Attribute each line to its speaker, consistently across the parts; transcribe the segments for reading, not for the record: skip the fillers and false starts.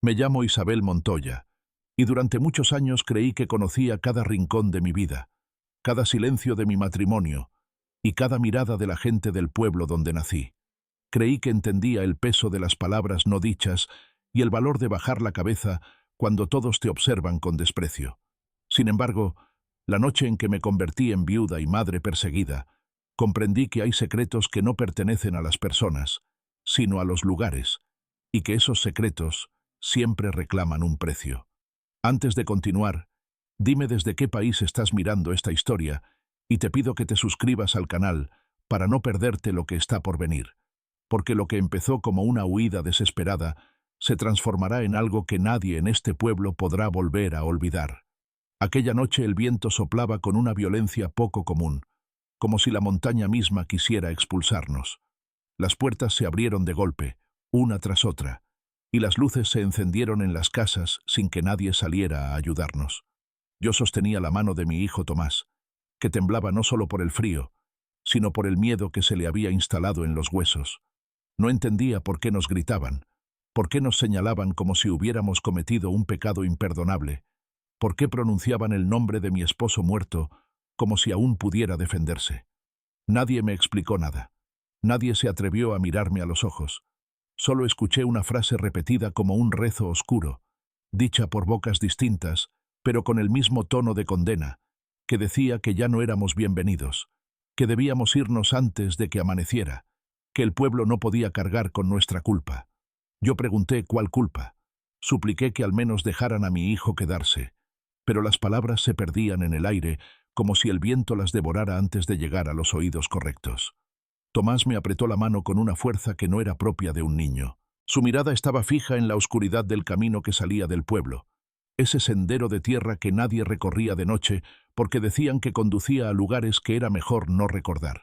Speaker 1: Me llamo Isabel Montoya, y durante muchos años creí que conocía cada rincón de mi vida, cada silencio de mi matrimonio y cada mirada de la gente del pueblo donde nací. Creí que entendía el peso de las palabras no dichas y el valor de bajar la cabeza cuando todos te observan con desprecio. Sin embargo, la noche en que me convertí en viuda y madre perseguida, comprendí que hay secretos que no pertenecen a las personas, sino a los lugares, y que esos secretos siempre reclaman un precio. Antes de continuar, dime desde qué país estás mirando esta historia y te pido que te suscribas al canal para no perderte lo que está por venir, porque lo que empezó como una huida desesperada se transformará en algo que nadie en este pueblo podrá volver a olvidar. Aquella noche el viento soplaba con una violencia poco común, como si la montaña misma quisiera expulsarnos. Las puertas se abrieron de golpe, una tras otra, y las luces se encendieron en las casas sin que nadie saliera a ayudarnos. Yo sostenía la mano de mi hijo Tomás, que temblaba no solo por el frío, sino por el miedo que se le había instalado en los huesos. No entendía por qué nos gritaban, por qué nos señalaban como si hubiéramos cometido un pecado imperdonable, por qué pronunciaban el nombre de mi esposo muerto como si aún pudiera defenderse. Nadie me explicó nada. Nadie se atrevió a mirarme a los ojos. Solo escuché una frase repetida como un rezo oscuro, dicha por bocas distintas, pero con el mismo tono de condena, que decía que ya no éramos bienvenidos, que debíamos irnos antes de que amaneciera, que el pueblo no podía cargar con nuestra culpa. Yo pregunté cuál culpa. Supliqué que al menos dejaran a mi hijo quedarse, pero las palabras se perdían en el aire como si el viento las devorara antes de llegar a los oídos correctos. Tomás me apretó la mano con una fuerza que no era propia de un niño. Su mirada estaba fija en la oscuridad del camino que salía del pueblo, ese sendero de tierra que nadie recorría de noche porque decían que conducía a lugares que era mejor no recordar.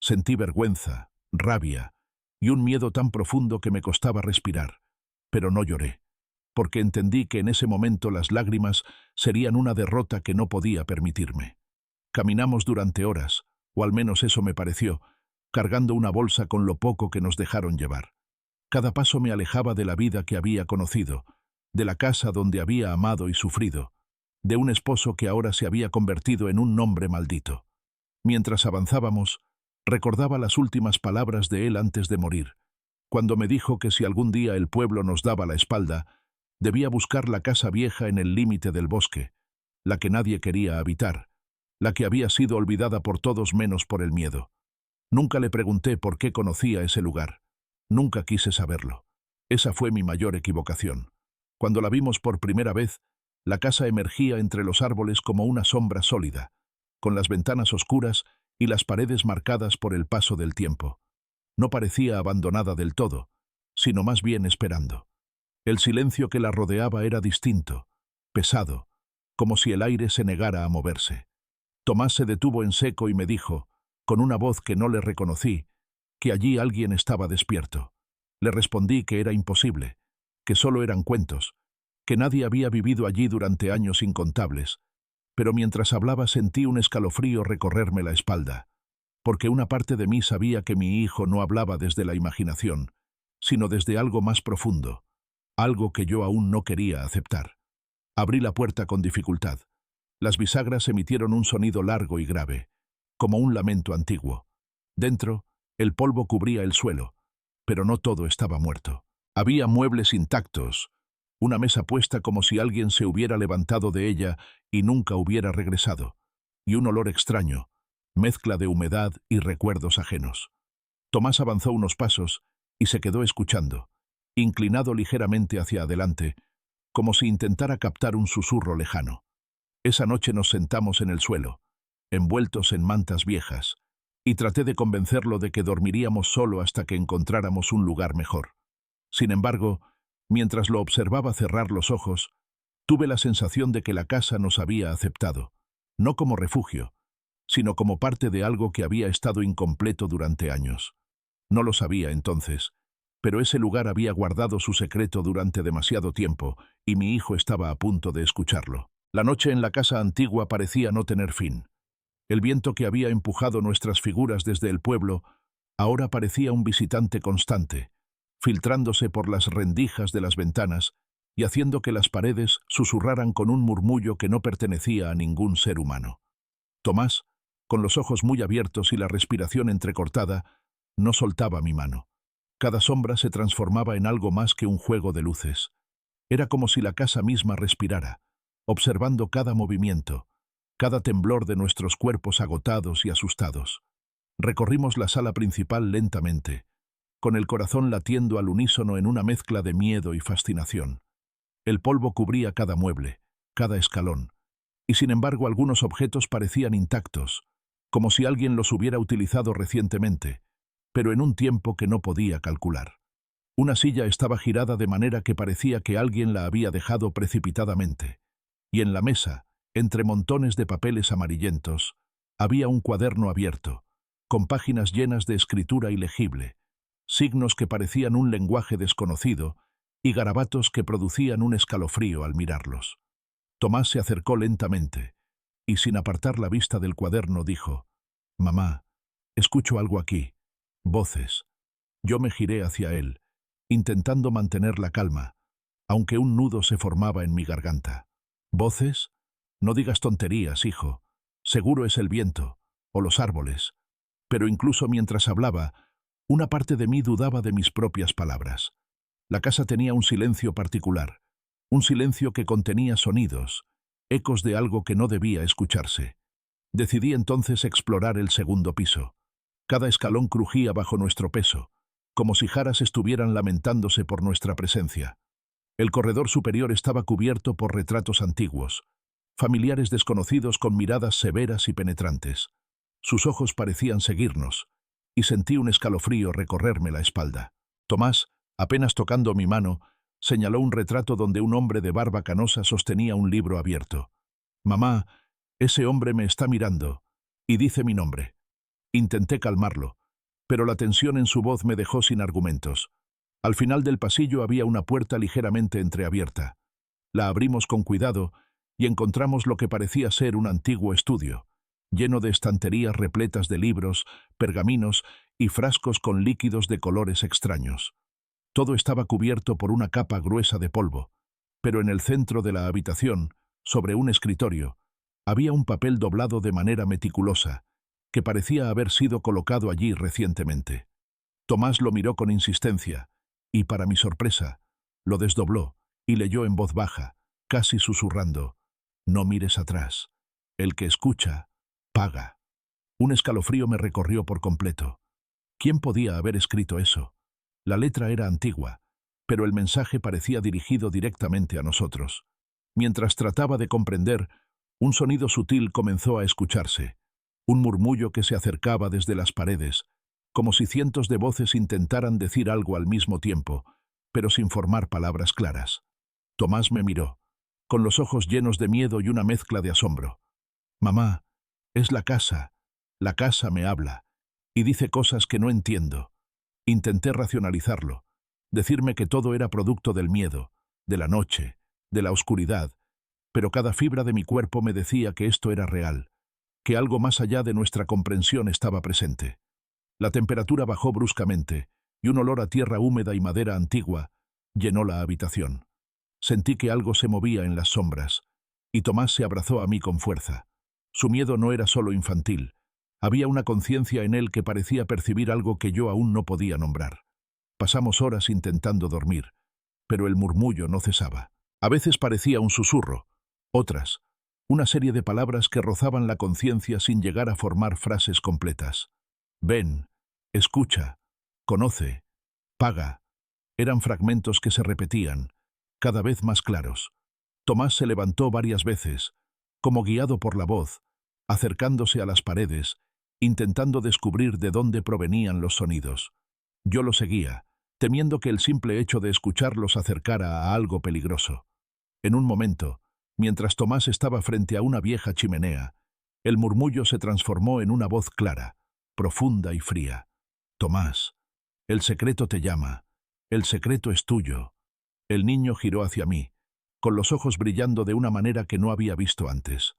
Speaker 1: Sentí vergüenza, rabia y un miedo tan profundo que me costaba respirar, pero no lloré, porque entendí que en ese momento las lágrimas serían una derrota que no podía permitirme. Caminamos durante horas, o al menos eso me pareció, cargando una bolsa con lo poco que nos dejaron llevar. Cada paso me alejaba de la vida que había conocido, de la casa donde había amado y sufrido, de un esposo que ahora se había convertido en un nombre maldito. Mientras avanzábamos, recordaba las últimas palabras de él antes de morir, cuando me dijo que si algún día el pueblo nos daba la espalda, debía buscar la casa vieja en el límite del bosque, la que nadie quería habitar, la que había sido olvidada por todos menos por el miedo. Nunca le pregunté por qué conocía ese lugar. Nunca quise saberlo. Esa fue mi mayor equivocación. Cuando la vimos por primera vez, la casa emergía entre los árboles como una sombra sólida, con las ventanas oscuras y las paredes marcadas por el paso del tiempo. No parecía abandonada del todo, sino más bien esperando. El silencio que la rodeaba era distinto, pesado, como si el aire se negara a moverse. Tomás se detuvo en seco y me dijo, con una voz que no le reconocí, que allí alguien estaba despierto. Le respondí que era imposible, que solo eran cuentos, que nadie había vivido allí durante años incontables, pero mientras hablaba sentí un escalofrío recorrerme la espalda, porque una parte de mí sabía que mi hijo no hablaba desde la imaginación, sino desde algo más profundo, algo que yo aún no quería aceptar. Abrí la puerta con dificultad. Las bisagras emitieron un sonido largo y grave, como un lamento antiguo. Dentro, el polvo cubría el suelo, pero no todo estaba muerto. Había muebles intactos, una mesa puesta como si alguien se hubiera levantado de ella y nunca hubiera regresado, y un olor extraño, mezcla de humedad y recuerdos ajenos. Tomás avanzó unos pasos y se quedó escuchando, inclinado ligeramente hacia adelante, como si intentara captar un susurro lejano. Esa noche nos sentamos en el suelo, envueltos en mantas viejas, y traté de convencerlo de que dormiríamos solo hasta que encontráramos un lugar mejor. Sin embargo, mientras lo observaba cerrar los ojos, tuve la sensación de que la casa nos había aceptado, no como refugio, sino como parte de algo que había estado incompleto durante años. No lo sabía entonces, pero ese lugar había guardado su secreto durante demasiado tiempo, y mi hijo estaba a punto de escucharlo. La noche en la casa antigua parecía no tener fin. El viento que había empujado nuestras figuras desde el pueblo ahora parecía un visitante constante, filtrándose por las rendijas de las ventanas y haciendo que las paredes susurraran con un murmullo que no pertenecía a ningún ser humano. Tomás, con los ojos muy abiertos y la respiración entrecortada, no soltaba mi mano. Cada sombra se transformaba en algo más que un juego de luces. Era como si la casa misma respirara, observando cada movimiento, cada temblor de nuestros cuerpos agotados y asustados. Recorrimos la sala principal lentamente, con el corazón latiendo al unísono en una mezcla de miedo y fascinación. El polvo cubría cada mueble, cada escalón, y sin embargo algunos objetos parecían intactos, como si alguien los hubiera utilizado recientemente, pero en un tiempo que no podía calcular. Una silla estaba girada de manera que parecía que alguien la había dejado precipitadamente, y en la mesa, entre montones de papeles amarillentos, había un cuaderno abierto, con páginas llenas de escritura ilegible, signos que parecían un lenguaje desconocido y garabatos que producían un escalofrío al mirarlos. Tomás se acercó lentamente y, sin apartar la vista del cuaderno, dijo: «Mamá, escucho algo aquí. Voces». Yo me giré hacia él, intentando mantener la calma, aunque un nudo se formaba en mi garganta. «¿Voces? No digas tonterías, hijo. Seguro es el viento, o los árboles». Pero incluso mientras hablaba, una parte de mí dudaba de mis propias palabras. La casa tenía un silencio particular, un silencio que contenía sonidos, ecos de algo que no debía escucharse. Decidí entonces explorar el segundo piso. Cada escalón crujía bajo nuestro peso, como si jaras estuvieran lamentándose por nuestra presencia. El corredor superior estaba cubierto por retratos antiguos, familiares desconocidos con miradas severas y penetrantes. Sus ojos parecían seguirnos, y sentí un escalofrío recorrerme la espalda. Tomás, apenas tocando mi mano, señaló un retrato donde un hombre de barba canosa sostenía un libro abierto. «Mamá, ese hombre me está mirando, y dice mi nombre». Intenté calmarlo, pero la tensión en su voz me dejó sin argumentos. Al final del pasillo había una puerta ligeramente entreabierta. La abrimos con cuidado y encontramos lo que parecía ser un antiguo estudio, lleno de estanterías repletas de libros, pergaminos y frascos con líquidos de colores extraños. Todo estaba cubierto por una capa gruesa de polvo, pero en el centro de la habitación, sobre un escritorio, había un papel doblado de manera meticulosa, que parecía haber sido colocado allí recientemente. Tomás lo miró con insistencia, y para mi sorpresa, lo desdobló y leyó en voz baja, casi susurrando: «No mires atrás. El que escucha, paga». Un escalofrío me recorrió por completo. ¿Quién podía haber escrito eso? La letra era antigua, pero el mensaje parecía dirigido directamente a nosotros. Mientras trataba de comprender, un sonido sutil comenzó a escucharse, un murmullo que se acercaba desde las paredes, como si cientos de voces intentaran decir algo al mismo tiempo, pero sin formar palabras claras. Tomás me miró, con los ojos llenos de miedo y una mezcla de asombro. «Mamá, es la casa me habla, y dice cosas que no entiendo». Intenté racionalizarlo, decirme que todo era producto del miedo, de la noche, de la oscuridad, pero cada fibra de mi cuerpo me decía que esto era real, que algo más allá de nuestra comprensión estaba presente. La temperatura bajó bruscamente, y un olor a tierra húmeda y madera antigua llenó la habitación. Sentí que algo se movía en las sombras, y Tomás se abrazó a mí con fuerza. Su miedo no era solo infantil. Había una conciencia en él que parecía percibir algo que yo aún no podía nombrar. Pasamos horas intentando dormir, pero el murmullo no cesaba. A veces parecía un susurro, otras, una serie de palabras que rozaban la conciencia sin llegar a formar frases completas. «Ven, escucha, conoce, paga». Eran fragmentos que se repetían, cada vez más claros. Tomás se levantó varias veces, como guiado por la voz, acercándose a las paredes, intentando descubrir de dónde provenían los sonidos. Yo lo seguía, temiendo que el simple hecho de escucharlos acercara a algo peligroso. En un momento, mientras Tomás estaba frente a una vieja chimenea, el murmullo se transformó en una voz clara, profunda y fría. «Tomás, el secreto te llama, el secreto es tuyo». El niño giró hacia mí, con los ojos brillando de una manera que no había visto antes.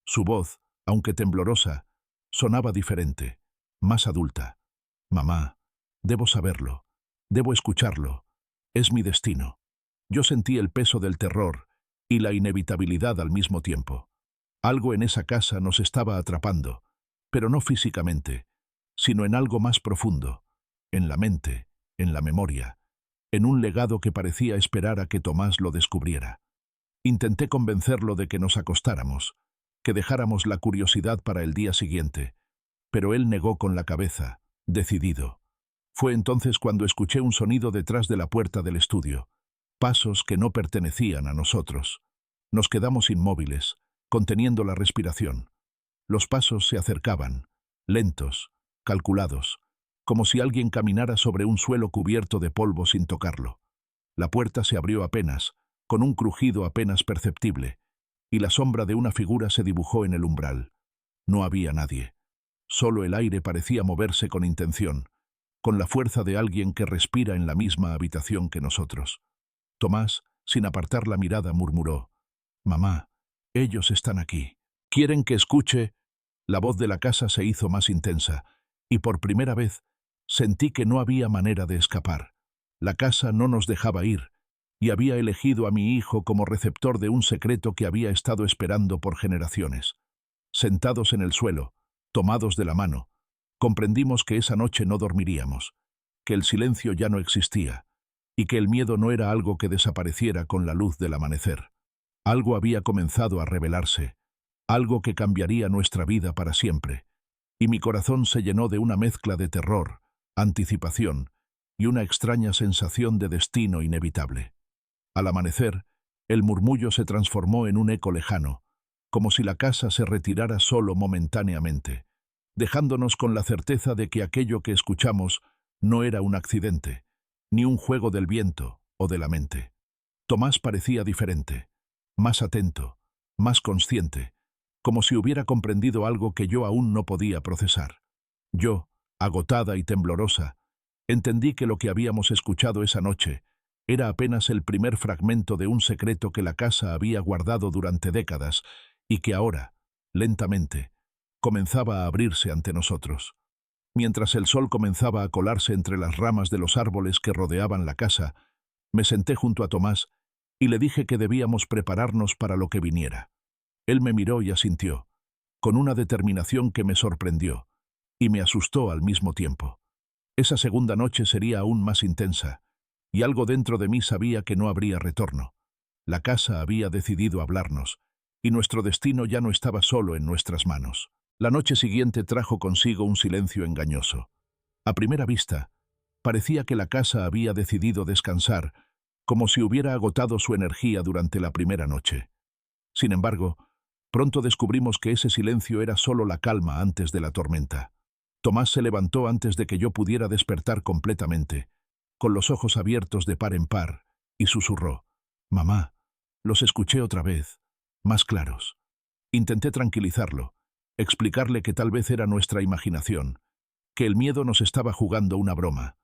Speaker 1: Su voz, aunque temblorosa, sonaba diferente, más adulta. «Mamá, debo saberlo, debo escucharlo. Es mi destino». Yo sentí el peso del terror y la inevitabilidad al mismo tiempo. Algo en esa casa nos estaba atrapando, pero no físicamente, sino en algo más profundo, en la mente, en la memoria, en un legado que parecía esperar a que Tomás lo descubriera. Intenté convencerlo de que nos acostáramos, que dejáramos la curiosidad para el día siguiente, pero él negó con la cabeza, decidido. Fue entonces cuando escuché un sonido detrás de la puerta del estudio, pasos que no pertenecían a nosotros. Nos quedamos inmóviles, conteniendo la respiración. Los pasos se acercaban, lentos, calculados, como si alguien caminara sobre un suelo cubierto de polvo sin tocarlo. La puerta se abrió apenas, con un crujido apenas perceptible, y la sombra de una figura se dibujó en el umbral. No había nadie. Solo el aire parecía moverse con intención, con la fuerza de alguien que respira en la misma habitación que nosotros. Tomás, sin apartar la mirada, murmuró: «Mamá, ellos están aquí. ¿Quieren que escuche?» La voz de la casa se hizo más intensa, y por primera vez sentí que no había manera de escapar. La casa no nos dejaba ir, y había elegido a mi hijo como receptor de un secreto que había estado esperando por generaciones. Sentados en el suelo, tomados de la mano, comprendimos que esa noche no dormiríamos, que el silencio ya no existía, y que el miedo no era algo que desapareciera con la luz del amanecer. Algo había comenzado a revelarse, algo que cambiaría nuestra vida para siempre, y mi corazón se llenó de una mezcla de terror, anticipación y una extraña sensación de destino inevitable. Al amanecer, el murmullo se transformó en un eco lejano, como si la casa se retirara solo momentáneamente, dejándonos con la certeza de que aquello que escuchamos no era un accidente, ni un juego del viento o de la mente. Tomás parecía diferente, más atento, más consciente, como si hubiera comprendido algo que yo aún no podía procesar. Yo, agotada y temblorosa, entendí que lo que habíamos escuchado esa noche era apenas el primer fragmento de un secreto que la casa había guardado durante décadas y que ahora, lentamente, comenzaba a abrirse ante nosotros. Mientras el sol comenzaba a colarse entre las ramas de los árboles que rodeaban la casa, me senté junto a Tomás y le dije que debíamos prepararnos para lo que viniera. Él me miró y asintió, con una determinación que me sorprendió y me asustó al mismo tiempo. Esa segunda noche sería aún más intensa, y algo dentro de mí sabía que no habría retorno. La casa había decidido hablarnos, y nuestro destino ya no estaba solo en nuestras manos. La noche siguiente trajo consigo un silencio engañoso. A primera vista, parecía que la casa había decidido descansar, como si hubiera agotado su energía durante la primera noche. Sin embargo, pronto descubrimos que ese silencio era solo la calma antes de la tormenta. Tomás se levantó antes de que yo pudiera despertar completamente, con los ojos abiertos de par en par, y susurró: «Mamá, los escuché otra vez, más claros». Intenté tranquilizarlo, explicarle que tal vez era nuestra imaginación, que el miedo nos estaba jugando una broma,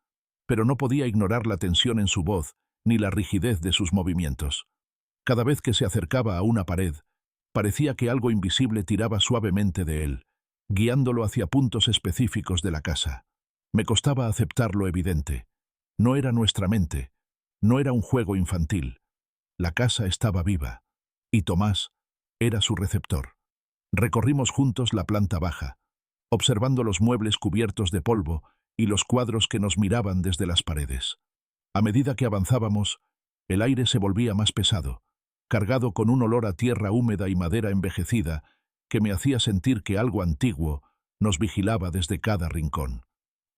Speaker 1: pero no podía ignorar la tensión en su voz ni la rigidez de sus movimientos. Cada vez que se acercaba a una pared, parecía que algo invisible tiraba suavemente de él, guiándolo hacia puntos específicos de la casa. Me costaba aceptar lo evidente. No era nuestra mente, no era un juego infantil. La casa estaba viva, y Tomás era su receptor. Recorrimos juntos la planta baja, observando los muebles cubiertos de polvo y los cuadros que nos miraban desde las paredes. A medida que avanzábamos, el aire se volvía más pesado, cargado con un olor a tierra húmeda y madera envejecida que me hacía sentir que algo antiguo nos vigilaba desde cada rincón.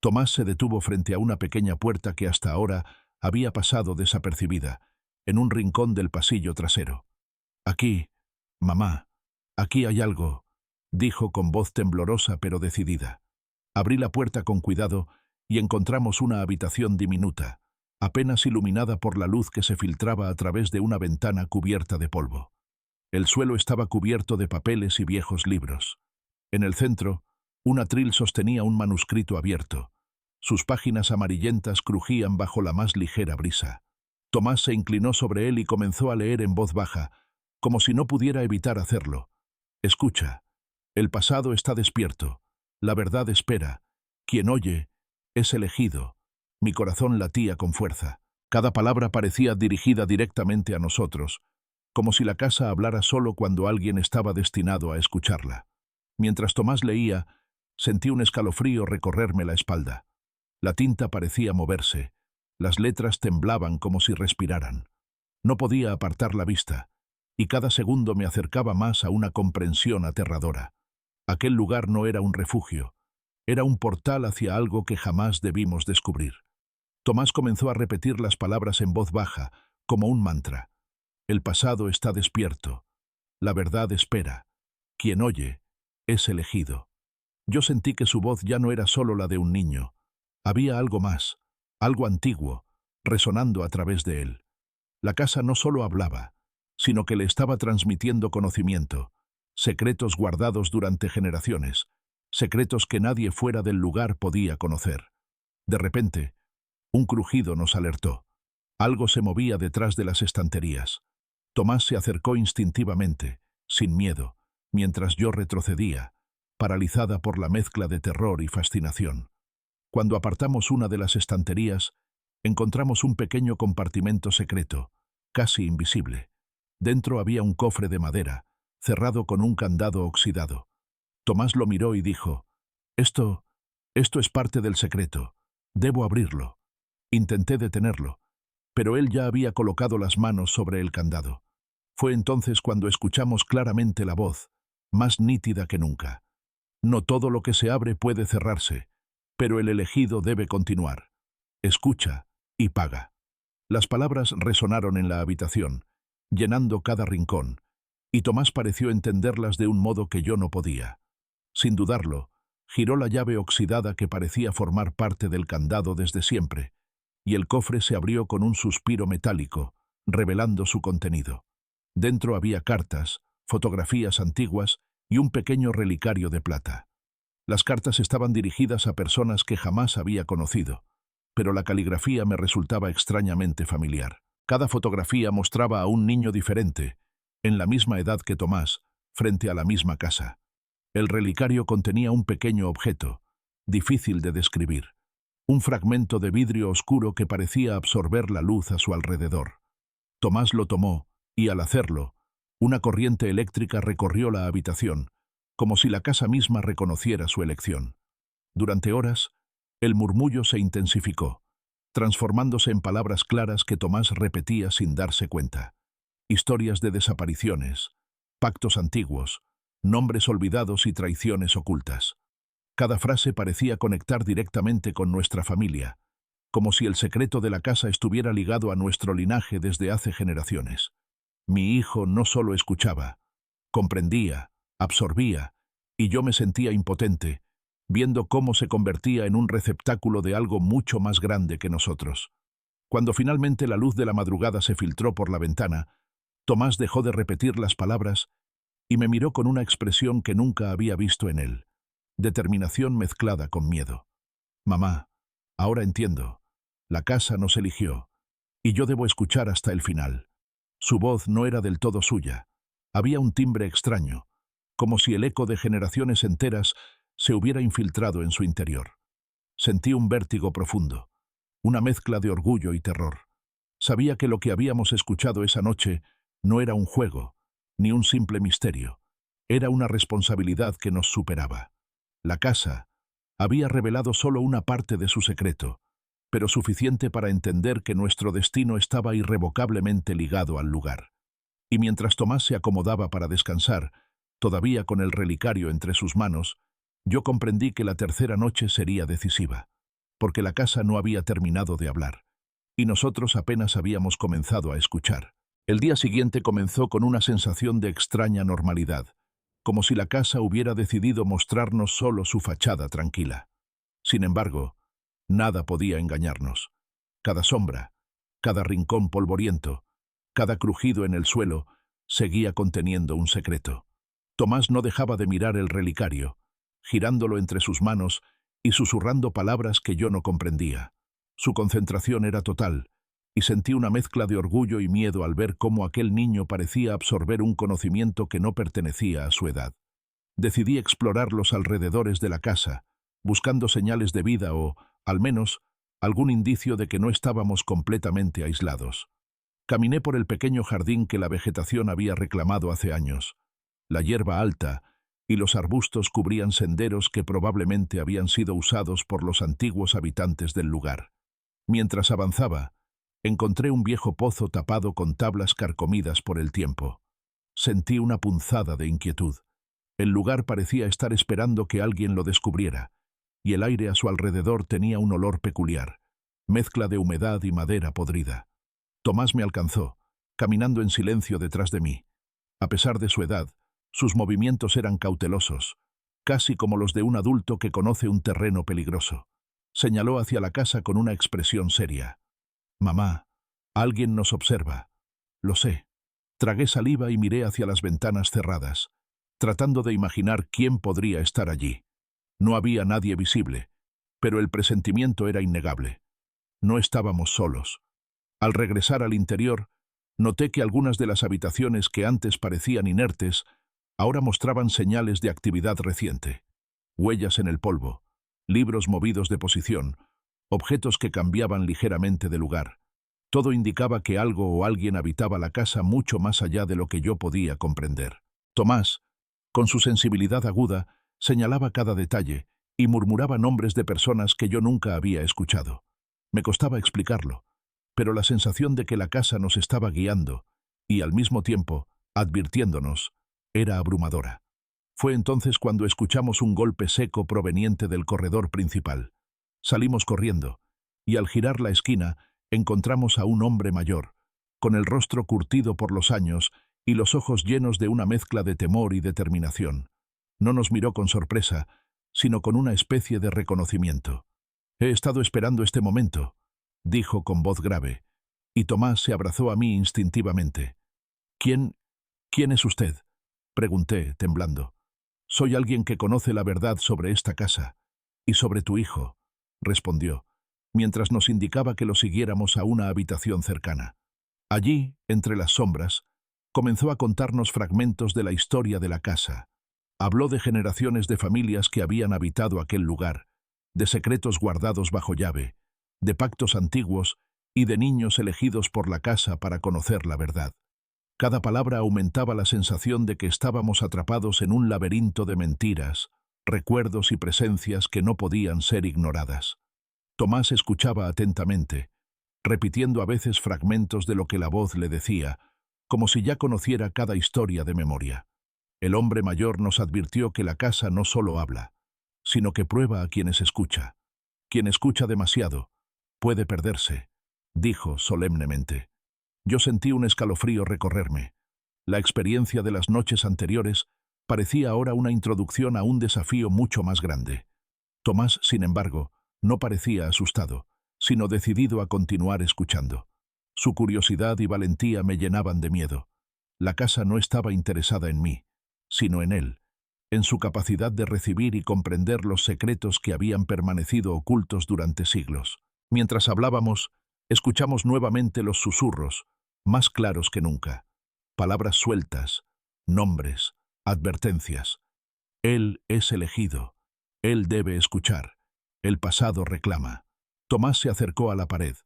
Speaker 1: Tomás se detuvo frente a una pequeña puerta que hasta ahora había pasado desapercibida, en un rincón del pasillo trasero. «Aquí, mamá, aquí hay algo», dijo con voz temblorosa pero decidida. Abrí la puerta con cuidado y encontramos una habitación diminuta, apenas iluminada por la luz que se filtraba a través de una ventana cubierta de polvo. El suelo estaba cubierto de papeles y viejos libros. En el centro, un atril sostenía un manuscrito abierto. Sus páginas amarillentas crujían bajo la más ligera brisa. Tomás se inclinó sobre él y comenzó a leer en voz baja, como si no pudiera evitar hacerlo. «Escucha, el pasado está despierto, la verdad espera, quien oye es elegido». Mi corazón latía con fuerza. Cada palabra parecía dirigida directamente a nosotros, como si la casa hablara solo cuando alguien estaba destinado a escucharla. Mientras Tomás leía, sentí un escalofrío recorrerme la espalda. La tinta parecía moverse, las letras temblaban como si respiraran. No podía apartar la vista, y cada segundo me acercaba más a una comprensión aterradora. Aquel lugar no era un refugio, era un portal hacia algo que jamás debimos descubrir. Tomás comenzó a repetir las palabras en voz baja, como un mantra. El pasado está despierto. La verdad espera. Quien oye es elegido. Yo sentí que su voz ya no era solo la de un niño. Había algo más, algo antiguo, resonando a través de él. La casa no solo hablaba, sino que le estaba transmitiendo conocimiento, secretos guardados durante generaciones, secretos que nadie fuera del lugar podía conocer. De repente, un crujido nos alertó. Algo se movía detrás de las estanterías. Tomás se acercó instintivamente, sin miedo, mientras yo retrocedía, paralizada por la mezcla de terror y fascinación. Cuando apartamos una de las estanterías, encontramos un pequeño compartimento secreto, casi invisible. Dentro había un cofre de madera, cerrado con un candado oxidado. Tomás lo miró y dijo, Esto es parte del secreto. Debo abrirlo. Intenté detenerlo, pero él ya había colocado las manos sobre el candado. Fue entonces cuando escuchamos claramente la voz, más nítida que nunca. No todo lo que se abre puede cerrarse, pero el elegido debe continuar. Escucha y paga. Las palabras resonaron en la habitación, llenando cada rincón, y Tomás pareció entenderlas de un modo que yo no podía. Sin dudarlo, giró la llave oxidada que parecía formar parte del candado desde siempre, y el cofre se abrió con un suspiro metálico, revelando su contenido. Dentro había cartas, fotografías antiguas y un pequeño relicario de plata. Las cartas estaban dirigidas a personas que jamás había conocido, pero la caligrafía me resultaba extrañamente familiar. Cada fotografía mostraba a un niño diferente, en la misma edad que Tomás, frente a la misma casa. El relicario contenía un pequeño objeto, difícil de describir, un fragmento de vidrio oscuro que parecía absorber la luz a su alrededor. Tomás lo tomó, y al hacerlo, una corriente eléctrica recorrió la habitación, como si la casa misma reconociera su elección. Durante horas, el murmullo se intensificó, transformándose en palabras claras que Tomás repetía sin darse cuenta. Historias de desapariciones, pactos antiguos, nombres olvidados y traiciones ocultas. Cada frase parecía conectar directamente con nuestra familia, como si el secreto de la casa estuviera ligado a nuestro linaje desde hace generaciones. Mi hijo no solo escuchaba, comprendía, absorbía, y yo me sentía impotente, viendo cómo se convertía en un receptáculo de algo mucho más grande que nosotros. Cuando finalmente la luz de la madrugada se filtró por la ventana, Tomás dejó de repetir las palabras y me miró con una expresión que nunca había visto en él, determinación mezclada con miedo. Mamá, ahora entiendo. La casa nos eligió, y yo debo escuchar hasta el final. Su voz no era del todo suya. Había un timbre extraño, como si el eco de generaciones enteras se hubiera infiltrado en su interior. Sentí un vértigo profundo, una mezcla de orgullo y terror. Sabía que lo que habíamos escuchado esa noche no era un juego, ni un simple misterio. Era una responsabilidad que nos superaba. La casa había revelado solo una parte de su secreto, pero suficiente para entender que nuestro destino estaba irrevocablemente ligado al lugar. Y mientras Tomás se acomodaba para descansar, todavía con el relicario entre sus manos, yo comprendí que la tercera noche sería decisiva, porque la casa no había terminado de hablar, y nosotros apenas habíamos comenzado a escuchar. El día siguiente comenzó con una sensación de extraña normalidad, como si la casa hubiera decidido mostrarnos solo su fachada tranquila. Sin embargo, nada podía engañarnos. Cada sombra, cada rincón polvoriento, cada crujido en el suelo, seguía conteniendo un secreto. Tomás no dejaba de mirar el relicario, girándolo entre sus manos y susurrando palabras que yo no comprendía. Su concentración era total, y sentí una mezcla de orgullo y miedo al ver cómo aquel niño parecía absorber un conocimiento que no pertenecía a su edad. Decidí explorar los alrededores de la casa, buscando señales de vida o, al menos, algún indicio de que no estábamos completamente aislados. Caminé por el pequeño jardín que la vegetación había reclamado hace años. La hierba alta y los arbustos cubrían senderos que probablemente habían sido usados por los antiguos habitantes del lugar. Mientras avanzaba, encontré un viejo pozo tapado con tablas carcomidas por el tiempo. Sentí una punzada de inquietud. El lugar parecía estar esperando que alguien lo descubriera, y el aire a su alrededor tenía un olor peculiar, mezcla de humedad y madera podrida. Tomás me alcanzó, caminando en silencio detrás de mí. A pesar de su edad, sus movimientos eran cautelosos, casi como los de un adulto que conoce un terreno peligroso. Señaló hacia la casa con una expresión seria. «Mamá, alguien nos observa». «Lo sé». Tragué saliva y miré hacia las ventanas cerradas, tratando de imaginar quién podría estar allí. No había nadie visible, pero el presentimiento era innegable. No estábamos solos. Al regresar al interior, noté que algunas de las habitaciones que antes parecían inertes ahora mostraban señales de actividad reciente. Huellas en el polvo, libros movidos de posición, objetos que cambiaban ligeramente de lugar. Todo indicaba que algo o alguien habitaba la casa mucho más allá de lo que yo podía comprender. Tomás, con su sensibilidad aguda, señalaba cada detalle y murmuraba nombres de personas que yo nunca había escuchado. Me costaba explicarlo, pero la sensación de que la casa nos estaba guiando y, al mismo tiempo, advirtiéndonos, era abrumadora. Fue entonces cuando escuchamos un golpe seco proveniente del corredor principal. Salimos corriendo, y al girar la esquina encontramos a un hombre mayor, con el rostro curtido por los años y los ojos llenos de una mezcla de temor y determinación. No nos miró con sorpresa, sino con una especie de reconocimiento. «He estado esperando este momento», dijo con voz grave, y Tomás se abrazó a mí instintivamente. «¿Quién es usted?», pregunté, temblando. «Soy alguien que conoce la verdad sobre esta casa y sobre tu hijo», respondió, mientras nos indicaba que lo siguiéramos a una habitación cercana. Allí, entre las sombras, comenzó a contarnos fragmentos de la historia de la casa. Habló de generaciones de familias que habían habitado aquel lugar, de secretos guardados bajo llave, de pactos antiguos y de niños elegidos por la casa para conocer la verdad. Cada palabra aumentaba la sensación de que estábamos atrapados en un laberinto de mentiras, recuerdos y presencias que no podían ser ignoradas. Tomás escuchaba atentamente, repitiendo a veces fragmentos de lo que la voz le decía, como si ya conociera cada historia de memoria. El hombre mayor nos advirtió que la casa no solo habla, sino que prueba a quienes escucha. Quien escucha demasiado puede perderse, dijo solemnemente. Yo sentí un escalofrío recorrerme. La experiencia de las noches anteriores parecía ahora una introducción a un desafío mucho más grande. Tomás, sin embargo, no parecía asustado, sino decidido a continuar escuchando. Su curiosidad y valentía me llenaban de miedo. La casa no estaba interesada en mí, sino en él, en su capacidad de recibir y comprender los secretos que habían permanecido ocultos durante siglos. Mientras hablábamos, escuchamos nuevamente los susurros, más claros que nunca. Palabras sueltas, nombres, advertencias. Él es elegido. Él debe escuchar. El pasado reclama. Tomás se acercó a la pared,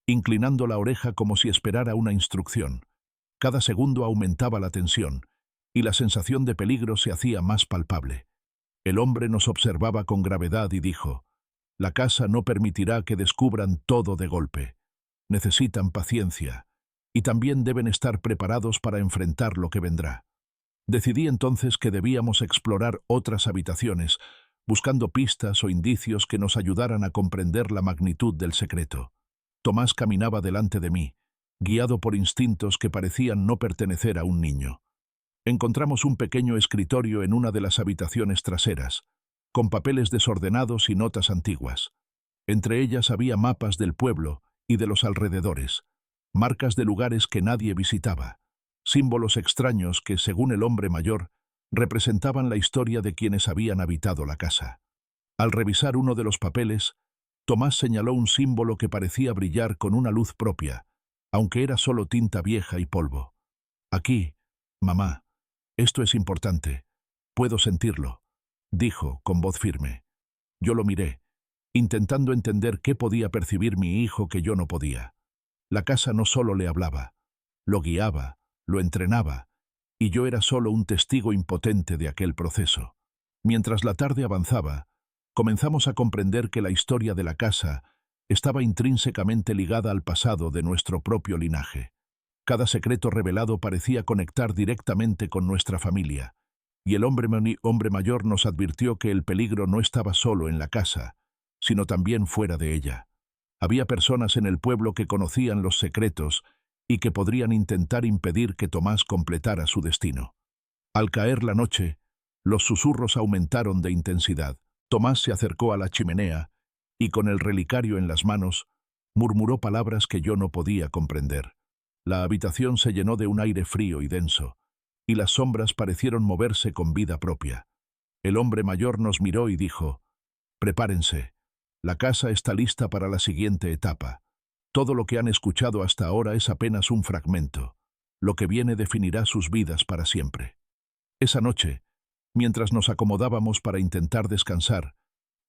Speaker 1: inclinando la oreja como si esperara una instrucción. Cada segundo aumentaba la tensión, y la sensación de peligro se hacía más palpable. El hombre nos observaba con gravedad y dijo: «La casa no permitirá que descubran todo de golpe. Necesitan paciencia, y también deben estar preparados para enfrentar lo que vendrá». Decidí entonces que debíamos explorar otras habitaciones, buscando pistas o indicios que nos ayudaran a comprender la magnitud del secreto. Tomás caminaba delante de mí, guiado por instintos que parecían no pertenecer a un niño. Encontramos un pequeño escritorio en una de las habitaciones traseras, con papeles desordenados y notas antiguas. Entre ellas había mapas del pueblo y de los alrededores, marcas de lugares que nadie visitaba, símbolos extraños que, según el hombre mayor, representaban la historia de quienes habían habitado la casa. Al revisar uno de los papeles, Tomás señaló un símbolo que parecía brillar con una luz propia, aunque era solo tinta vieja y polvo. «Aquí, mamá, esto es importante. Puedo sentirlo», dijo con voz firme. Yo lo miré, intentando entender qué podía percibir mi hijo que yo no podía. La casa no solo le hablaba, lo guiaba, lo entrenaba, y yo era solo un testigo impotente de aquel proceso. Mientras la tarde avanzaba, comenzamos a comprender que la historia de la casa estaba intrínsecamente ligada al pasado de nuestro propio linaje. Cada secreto revelado parecía conectar directamente con nuestra familia, y el hombre mayor nos advirtió que el peligro no estaba solo en la casa, sino también fuera de ella. Había personas en el pueblo que conocían los secretos y que podrían intentar impedir que Tomás completara su destino. Al caer la noche, los susurros aumentaron de intensidad. Tomás se acercó a la chimenea y, con el relicario en las manos, murmuró palabras que yo no podía comprender. La habitación se llenó de un aire frío y denso, y las sombras parecieron moverse con vida propia. El hombre mayor nos miró y dijo: «Prepárense, la casa está lista para la siguiente etapa. Todo lo que han escuchado hasta ahora es apenas un fragmento. Lo que viene definirá sus vidas para siempre». Esa noche, mientras nos acomodábamos para intentar descansar,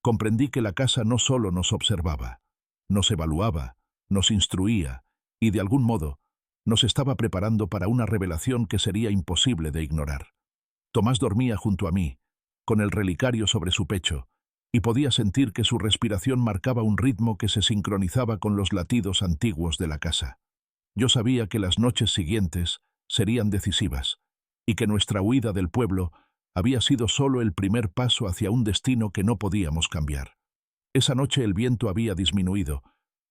Speaker 1: comprendí que la casa no solo nos observaba, nos evaluaba, nos instruía y, de algún modo, nos estaba preparando para una revelación que sería imposible de ignorar. Tomás dormía junto a mí, con el relicario sobre su pecho, y podía sentir que su respiración marcaba un ritmo que se sincronizaba con los latidos antiguos de la casa. Yo sabía que las noches siguientes serían decisivas, y que nuestra huida del pueblo había sido solo el primer paso hacia un destino que no podíamos cambiar. Esa noche el viento había disminuido,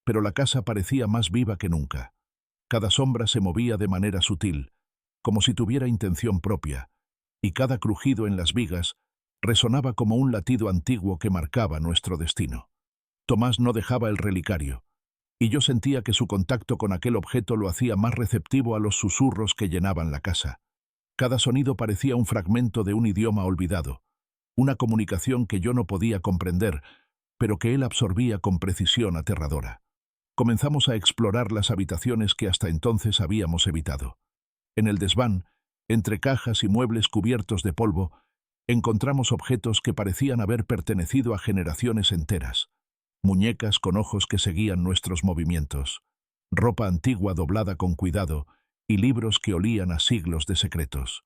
Speaker 1: pero la casa parecía más viva que nunca. Cada sombra se movía de manera sutil, como si tuviera intención propia, y cada crujido en las vigas resonaba como un latido antiguo que marcaba nuestro destino. Tomás no dejaba el relicario, y yo sentía que su contacto con aquel objeto lo hacía más receptivo a los susurros que llenaban la casa. Cada sonido parecía un fragmento de un idioma olvidado, una comunicación que yo no podía comprender, pero que él absorbía con precisión aterradora. Comenzamos a explorar las habitaciones que hasta entonces habíamos evitado. En el desván, entre cajas y muebles cubiertos de polvo, encontramos objetos que parecían haber pertenecido a generaciones enteras. Muñecas con ojos que seguían nuestros movimientos, ropa antigua doblada con cuidado y libros que olían a siglos de secretos.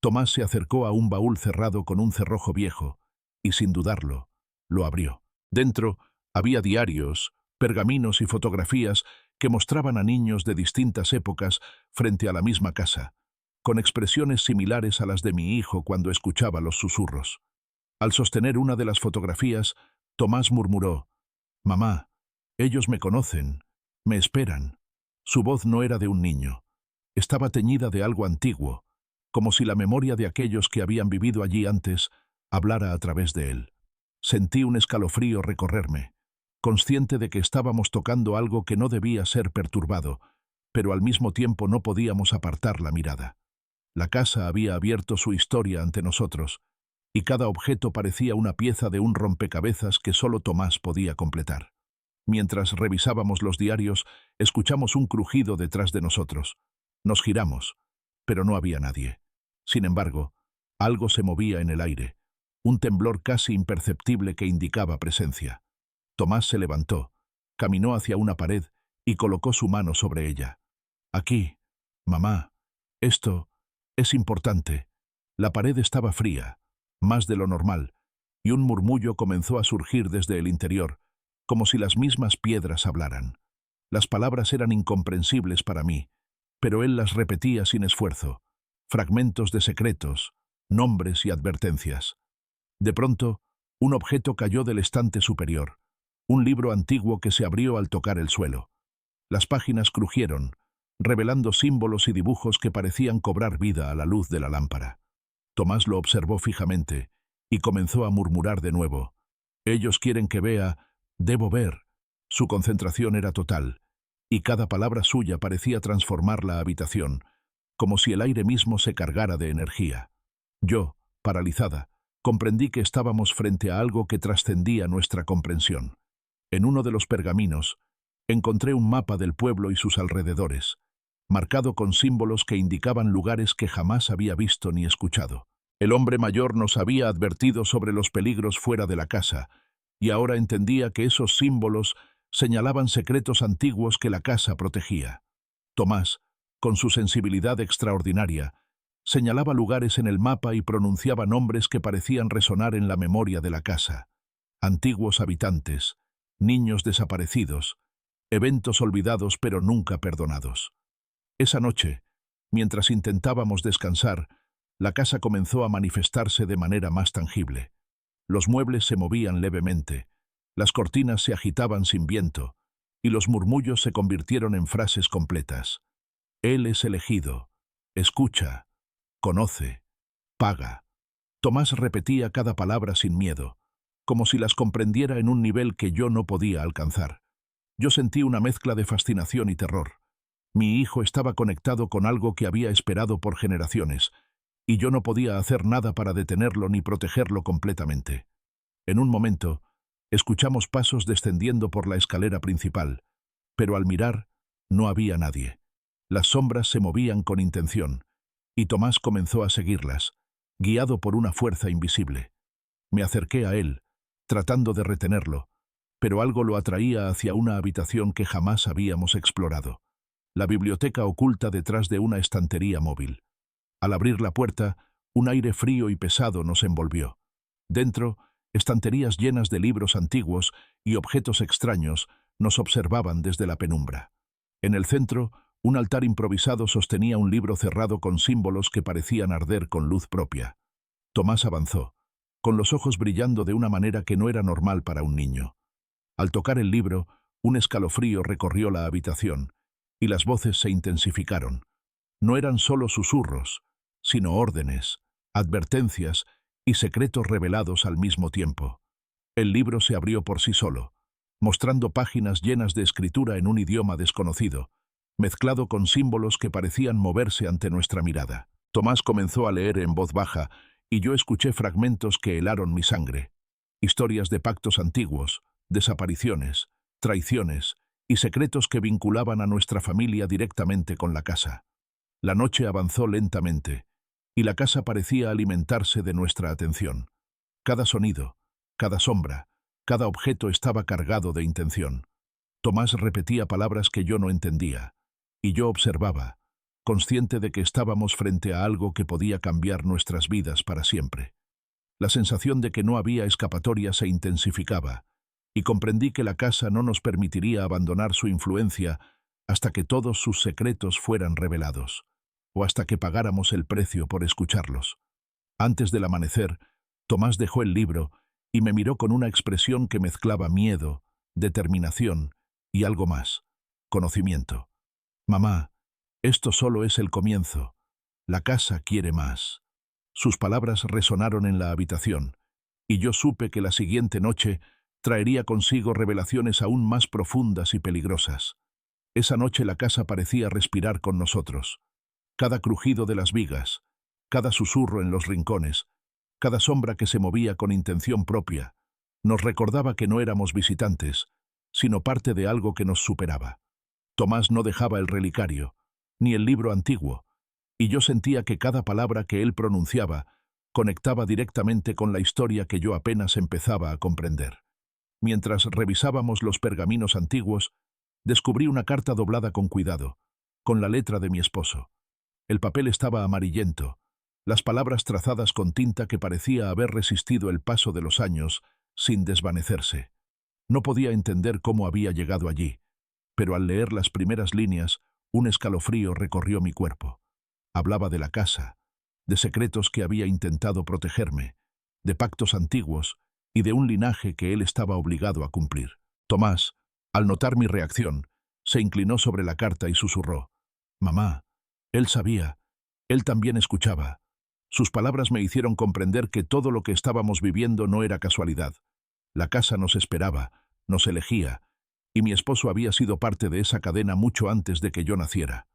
Speaker 1: Tomás se acercó a un baúl cerrado con un cerrojo viejo y, sin dudarlo, lo abrió. Dentro había diarios, pergaminos y fotografías que mostraban a niños de distintas épocas frente a la misma casa, con expresiones similares a las de mi hijo cuando escuchaba los susurros. Al sostener una de las fotografías, Tomás murmuró: «Mamá, ellos me conocen, me esperan». Su voz no era de un niño. Estaba teñida de algo antiguo, como si la memoria de aquellos que habían vivido allí antes hablara a través de él. Sentí un escalofrío recorrerme, consciente de que estábamos tocando algo que no debía ser perturbado, pero al mismo tiempo no podíamos apartar la mirada. La casa había abierto su historia ante nosotros, y cada objeto parecía una pieza de un rompecabezas que solo Tomás podía completar. Mientras revisábamos los diarios, escuchamos un crujido detrás de nosotros. Nos giramos, pero no había nadie. Sin embargo, algo se movía en el aire, un temblor casi imperceptible que indicaba presencia. Tomás se levantó, caminó hacia una pared y colocó su mano sobre ella. «Aquí, mamá, esto es importante». La pared estaba fría, más de lo normal, y un murmullo comenzó a surgir desde el interior, como si las mismas piedras hablaran. Las palabras eran incomprensibles para mí, pero él las repetía sin esfuerzo, fragmentos de secretos, nombres y advertencias. De pronto, un objeto cayó del estante superior, un libro antiguo que se abrió al tocar el suelo. Las páginas crujieron, revelando símbolos y dibujos que parecían cobrar vida a la luz de la lámpara. Tomás lo observó fijamente y comenzó a murmurar de nuevo: «Ellos quieren que vea, debo ver». Su concentración era total, y cada palabra suya parecía transformar la habitación, como si el aire mismo se cargara de energía. Yo, paralizada, comprendí que estábamos frente a algo que trascendía nuestra comprensión. En uno de los pergaminos, encontré un mapa del pueblo y sus alrededores, marcado con símbolos que indicaban lugares que jamás había visto ni escuchado. El hombre mayor nos había advertido sobre los peligros fuera de la casa, y ahora entendía que esos símbolos señalaban secretos antiguos que la casa protegía. Tomás, con su sensibilidad extraordinaria, señalaba lugares en el mapa y pronunciaba nombres que parecían resonar en la memoria de la casa. Antiguos habitantes, niños desaparecidos, eventos olvidados pero nunca perdonados. Esa noche, mientras intentábamos descansar, la casa comenzó a manifestarse de manera más tangible. Los muebles se movían levemente, las cortinas se agitaban sin viento, y los murmullos se convirtieron en frases completas. Él es elegido, escucha, conoce, paga. Tomás repetía cada palabra sin miedo, como si las comprendiera en un nivel que yo no podía alcanzar. Yo sentí una mezcla de fascinación y terror. Mi hijo estaba conectado con algo que había esperado por generaciones, y yo no podía hacer nada para detenerlo ni protegerlo completamente. En un momento, escuchamos pasos descendiendo por la escalera principal, pero al mirar, no había nadie. Las sombras se movían con intención, y Tomás comenzó a seguirlas, guiado por una fuerza invisible. Me acerqué a él, tratando de retenerlo, pero algo lo atraía hacia una habitación que jamás habíamos explorado. La biblioteca oculta detrás de una estantería móvil. Al abrir la puerta, un aire frío y pesado nos envolvió. Dentro, estanterías llenas de libros antiguos y objetos extraños nos observaban desde la penumbra. En el centro, un altar improvisado sostenía un libro cerrado con símbolos que parecían arder con luz propia. Tomás avanzó, con los ojos brillando de una manera que no era normal para un niño. Al tocar el libro, un escalofrío recorrió la habitación, y las voces se intensificaron. No eran solo susurros, sino órdenes, advertencias y secretos revelados al mismo tiempo. El libro se abrió por sí solo, mostrando páginas llenas de escritura en un idioma desconocido, mezclado con símbolos que parecían moverse ante nuestra mirada. Tomás comenzó a leer en voz baja, y yo escuché fragmentos que helaron mi sangre. Historias de pactos antiguos, desapariciones, traiciones y secretos que vinculaban a nuestra familia directamente con la casa. La noche avanzó lentamente, y la casa parecía alimentarse de nuestra atención. Cada sonido, cada sombra, cada objeto estaba cargado de intención. Tomás repetía palabras que yo no entendía, y yo observaba, consciente de que estábamos frente a algo que podía cambiar nuestras vidas para siempre. La sensación de que no había escapatoria se intensificaba, y comprendí que la casa no nos permitiría abandonar su influencia hasta que todos sus secretos fueran revelados, o hasta que pagáramos el precio por escucharlos. Antes del amanecer, Tomás dejó el libro y me miró con una expresión que mezclaba miedo, determinación y algo más, conocimiento. «Mamá, esto solo es el comienzo. La casa quiere más». Sus palabras resonaron en la habitación, y yo supe que la siguiente noche traería consigo revelaciones aún más profundas y peligrosas. Esa noche la casa parecía respirar con nosotros. Cada crujido de las vigas, cada susurro en los rincones, cada sombra que se movía con intención propia, nos recordaba que no éramos visitantes, sino parte de algo que nos superaba. Tomás no dejaba el relicario, ni el libro antiguo, y yo sentía que cada palabra que él pronunciaba conectaba directamente con la historia que yo apenas empezaba a comprender. Mientras revisábamos los pergaminos antiguos, descubrí una carta doblada con cuidado, con la letra de mi esposo. El papel estaba amarillento, las palabras trazadas con tinta que parecía haber resistido el paso de los años sin desvanecerse. No podía entender cómo había llegado allí, pero al leer las primeras líneas, un escalofrío recorrió mi cuerpo. Hablaba de la casa, de secretos que había intentado protegerme, de pactos antiguos y de un linaje que él estaba obligado a cumplir. Tomás, al notar mi reacción, se inclinó sobre la carta y susurró: «Mamá». Él sabía, él también escuchaba. Sus palabras me hicieron comprender que todo lo que estábamos viviendo no era casualidad. La casa nos esperaba, nos elegía, y mi esposo había sido parte de esa cadena mucho antes de que yo naciera.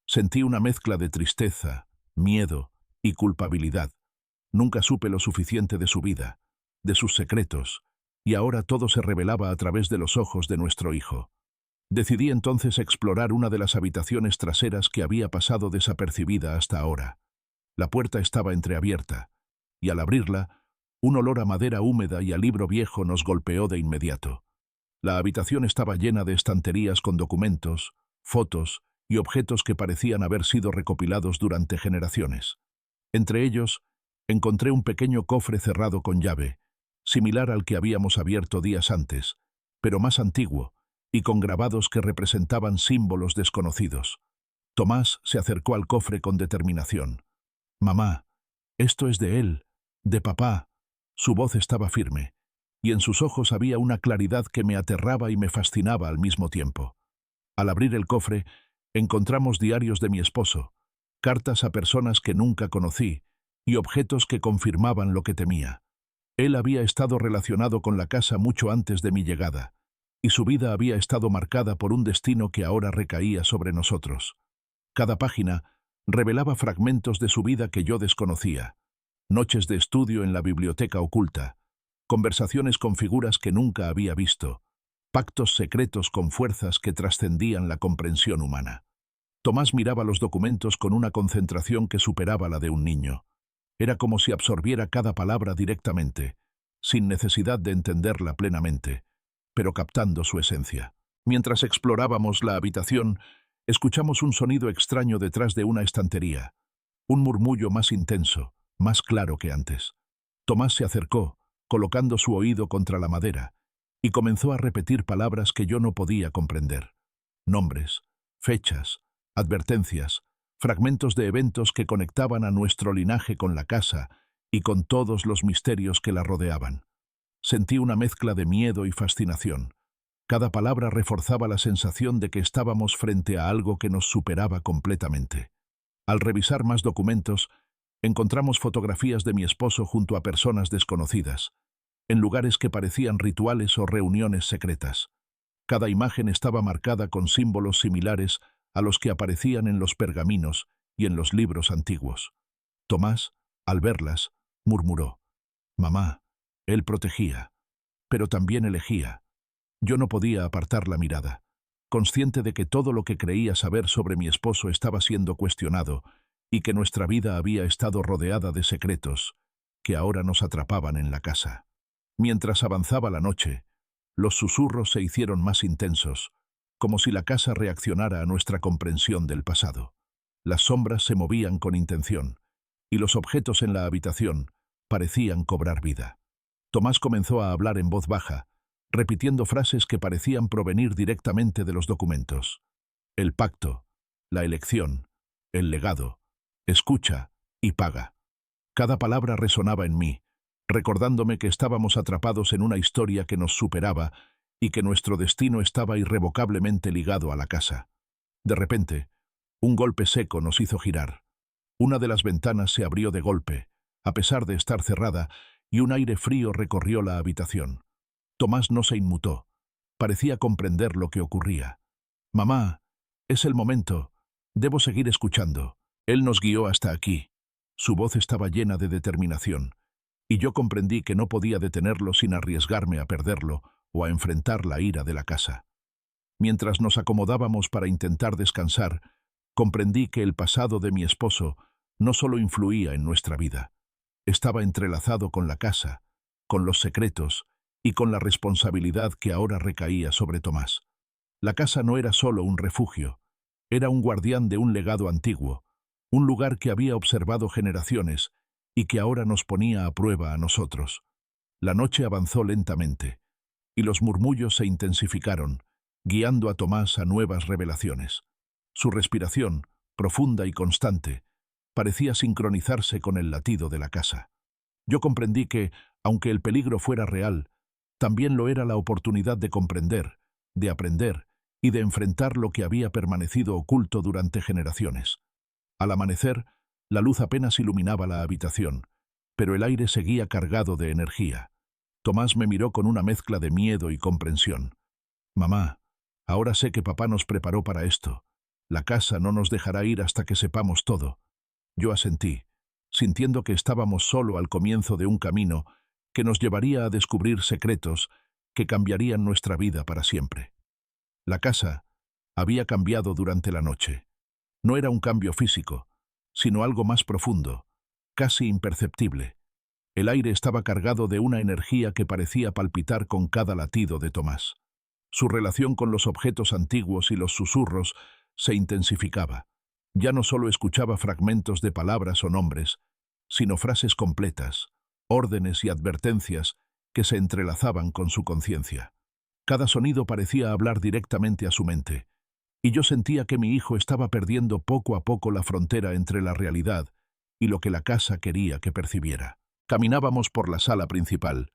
Speaker 1: Sentí una mezcla de tristeza, miedo y culpabilidad. Nunca supe lo suficiente de su vida, de sus secretos, y ahora todo se revelaba a través de los ojos de nuestro hijo. Decidí entonces explorar una de las habitaciones traseras que había pasado desapercibida hasta ahora. La puerta estaba entreabierta, y al abrirla, Un olor a madera húmeda y a libro viejo nos golpeó de inmediato. La habitación estaba llena de estanterías con documentos, fotos y objetos que parecían haber sido recopilados durante generaciones. Entre ellos, encontré un pequeño cofre cerrado con llave, similar al que habíamos abierto días antes, pero más antiguo, y con grabados que representaban símbolos desconocidos. Tomás se acercó al cofre con determinación. «Mamá, esto es de él, de papá». Su voz estaba firme, y en sus ojos había una claridad que me aterraba y me fascinaba al mismo tiempo. Al abrir el cofre, encontramos diarios de mi esposo, cartas a personas que nunca conocí y objetos que confirmaban lo que temía. Él había estado relacionado con la casa mucho antes de mi llegada, y su vida había estado marcada por un destino que ahora recaía sobre nosotros. Cada página revelaba fragmentos de su vida que yo desconocía, noches de estudio en la biblioteca oculta, conversaciones con figuras que nunca había visto, pactos secretos con fuerzas que trascendían la comprensión humana. Tomás miraba los documentos con una concentración que superaba la de un niño. Era como si absorbiera cada palabra directamente, sin necesidad de entenderla plenamente, pero captando su esencia. Mientras explorábamos la habitación, escuchamos un sonido extraño detrás de una estantería, un murmullo más intenso, más claro que antes. Tomás se acercó, colocando su oído contra la madera, y comenzó a repetir palabras que yo no podía comprender. Nombres, fechas, advertencias, fragmentos de eventos que conectaban a nuestro linaje con la casa y con todos los misterios que la rodeaban. Sentí una mezcla de miedo y fascinación. Cada palabra reforzaba la sensación de que estábamos frente a algo que nos superaba completamente. Al revisar más documentos, encontramos fotografías de mi esposo junto a personas desconocidas, en lugares que parecían rituales o reuniones secretas. Cada imagen estaba marcada con símbolos similares a los que aparecían en los pergaminos y en los libros antiguos. Tomás, al verlas, murmuró: «Mamá, él protegía, pero también elegía». Yo no podía apartar la mirada, consciente de que todo lo que creía saber sobre mi esposo estaba siendo cuestionado y que nuestra vida había estado rodeada de secretos que ahora nos atrapaban en la casa. Mientras avanzaba la noche, los susurros se hicieron más intensos, como si la casa reaccionara a nuestra comprensión del pasado. Las sombras se movían con intención, y los objetos en la habitación parecían cobrar vida. Tomás comenzó a hablar en voz baja, repitiendo frases que parecían provenir directamente de los documentos. El pacto, la elección, el legado, escucha y paga. Cada palabra resonaba en mí, recordándome que estábamos atrapados en una historia que nos superaba y que nuestro destino estaba irrevocablemente ligado a la casa. De repente, un golpe seco nos hizo girar. Una de las ventanas se abrió de golpe, a pesar de estar cerrada, y un aire frío recorrió la habitación. Tomás no se inmutó. Parecía comprender lo que ocurría. «Mamá, es el momento. Debo seguir escuchando». Él nos guió hasta aquí. Su voz estaba llena de determinación, y yo comprendí que no podía detenerlo sin arriesgarme a perderlo o a enfrentar la ira de la casa. Mientras nos acomodábamos para intentar descansar, comprendí que el pasado de mi esposo no solo influía en nuestra vida, estaba entrelazado con la casa, con los secretos y con la responsabilidad que ahora recaía sobre Tomás. La casa no era solo un refugio, era un guardián de un legado antiguo, un lugar que había observado generaciones y que ahora nos ponía a prueba a nosotros. La noche avanzó lentamente, y los murmullos se intensificaron, guiando a Tomás a nuevas revelaciones. Su respiración, profunda y constante, parecía sincronizarse con el latido de la casa. Yo comprendí que, aunque el peligro fuera real, también lo era la oportunidad de comprender, de aprender y de enfrentar lo que había permanecido oculto durante generaciones. Al amanecer, la luz apenas iluminaba la habitación, pero el aire seguía cargado de energía. Tomás me miró con una mezcla de miedo y comprensión. «Mamá, ahora sé que papá nos preparó para esto. La casa no nos dejará ir hasta que sepamos todo». Yo asentí, sintiendo que estábamos solo al comienzo de un camino que nos llevaría a descubrir secretos que cambiarían nuestra vida para siempre. La casa había cambiado durante la noche. No era un cambio físico, sino algo más profundo, casi imperceptible. El aire estaba cargado de una energía que parecía palpitar con cada latido de Tomás. Su relación con los objetos antiguos y los susurros se intensificaba. Ya no solo escuchaba fragmentos de palabras o nombres, sino frases completas, órdenes y advertencias que se entrelazaban con su conciencia. Cada sonido parecía hablar directamente a su mente, y yo sentía que mi hijo estaba perdiendo poco a poco la frontera entre la realidad y lo que la casa quería que percibiera. Caminábamos por la sala principal,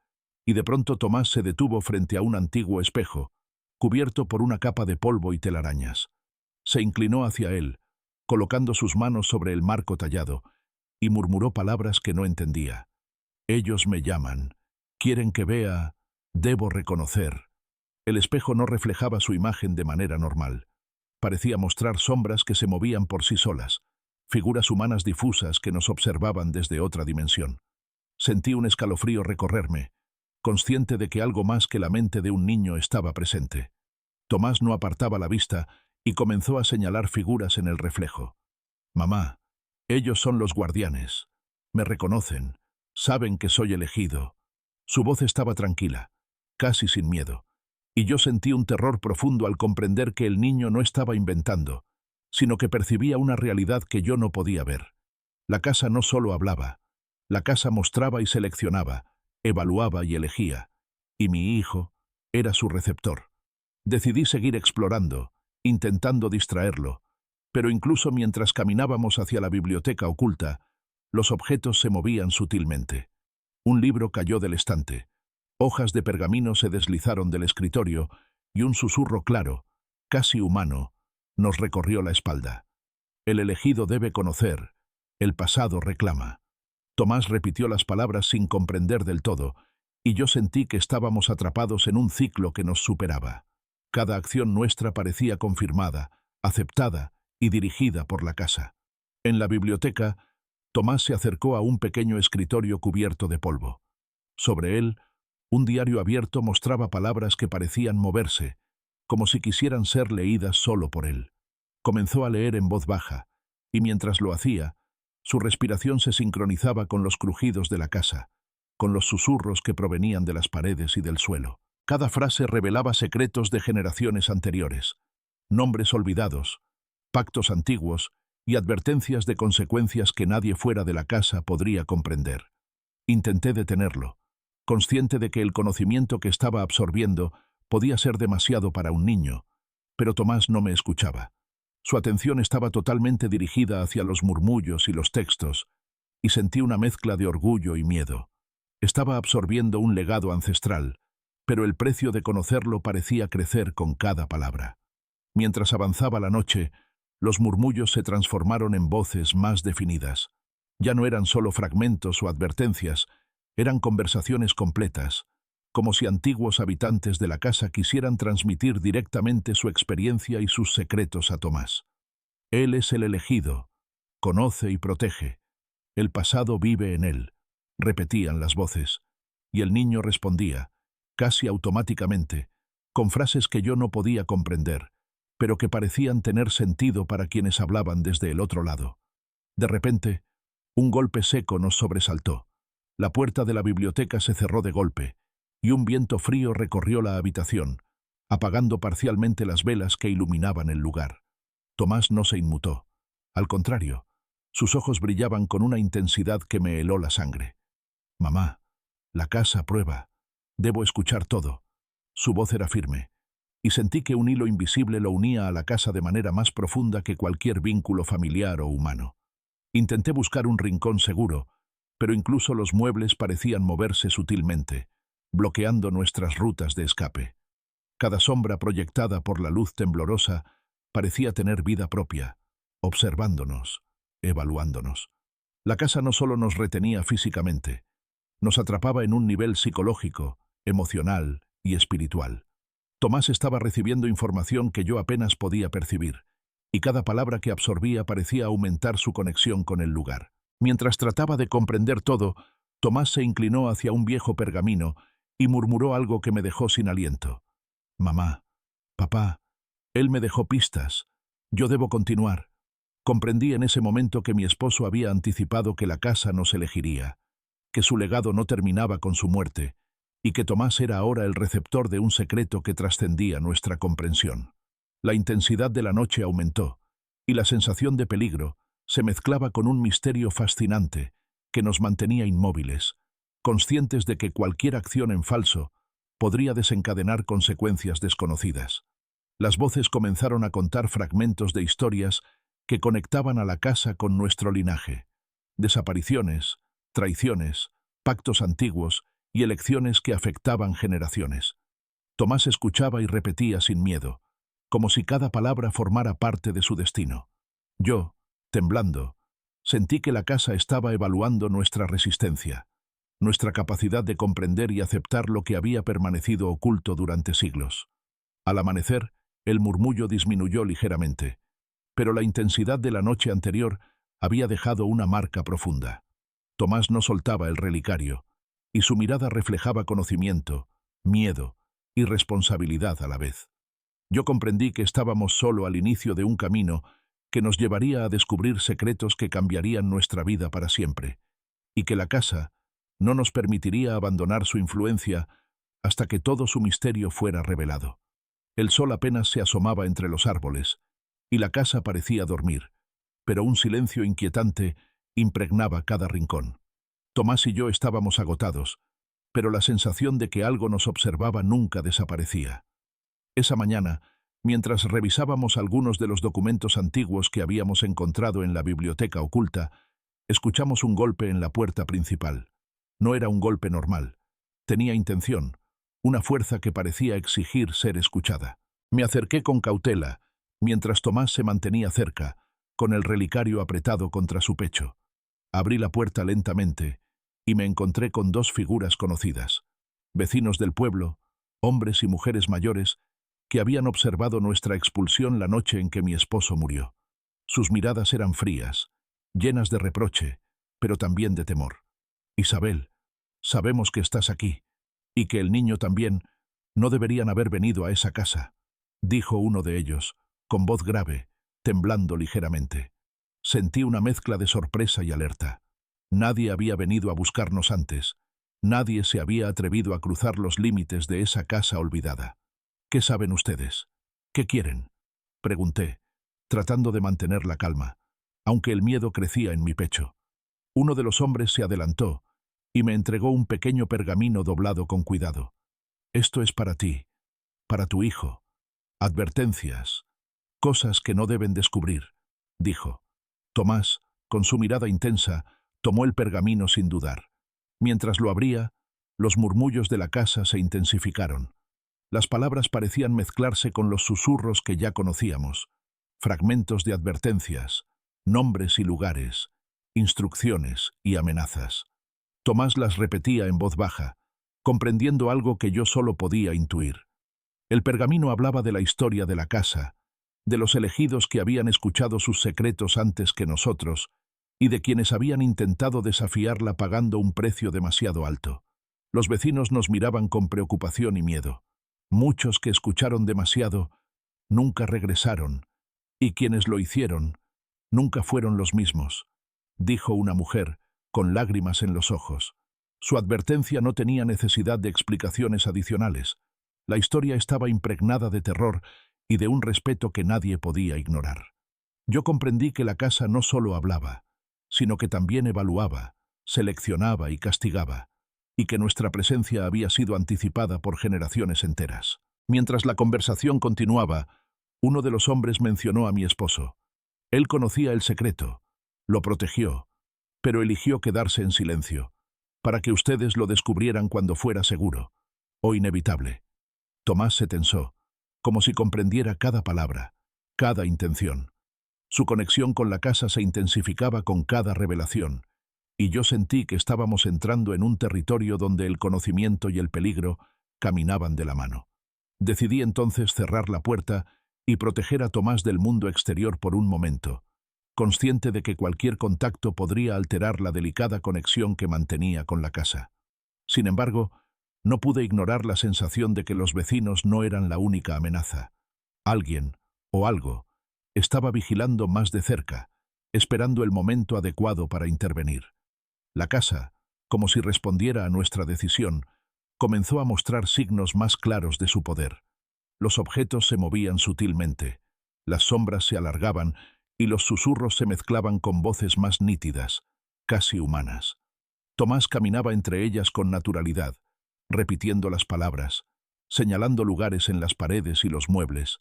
Speaker 1: y de pronto Tomás se detuvo frente a un antiguo espejo, cubierto por una capa de polvo y telarañas. Se inclinó hacia él, colocando sus manos sobre el marco tallado, y murmuró palabras que no entendía. Ellos me llaman, quieren que vea, debo reconocer. El espejo no reflejaba su imagen de manera normal. Parecía mostrar sombras que se movían por sí solas, figuras humanas difusas que nos observaban desde otra dimensión. Sentí un escalofrío recorrerme, consciente de que algo más que la mente de un niño estaba presente. Tomás no apartaba la vista y comenzó a señalar figuras en el reflejo. Mamá, ellos son los guardianes. Me reconocen, saben que soy elegido. Su voz estaba tranquila, casi sin miedo, y yo sentí un terror profundo al comprender que el niño no estaba inventando, sino que percibía una realidad que yo no podía ver. La casa no solo hablaba, la casa mostraba y seleccionaba, evaluaba y elegía, y mi hijo era su receptor. Decidí seguir explorando, intentando distraerlo, pero incluso mientras caminábamos hacia la biblioteca oculta, los objetos se movían sutilmente. Un libro cayó del estante, hojas de pergamino se deslizaron del escritorio y un susurro claro, casi humano, nos recorrió la espalda. El elegido debe conocer, el pasado reclama. Tomás repitió las palabras sin comprender del todo, y yo sentí que estábamos atrapados en un ciclo que nos superaba. Cada acción nuestra parecía confirmada, aceptada y dirigida por la casa. En la biblioteca, Tomás se acercó a un pequeño escritorio cubierto de polvo. Sobre él, un diario abierto mostraba palabras que parecían moverse, como si quisieran ser leídas solo por él. Comenzó a leer en voz baja, y mientras lo hacía, su respiración se sincronizaba con los crujidos de la casa, con los susurros que provenían de las paredes y del suelo. Cada frase revelaba secretos de generaciones anteriores, nombres olvidados, pactos antiguos y advertencias de consecuencias que nadie fuera de la casa podría comprender. Intenté detenerlo, consciente de que el conocimiento que estaba absorbiendo podía ser demasiado para un niño, pero Tomás no me escuchaba. Su atención estaba totalmente dirigida hacia los murmullos y los textos, y sentí una mezcla de orgullo y miedo. Estaba absorbiendo un legado ancestral, pero el precio de conocerlo parecía crecer con cada palabra. Mientras avanzaba la noche, los murmullos se transformaron en voces más definidas. Ya no eran solo fragmentos o advertencias, eran conversaciones completas, como si antiguos habitantes de la casa quisieran transmitir directamente su experiencia y sus secretos a Tomás. Él es el elegido, conoce y protege. El pasado vive en él, repetían las voces, y el niño respondía, casi automáticamente, con frases que yo no podía comprender, pero que parecían tener sentido para quienes hablaban desde el otro lado. De repente, un golpe seco nos sobresaltó. La puerta de la biblioteca se cerró de golpe, y un viento frío recorrió la habitación, apagando parcialmente las velas que iluminaban el lugar. Tomás no se inmutó. Al contrario, sus ojos brillaban con una intensidad que me heló la sangre. «Mamá, la casa prueba. Debo escuchar todo». Su voz era firme, y sentí que un hilo invisible lo unía a la casa de manera más profunda que cualquier vínculo familiar o humano. Intenté buscar un rincón seguro, pero incluso los muebles parecían moverse sutilmente, bloqueando nuestras rutas de escape. Cada sombra proyectada por la luz temblorosa parecía tener vida propia, observándonos, evaluándonos. La casa no solo nos retenía físicamente, nos atrapaba en un nivel psicológico, emocional y espiritual. Tomás estaba recibiendo información que yo apenas podía percibir, y cada palabra que absorbía parecía aumentar su conexión con el lugar. Mientras trataba de comprender todo, Tomás se inclinó hacia un viejo pergamino y murmuró algo que me dejó sin aliento. «Mamá, papá, él me dejó pistas. Yo debo continuar». Comprendí en ese momento que mi esposo había anticipado que la casa nos elegiría. que su legado no terminaba con su muerte, y que Tomás era ahora el receptor de un secreto que trascendía nuestra comprensión. La intensidad de la noche aumentó, y la sensación de peligro se mezclaba con un misterio fascinante que nos mantenía inmóviles, conscientes de que cualquier acción en falso podría desencadenar consecuencias desconocidas. Las voces comenzaron a contar fragmentos de historias que conectaban a la casa con nuestro linaje. Desapariciones, traiciones, pactos antiguos y elecciones que afectaban generaciones. Tomás escuchaba y repetía sin miedo, como si cada palabra formara parte de su destino. Yo, temblando, sentí que la casa estaba evaluando nuestra resistencia, nuestra capacidad de comprender y aceptar lo que había permanecido oculto durante siglos. Al amanecer, el murmullo disminuyó ligeramente, pero la intensidad de la noche anterior había dejado una marca profunda. Tomás no soltaba el relicario, y su mirada reflejaba conocimiento, miedo y responsabilidad a la vez. Yo comprendí que estábamos solo al inicio de un camino que nos llevaría a descubrir secretos que cambiarían nuestra vida para siempre, y que la casa no nos permitiría abandonar su influencia hasta que todo su misterio fuera revelado. El sol apenas se asomaba entre los árboles, y la casa parecía dormir, pero un silencio inquietante impregnaba cada rincón. Tomás y yo estábamos agotados, pero la sensación de que algo nos observaba nunca desaparecía. Esa mañana, mientras revisábamos algunos de los documentos antiguos que habíamos encontrado en la biblioteca oculta, escuchamos un golpe en la puerta principal. No era un golpe normal. Tenía intención, una fuerza que parecía exigir ser escuchada. Me acerqué con cautela, mientras Tomás se mantenía cerca, con el relicario apretado contra su pecho. Abrí la puerta lentamente y me encontré con dos figuras conocidas, vecinos del pueblo, hombres y mujeres mayores, que habían observado nuestra expulsión la noche en que mi esposo murió. Sus miradas eran frías, llenas de reproche, pero también de temor. Isabel, sabemos que estás aquí, y que el niño también. No deberían haber venido a esa casa, dijo uno de ellos, con voz grave, temblando ligeramente. Sentí una mezcla de sorpresa y alerta. Nadie había venido a buscarnos antes. Nadie se había atrevido a cruzar los límites de esa casa olvidada. ¿Qué saben ustedes? ¿Qué quieren? Pregunté, tratando de mantener la calma, aunque el miedo crecía en mi pecho. Uno de los hombres se adelantó y me entregó un pequeño pergamino doblado con cuidado. Esto es para ti, para tu hijo. Advertencias, cosas que no deben descubrir, dijo. Tomás, con su mirada intensa, tomó el pergamino sin dudar. Mientras lo abría, los murmullos de la casa se intensificaron. Las palabras parecían mezclarse con los susurros que ya conocíamos. Fragmentos de advertencias, nombres y lugares, instrucciones y amenazas. Tomás las repetía en voz baja, comprendiendo algo que yo solo podía intuir. El pergamino hablaba de la historia de la casa, de los elegidos que habían escuchado sus secretos antes que nosotros, y de quienes habían intentado desafiarla pagando un precio demasiado alto. Los vecinos nos miraban con preocupación y miedo. Muchos que escucharon demasiado nunca regresaron, y quienes lo hicieron nunca fueron los mismos, dijo una mujer, con lágrimas en los ojos. Su advertencia no tenía necesidad de explicaciones adicionales. La historia estaba impregnada de terror y de un respeto que nadie podía ignorar. Yo comprendí que la casa no solo hablaba, sino que también evaluaba, seleccionaba y castigaba, y que nuestra presencia había sido anticipada por generaciones enteras. Mientras la conversación continuaba, uno de los hombres mencionó a mi esposo. Él conocía el secreto, lo protegió, pero eligió quedarse en silencio, para que ustedes lo descubrieran cuando fuera seguro, o inevitable. Tomás se tensó, como si comprendiera cada palabra, cada intención. Su conexión con la casa se intensificaba con cada revelación, y yo sentí que estábamos entrando en un territorio donde el conocimiento y el peligro caminaban de la mano. Decidí entonces cerrar la puerta y proteger a Tomás del mundo exterior por un momento, consciente de que cualquier contacto podría alterar la delicada conexión que mantenía con la casa. Sin embargo, no pude ignorar la sensación de que los vecinos no eran la única amenaza. Alguien, o algo, estaba vigilando más de cerca, esperando el momento adecuado para intervenir. La casa, como si respondiera a nuestra decisión, comenzó a mostrar signos más claros de su poder. Los objetos se movían sutilmente, las sombras se alargaban y los susurros se mezclaban con voces más nítidas, casi humanas. Tomás caminaba entre ellas con naturalidad, repitiendo las palabras, señalando lugares en las paredes y los muebles,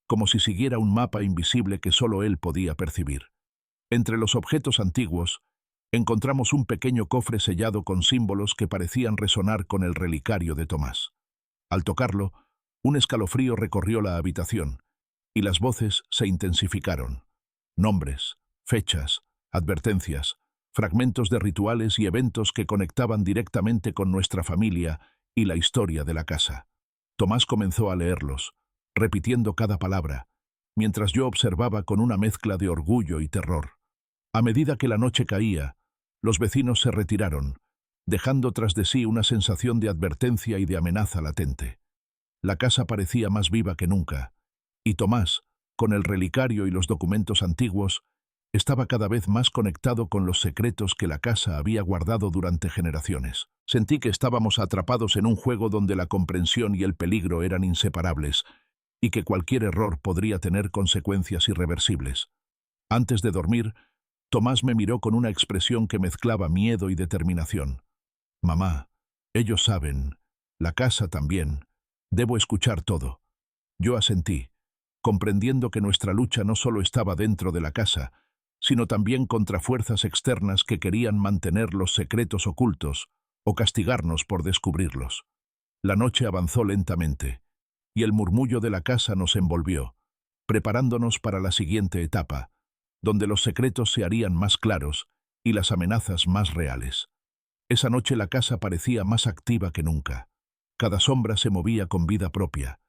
Speaker 1: como si siguiera un mapa invisible que solo él podía percibir. Entre los objetos antiguos, encontramos un pequeño cofre sellado con símbolos que parecían resonar con el relicario de Tomás. Al tocarlo, un escalofrío recorrió la habitación, y las voces se intensificaron. Nombres, fechas, advertencias, fragmentos de rituales y eventos que conectaban directamente con nuestra familia y la historia de la casa. Tomás comenzó a leerlos, repitiendo cada palabra, mientras yo observaba con una mezcla de orgullo y terror. A medida que la noche caía, los vecinos se retiraron, dejando tras de sí una sensación de advertencia y de amenaza latente. La casa parecía más viva que nunca, y Tomás, con el relicario y los documentos antiguos, estaba cada vez más conectado con los secretos que la casa había guardado durante generaciones. Sentí que estábamos atrapados en un juego donde la comprensión y el peligro eran inseparables, y que cualquier error podría tener consecuencias irreversibles. Antes de dormir, Tomás me miró con una expresión que mezclaba miedo y determinación. «Mamá, ellos saben, la casa también. Debo escuchar todo». Yo asentí, comprendiendo que nuestra lucha no solo estaba dentro de la casa, sino también contra fuerzas externas que querían mantener los secretos ocultos o castigarnos por descubrirlos. La noche avanzó lentamente, y el murmullo de la casa nos envolvió, preparándonos para la siguiente etapa, donde los secretos se harían más claros y las amenazas más reales. Esa noche la casa parecía más activa que nunca. Cada sombra se movía con vida propia,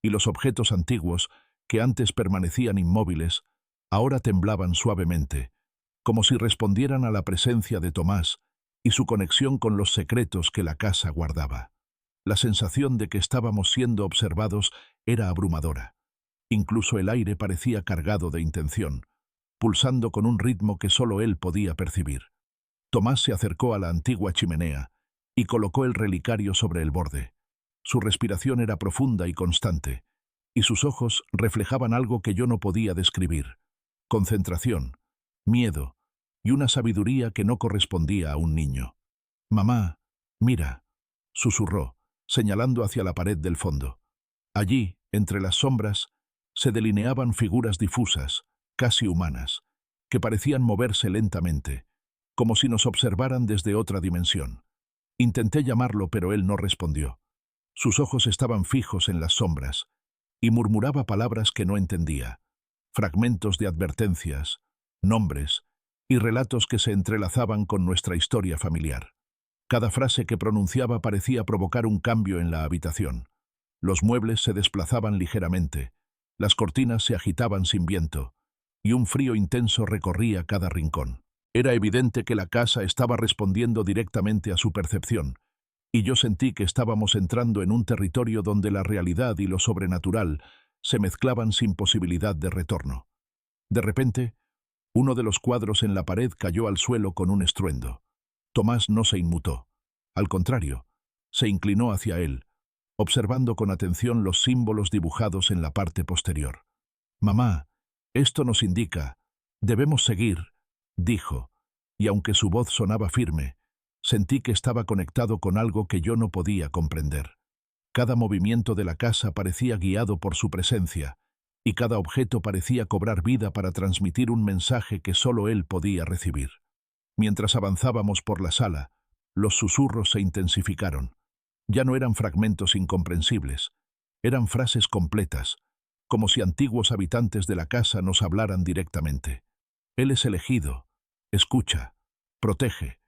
Speaker 1: y los objetos antiguos, que antes permanecían inmóviles, ahora temblaban suavemente, como si respondieran a la presencia de Tomás y su conexión con los secretos que la casa guardaba. La sensación de que estábamos siendo observados era abrumadora. Incluso el aire parecía cargado de intención, pulsando con un ritmo que solo él podía percibir. Tomás se acercó a la antigua chimenea y colocó el relicario sobre el borde. Su respiración era profunda y constante, y sus ojos reflejaban algo que yo no podía describir: concentración, miedo y una sabiduría que no correspondía a un niño. «Mamá, mira», susurró, señalando hacia la pared del fondo. Allí, entre las sombras, se delineaban figuras difusas, casi humanas, que parecían moverse lentamente, como si nos observaran desde otra dimensión. Intenté llamarlo, pero él no respondió. Sus ojos estaban fijos en las sombras, y murmuraba palabras que no entendía, fragmentos de advertencias, nombres y relatos que se entrelazaban con nuestra historia familiar. Cada frase que pronunciaba parecía provocar un cambio en la habitación. Los muebles se desplazaban ligeramente, las cortinas se agitaban sin viento, y un frío intenso recorría cada rincón. Era evidente que la casa estaba respondiendo directamente a su percepción, y yo sentí que estábamos entrando en un territorio donde la realidad y lo sobrenatural se mezclaban sin posibilidad de retorno. De repente, uno de los cuadros en la pared cayó al suelo con un estruendo. Tomás no se inmutó. Al contrario, se inclinó hacia él, observando con atención los símbolos dibujados en la parte posterior. «Mamá, esto nos indica, debemos seguir», dijo, y aunque su voz sonaba firme, sentí que estaba conectado con algo que yo no podía comprender. Cada movimiento de la casa parecía guiado por su presencia, y cada objeto parecía cobrar vida para transmitir un mensaje que solo él podía recibir. Mientras avanzábamos por la sala, los susurros se intensificaron. Ya no eran fragmentos incomprensibles, eran frases completas, como si antiguos habitantes de la casa nos hablaran directamente. «Él es elegido, escucha, protege,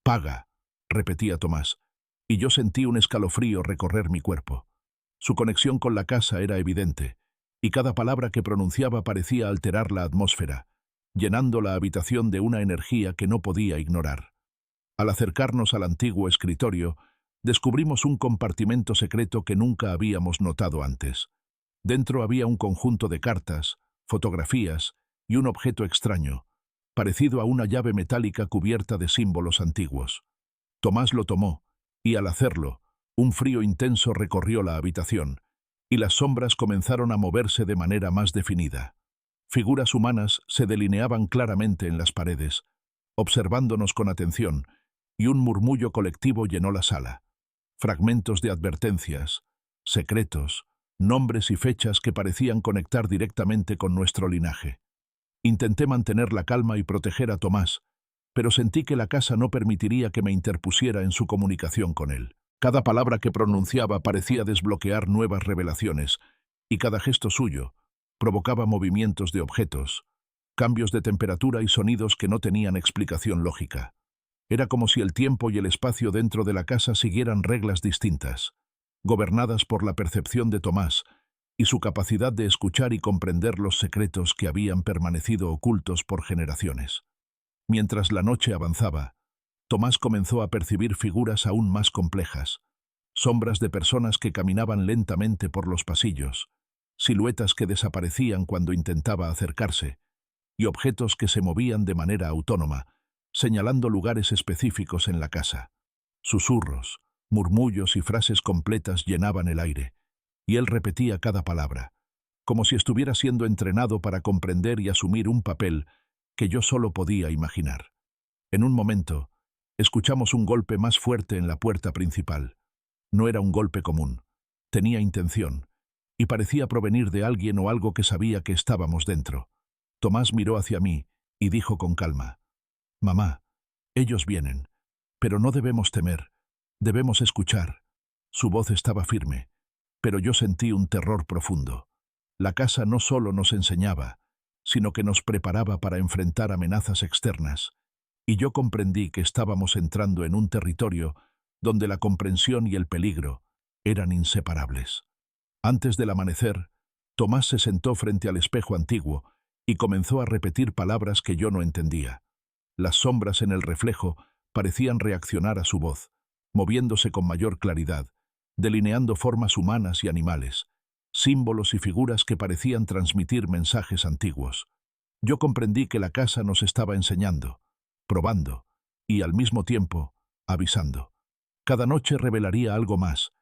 Speaker 1: paga», repetía Tomás, y yo sentí un escalofrío recorrer mi cuerpo. Su conexión con la casa era evidente, y cada palabra que pronunciaba parecía alterar la atmósfera, llenando la habitación de una energía que no podía ignorar. Al acercarnos al antiguo escritorio, descubrimos un compartimento secreto que nunca habíamos notado antes. Dentro había un conjunto de cartas, fotografías y un objeto extraño, parecido a una llave metálica cubierta de símbolos antiguos. Tomás lo tomó, y al hacerlo, un frío intenso recorrió la habitación, y las sombras comenzaron a moverse de manera más definida. Figuras humanas se delineaban claramente en las paredes, observándonos con atención, y un murmullo colectivo llenó la sala. Fragmentos de advertencias, secretos, nombres y fechas que parecían conectar directamente con nuestro linaje. Intenté mantener la calma y proteger a Tomás, pero sentí que la casa no permitiría que me interpusiera en su comunicación con él. Cada palabra que pronunciaba parecía desbloquear nuevas revelaciones, y cada gesto suyo provocaba movimientos de objetos, cambios de temperatura y sonidos que no tenían explicación lógica. Era como si el tiempo y el espacio dentro de la casa siguieran reglas distintas, gobernadas por la percepción de Tomás y su capacidad de escuchar y comprender los secretos que habían permanecido ocultos por generaciones. Mientras la noche avanzaba, Tomás comenzó a percibir figuras aún más complejas, sombras de personas que caminaban lentamente por los pasillos, siluetas que desaparecían cuando intentaba acercarse, y objetos que se movían de manera autónoma, señalando lugares específicos en la casa. Susurros, murmullos y frases completas llenaban el aire, y él repetía cada palabra, como si estuviera siendo entrenado para comprender y asumir un papel que yo solo podía imaginar. En un momento, escuchamos un golpe más fuerte en la puerta principal. No era un golpe común, tenía intención, y parecía provenir de alguien o algo que sabía que estábamos dentro. Tomás miró hacia mí y dijo con calma: «Mamá, ellos vienen, pero no debemos temer, debemos escuchar». Su voz estaba firme, pero yo sentí un terror profundo. La casa no solo nos enseñaba, sino que nos preparaba para enfrentar amenazas externas, y yo comprendí que estábamos entrando en un territorio donde la comprensión y el peligro eran inseparables. Antes del amanecer, Tomás se sentó frente al espejo antiguo y comenzó a repetir palabras que yo no entendía. Las sombras en el reflejo parecían reaccionar a su voz, moviéndose con mayor claridad, delineando formas humanas y animales, símbolos y figuras que parecían transmitir mensajes antiguos. Yo comprendí que la casa nos estaba enseñando, probando y, al mismo tiempo, avisando. Cada noche revelaría algo más,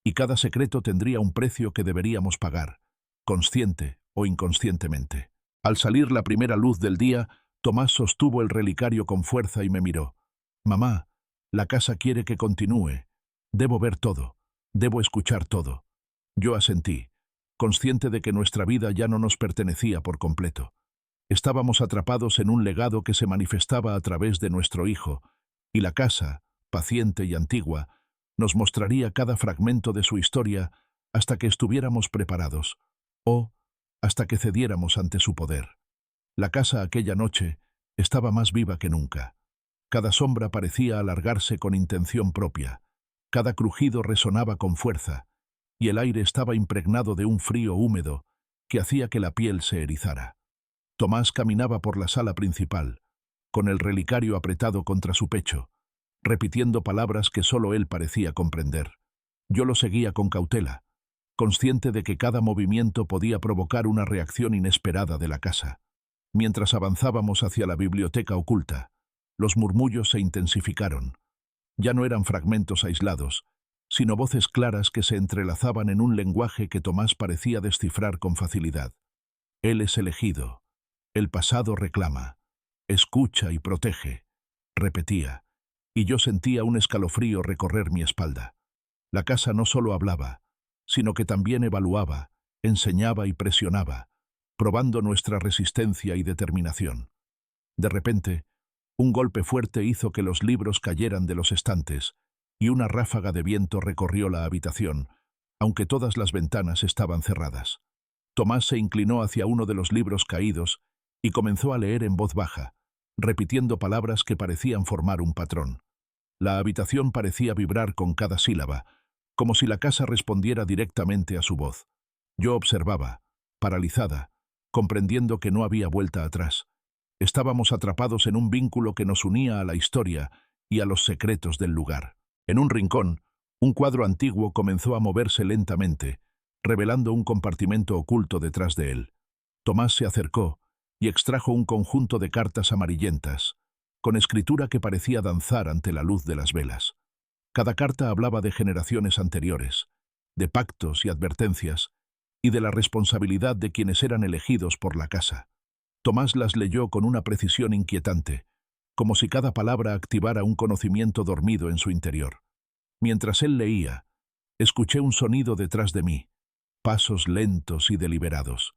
Speaker 1: y cada secreto tendría un precio que deberíamos pagar, consciente o inconscientemente. Al salir la primera luz del día, Tomás sostuvo el relicario con fuerza y me miró. «Mamá, la casa quiere que continúe. Debo ver todo. Debo escuchar todo». Yo asentí, consciente de que nuestra vida ya no nos pertenecía por completo. Estábamos atrapados en un legado que se manifestaba a través de nuestro hijo, y la casa, paciente y antigua, nos mostraría cada fragmento de su historia hasta que estuviéramos preparados, o hasta que cediéramos ante su poder. La casa aquella noche estaba más viva que nunca. Cada sombra parecía alargarse con intención propia, cada crujido resonaba con fuerza, y el aire estaba impregnado de un frío húmedo que hacía que la piel se erizara. Tomás caminaba por la sala principal, con el relicario apretado contra su pecho, repitiendo palabras que solo él parecía comprender. Yo lo seguía con cautela, consciente de que cada movimiento podía provocar una reacción inesperada de la casa. Mientras avanzábamos hacia la biblioteca oculta, los murmullos se intensificaron. Ya no eran fragmentos aislados, sino voces claras que se entrelazaban en un lenguaje que Tomás parecía descifrar con facilidad. Él es elegido. El pasado reclama. Escucha y protege, repetía, y yo sentía un escalofrío recorrer mi espalda. La casa no solo hablaba, sino que también evaluaba, enseñaba y presionaba, probando nuestra resistencia y determinación. De repente, un golpe fuerte hizo que los libros cayeran de los estantes, y una ráfaga de viento recorrió la habitación, aunque todas las ventanas estaban cerradas. Tomás se inclinó hacia uno de los libros caídos y comenzó a leer en voz baja, repitiendo palabras que parecían formar un patrón. La habitación parecía vibrar con cada sílaba, como si la casa respondiera directamente a su voz. Yo observaba, paralizada, comprendiendo que no había vuelta atrás. Estábamos atrapados en un vínculo que nos unía a la historia y a los secretos del lugar. En un rincón, un cuadro antiguo comenzó a moverse lentamente, revelando un compartimento oculto detrás de él. Tomás se acercó y extrajo un conjunto de cartas amarillentas, con escritura que parecía danzar ante la luz de las velas. Cada carta hablaba de generaciones anteriores, de pactos y advertencias, y de la responsabilidad de quienes eran elegidos por la casa. Tomás las leyó con una precisión inquietante, como si cada palabra activara un conocimiento dormido en su interior. Mientras él leía, escuché un sonido detrás de mí, pasos lentos y deliberados.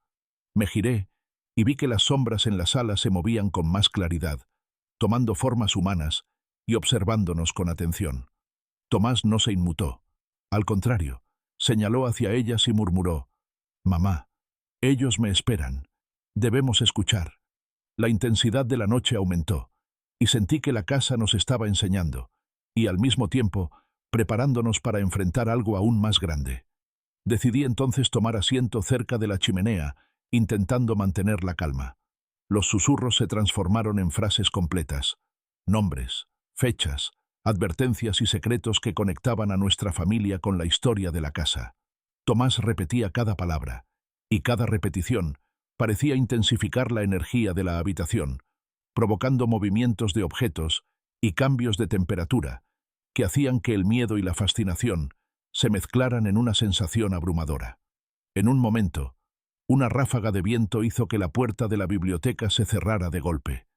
Speaker 1: Me giré y vi que las sombras en la sala se movían con más claridad, tomando formas humanas y observándonos con atención. Tomás no se inmutó. Al contrario, señaló hacia ellas y murmuró: «Mamá, ellos me esperan. Debemos escuchar». La intensidad de la noche aumentó, y sentí que la casa nos estaba enseñando, y al mismo tiempo preparándonos para enfrentar algo aún más grande. Decidí entonces tomar asiento cerca de la chimenea, intentando mantener la calma. Los susurros se transformaron en frases completas, nombres, fechas, advertencias y secretos que conectaban a nuestra familia con la historia de la casa. Tomás repetía cada palabra, y cada repetición parecía intensificar la energía de la habitación, provocando movimientos de objetos y cambios de temperatura que hacían que el miedo y la fascinación se mezclaran en una sensación abrumadora. En un momento, una ráfaga de viento hizo que la puerta de la biblioteca se cerrara de golpe.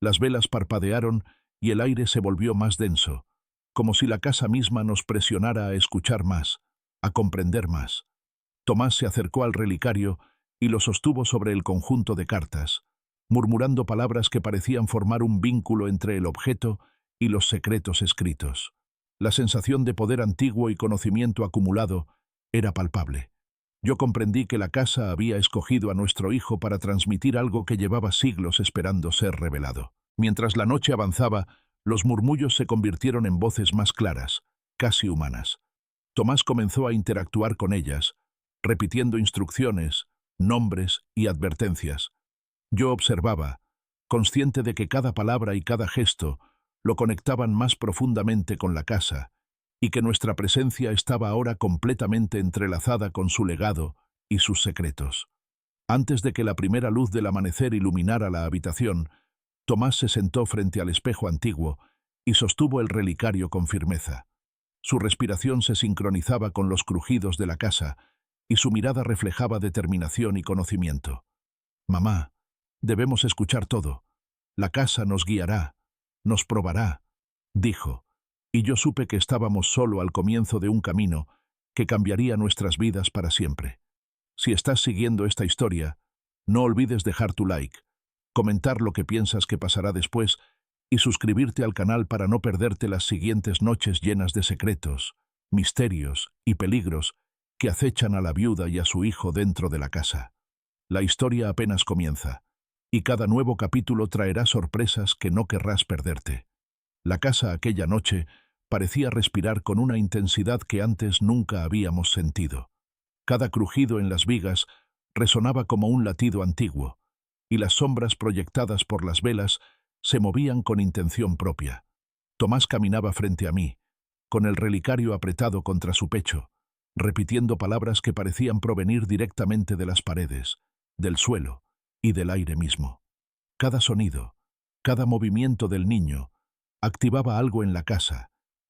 Speaker 1: Las velas parpadearon y el aire se volvió más denso, como si la casa misma nos presionara a escuchar más, a comprender más. Tomás se acercó al relicario y lo sostuvo sobre el conjunto de cartas, murmurando palabras que parecían formar un vínculo entre el objeto y los secretos escritos. La sensación de poder antiguo y conocimiento acumulado era palpable. Yo comprendí que la casa había escogido a nuestro hijo para transmitir algo que llevaba siglos esperando ser revelado. Mientras la noche avanzaba, los murmullos se convirtieron en voces más claras, casi humanas. Tomás comenzó a interactuar con ellas, repitiendo instrucciones, nombres y advertencias. Yo observaba, consciente de que cada palabra y cada gesto lo conectaban más profundamente con la casa, y que nuestra presencia estaba ahora completamente entrelazada con su legado y sus secretos. Antes de que la primera luz del amanecer iluminara la habitación, Tomás se sentó frente al espejo antiguo y sostuvo el relicario con firmeza. Su respiración se sincronizaba con los crujidos de la casa, y su mirada reflejaba determinación y conocimiento. «Mamá, debemos escuchar todo. La casa nos guiará, nos probará», dijo, y yo supe que estábamos solo al comienzo de un camino que cambiaría nuestras vidas para siempre. Si estás siguiendo esta historia, no olvides dejar tu like, comentar lo que piensas que pasará después y suscribirte al canal para no perderte las siguientes noches llenas de secretos, misterios y peligros que acechan a la viuda y a su hijo dentro de la casa. La historia apenas comienza, y cada nuevo capítulo traerá sorpresas que no querrás perderte. La casa aquella noche parecía respirar con una intensidad que antes nunca habíamos sentido. Cada crujido en las vigas resonaba como un latido antiguo, y las sombras proyectadas por las velas se movían con intención propia. Tomás caminaba frente a mí, con el relicario apretado contra su pecho, repitiendo palabras que parecían provenir directamente de las paredes, del suelo y del aire mismo. Cada sonido, cada movimiento del niño, activaba algo en la casa,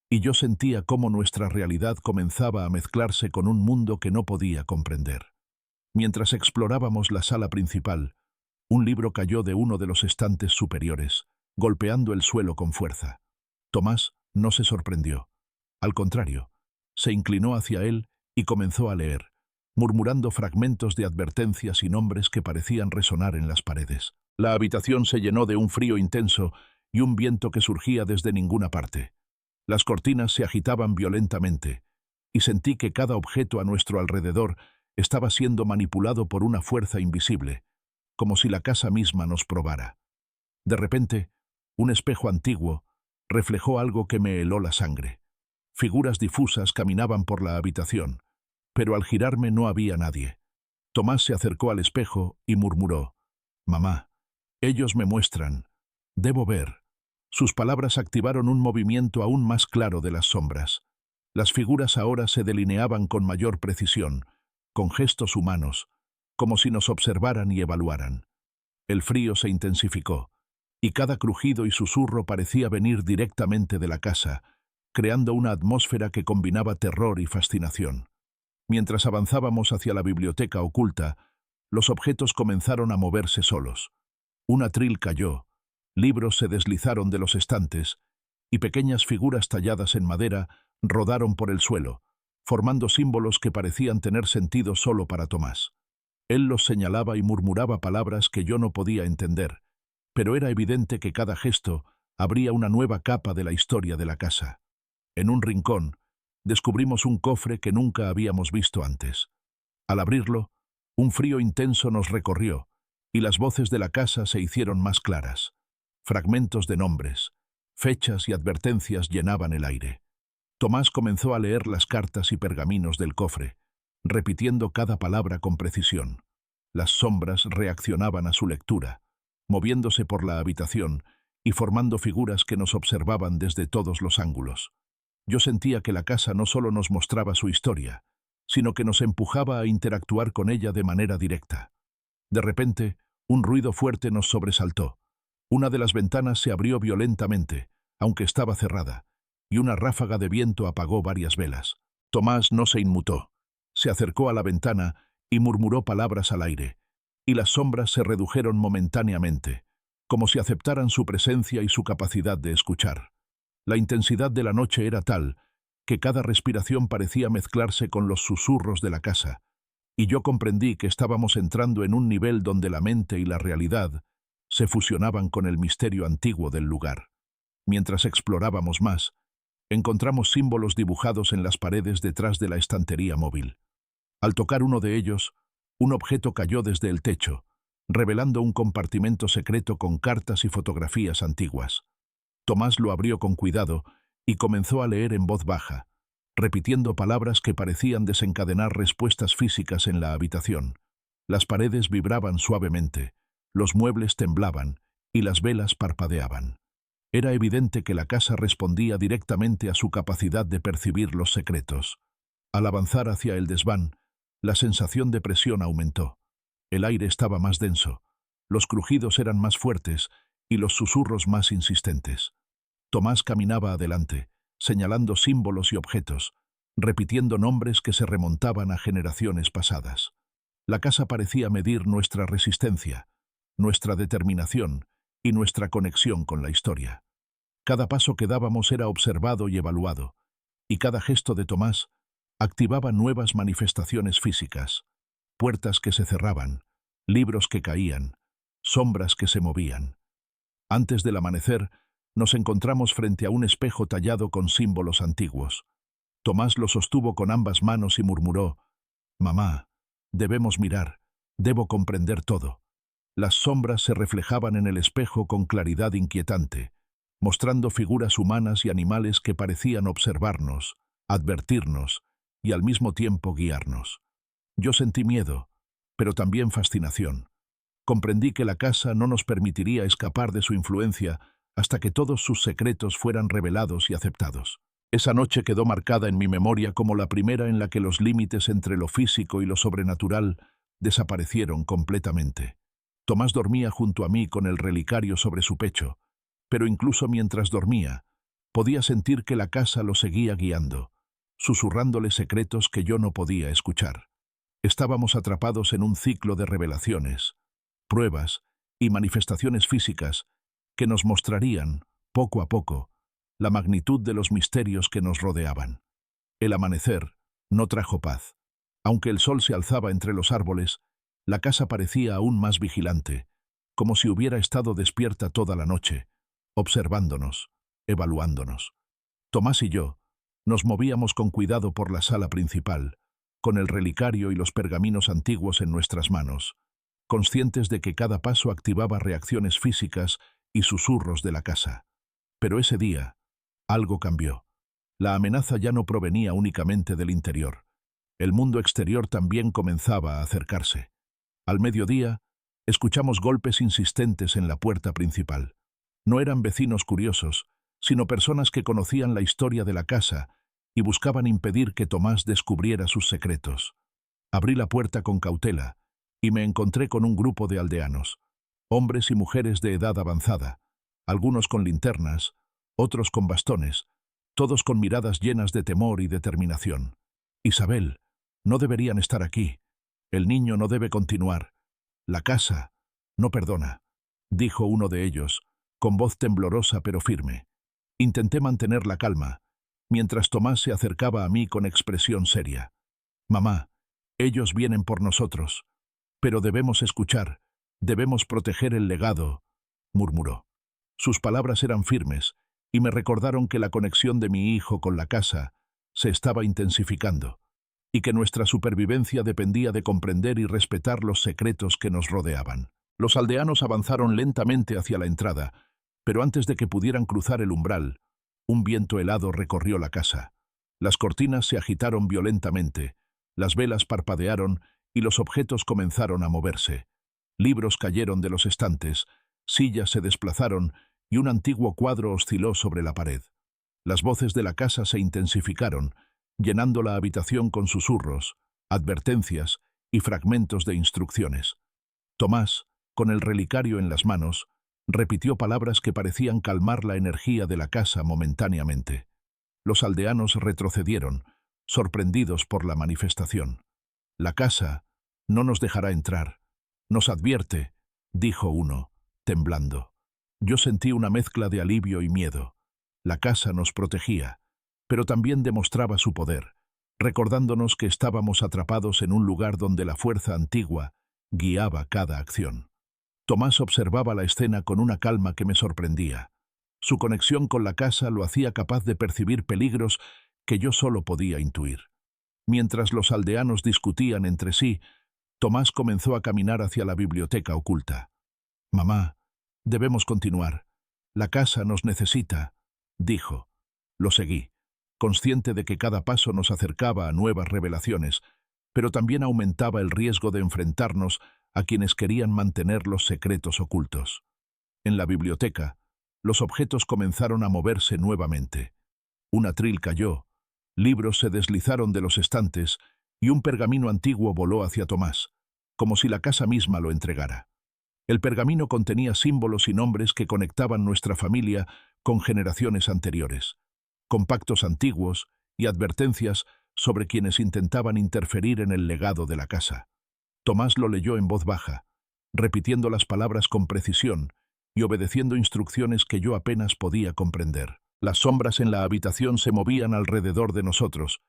Speaker 1: y yo sentía cómo nuestra realidad comenzaba a mezclarse con un mundo que no podía comprender. Mientras explorábamos la sala principal, un libro cayó de uno de los estantes superiores, golpeando el suelo con fuerza. Tomás no se sorprendió. Al contrario, se inclinó hacia él y comenzó a leer, murmurando fragmentos de advertencias y nombres que parecían resonar en las paredes. La habitación se llenó de un frío intenso y un viento que surgía desde ninguna parte. Las cortinas se agitaban violentamente, y sentí que cada objeto a nuestro alrededor estaba siendo manipulado por una fuerza invisible, como si la casa misma nos probara. De repente, un espejo antiguo reflejó algo que me heló la sangre. Figuras difusas caminaban por la habitación, pero al girarme no había nadie. Tomás se acercó al espejo y murmuró: «Mamá, ellos me muestran. Debo ver». Sus palabras activaron un movimiento aún más claro de las sombras. Las figuras ahora se delineaban con mayor precisión, con gestos humanos, como si nos observaran y evaluaran. El frío se intensificó, y cada crujido y susurro parecía venir directamente de la casa, creando una atmósfera que combinaba terror y fascinación. Mientras avanzábamos hacia la biblioteca oculta, los objetos comenzaron a moverse solos. Un atril cayó, libros se deslizaron de los estantes, y pequeñas figuras talladas en madera rodaron por el suelo, formando símbolos que parecían tener sentido solo para Tomás. Él los señalaba y murmuraba palabras que yo no podía entender, pero era evidente que cada gesto abría una nueva capa de la historia de la casa. En un rincón, descubrimos un cofre que nunca habíamos visto antes. Al abrirlo, un frío intenso nos recorrió, y las voces de la casa se hicieron más claras. Fragmentos de nombres, fechas y advertencias llenaban el aire. Tomás comenzó a leer las cartas y pergaminos del cofre, repitiendo cada palabra con precisión. Las sombras reaccionaban a su lectura, moviéndose por la habitación y formando figuras que nos observaban desde todos los ángulos. Yo sentía que la casa no solo nos mostraba su historia, sino que nos empujaba a interactuar con ella de manera directa. De repente, un ruido fuerte nos sobresaltó. Una de las ventanas se abrió violentamente, aunque estaba cerrada, y una ráfaga de viento apagó varias velas. Tomás no se inmutó. Se acercó a la ventana y murmuró palabras al aire, y las sombras se redujeron momentáneamente, como si aceptaran su presencia y su capacidad de escuchar. La intensidad de la noche era tal que cada respiración parecía mezclarse con los susurros de la casa, y yo comprendí que estábamos entrando en un nivel donde la mente y la realidad se fusionaban con el misterio antiguo del lugar. Mientras explorábamos más, encontramos símbolos dibujados en las paredes detrás de la estantería móvil. Al tocar uno de ellos, un objeto cayó desde el techo, revelando un compartimento secreto con cartas y fotografías antiguas. Tomás lo abrió con cuidado y comenzó a leer en voz baja, repitiendo palabras que parecían desencadenar respuestas físicas en la habitación. Las paredes vibraban suavemente, los muebles temblaban y las velas parpadeaban. Era evidente que la casa respondía directamente a su capacidad de percibir los secretos. Al avanzar hacia el desván, la sensación de presión aumentó. El aire estaba más denso, los crujidos eran más fuertes y los susurros más insistentes. Tomás caminaba adelante, señalando símbolos y objetos, repitiendo nombres que se remontaban a generaciones pasadas. La casa parecía medir nuestra resistencia, nuestra determinación y nuestra conexión con la historia. Cada paso que dábamos era observado y evaluado, y cada gesto de Tomás activaba nuevas manifestaciones físicas, puertas que se cerraban, libros que caían, sombras que se movían. Antes del amanecer, nos encontramos frente a un espejo tallado con símbolos antiguos. Tomás lo sostuvo con ambas manos y murmuró: «Mamá, debemos mirar, debo comprender todo». Las sombras se reflejaban en el espejo con claridad inquietante, mostrando figuras humanas y animales que parecían observarnos, advertirnos y al mismo tiempo guiarnos. Yo sentí miedo, pero también fascinación. Comprendí que la casa no nos permitiría escapar de su influencia hasta que todos sus secretos fueran revelados y aceptados. Esa noche quedó marcada en mi memoria como la primera en la que los límites entre lo físico y lo sobrenatural desaparecieron completamente. Tomás dormía junto a mí con el relicario sobre su pecho, pero incluso mientras dormía, podía sentir que la casa lo seguía guiando, susurrándole secretos que yo no podía escuchar. Estábamos atrapados en un ciclo de revelaciones, pruebas y manifestaciones físicas que nos mostrarían, poco a poco, la magnitud de los misterios que nos rodeaban. El amanecer no trajo paz. Aunque el sol se alzaba entre los árboles, la casa parecía aún más vigilante, como si hubiera estado despierta toda la noche, observándonos, evaluándonos. Tomás y yo nos movíamos con cuidado por la sala principal, con el relicario y los pergaminos antiguos en nuestras manos, conscientes de que cada paso activaba reacciones físicas y susurros de la casa. Pero ese día, algo cambió. La amenaza ya no provenía únicamente del interior. El mundo exterior también comenzaba a acercarse. Al mediodía, escuchamos golpes insistentes en la puerta principal. No eran vecinos curiosos, sino personas que conocían la historia de la casa y buscaban impedir que Tomás descubriera sus secretos. Abrí la puerta con cautela y me encontré con un grupo de aldeanos, hombres y mujeres de edad avanzada, algunos con linternas, otros con bastones, todos con miradas llenas de temor y determinación. Isabel, no deberían estar aquí. El niño no debe continuar. La casa no perdona, dijo uno de ellos, con voz temblorosa pero firme. Intenté mantener la calma, mientras Tomás se acercaba a mí con expresión seria. Mamá, ellos vienen por nosotros. Pero debemos escuchar, debemos proteger el legado, murmuró. Sus palabras eran firmes y me recordaron que la conexión de mi hijo con la casa se estaba intensificando y que nuestra supervivencia dependía de comprender y respetar los secretos que nos rodeaban. Los aldeanos avanzaron lentamente hacia la entrada, pero antes de que pudieran cruzar el umbral, un viento helado recorrió la casa. Las cortinas se agitaron violentamente, las velas parpadearon y los objetos comenzaron a moverse. Libros cayeron de los estantes, sillas se desplazaron y un antiguo cuadro osciló sobre la pared. Las voces de la casa se intensificaron, llenando la habitación con susurros, advertencias y fragmentos de instrucciones. Tomás, con el relicario en las manos, repitió palabras que parecían calmar la energía de la casa momentáneamente. Los aldeanos retrocedieron, sorprendidos por la manifestación. La casa no nos dejará entrar. Nos advierte, dijo uno, temblando. Yo sentí una mezcla de alivio y miedo. La casa nos protegía, pero también demostraba su poder, recordándonos que estábamos atrapados en un lugar donde la fuerza antigua guiaba cada acción. Tomás observaba la escena con una calma que me sorprendía. Su conexión con la casa lo hacía capaz de percibir peligros que yo solo podía intuir. Mientras los aldeanos discutían entre sí, Tomás comenzó a caminar hacia la biblioteca oculta. «Mamá, debemos continuar. La casa nos necesita», dijo. Lo seguí, consciente de que cada paso nos acercaba a nuevas revelaciones, pero también aumentaba el riesgo de enfrentarnos a quienes querían mantener los secretos ocultos. En la biblioteca, los objetos comenzaron a moverse nuevamente. Un atril cayó, libros se deslizaron de los estantes y un pergamino antiguo voló hacia Tomás, como si la casa misma lo entregara. El pergamino contenía símbolos y nombres que conectaban nuestra familia con generaciones anteriores, compactos antiguos y advertencias sobre quienes intentaban interferir en el legado de la casa. Tomás lo leyó en voz baja, repitiendo las palabras con precisión y obedeciendo instrucciones que yo apenas podía comprender. Las sombras en la habitación se movían alrededor de nosotros,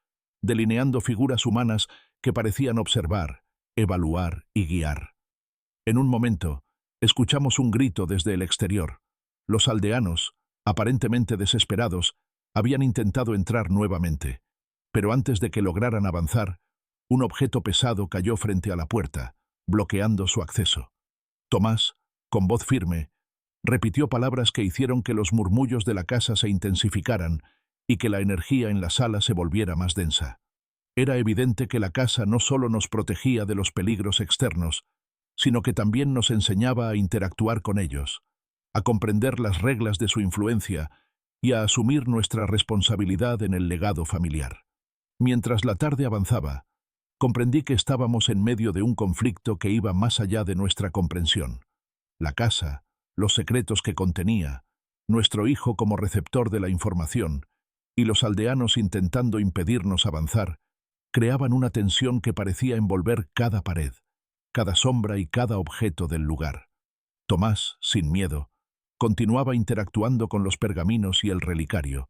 Speaker 1: delineando figuras humanas que parecían observar, evaluar y guiar. En un momento, escuchamos un grito desde el exterior. Los aldeanos, aparentemente desesperados, habían intentado entrar nuevamente, pero antes de que lograran avanzar, un objeto pesado cayó frente a la puerta, bloqueando su acceso. Tomás, con voz firme, repitió palabras que hicieron que los murmullos de la casa se intensificaran y que la energía en la sala se volviera más densa. Era evidente que la casa no solo nos protegía de los peligros externos, sino que también nos enseñaba a interactuar con ellos, a comprender las reglas de su influencia y a asumir nuestra responsabilidad en el legado familiar. Mientras la tarde avanzaba, comprendí que estábamos en medio de un conflicto que iba más allá de nuestra comprensión. La casa, los secretos que contenía, nuestro hijo como receptor de la información y los aldeanos intentando impedirnos avanzar, creaban una tensión que parecía envolver cada pared, cada sombra y cada objeto del lugar. Tomás, sin miedo, continuaba interactuando con los pergaminos y el relicario,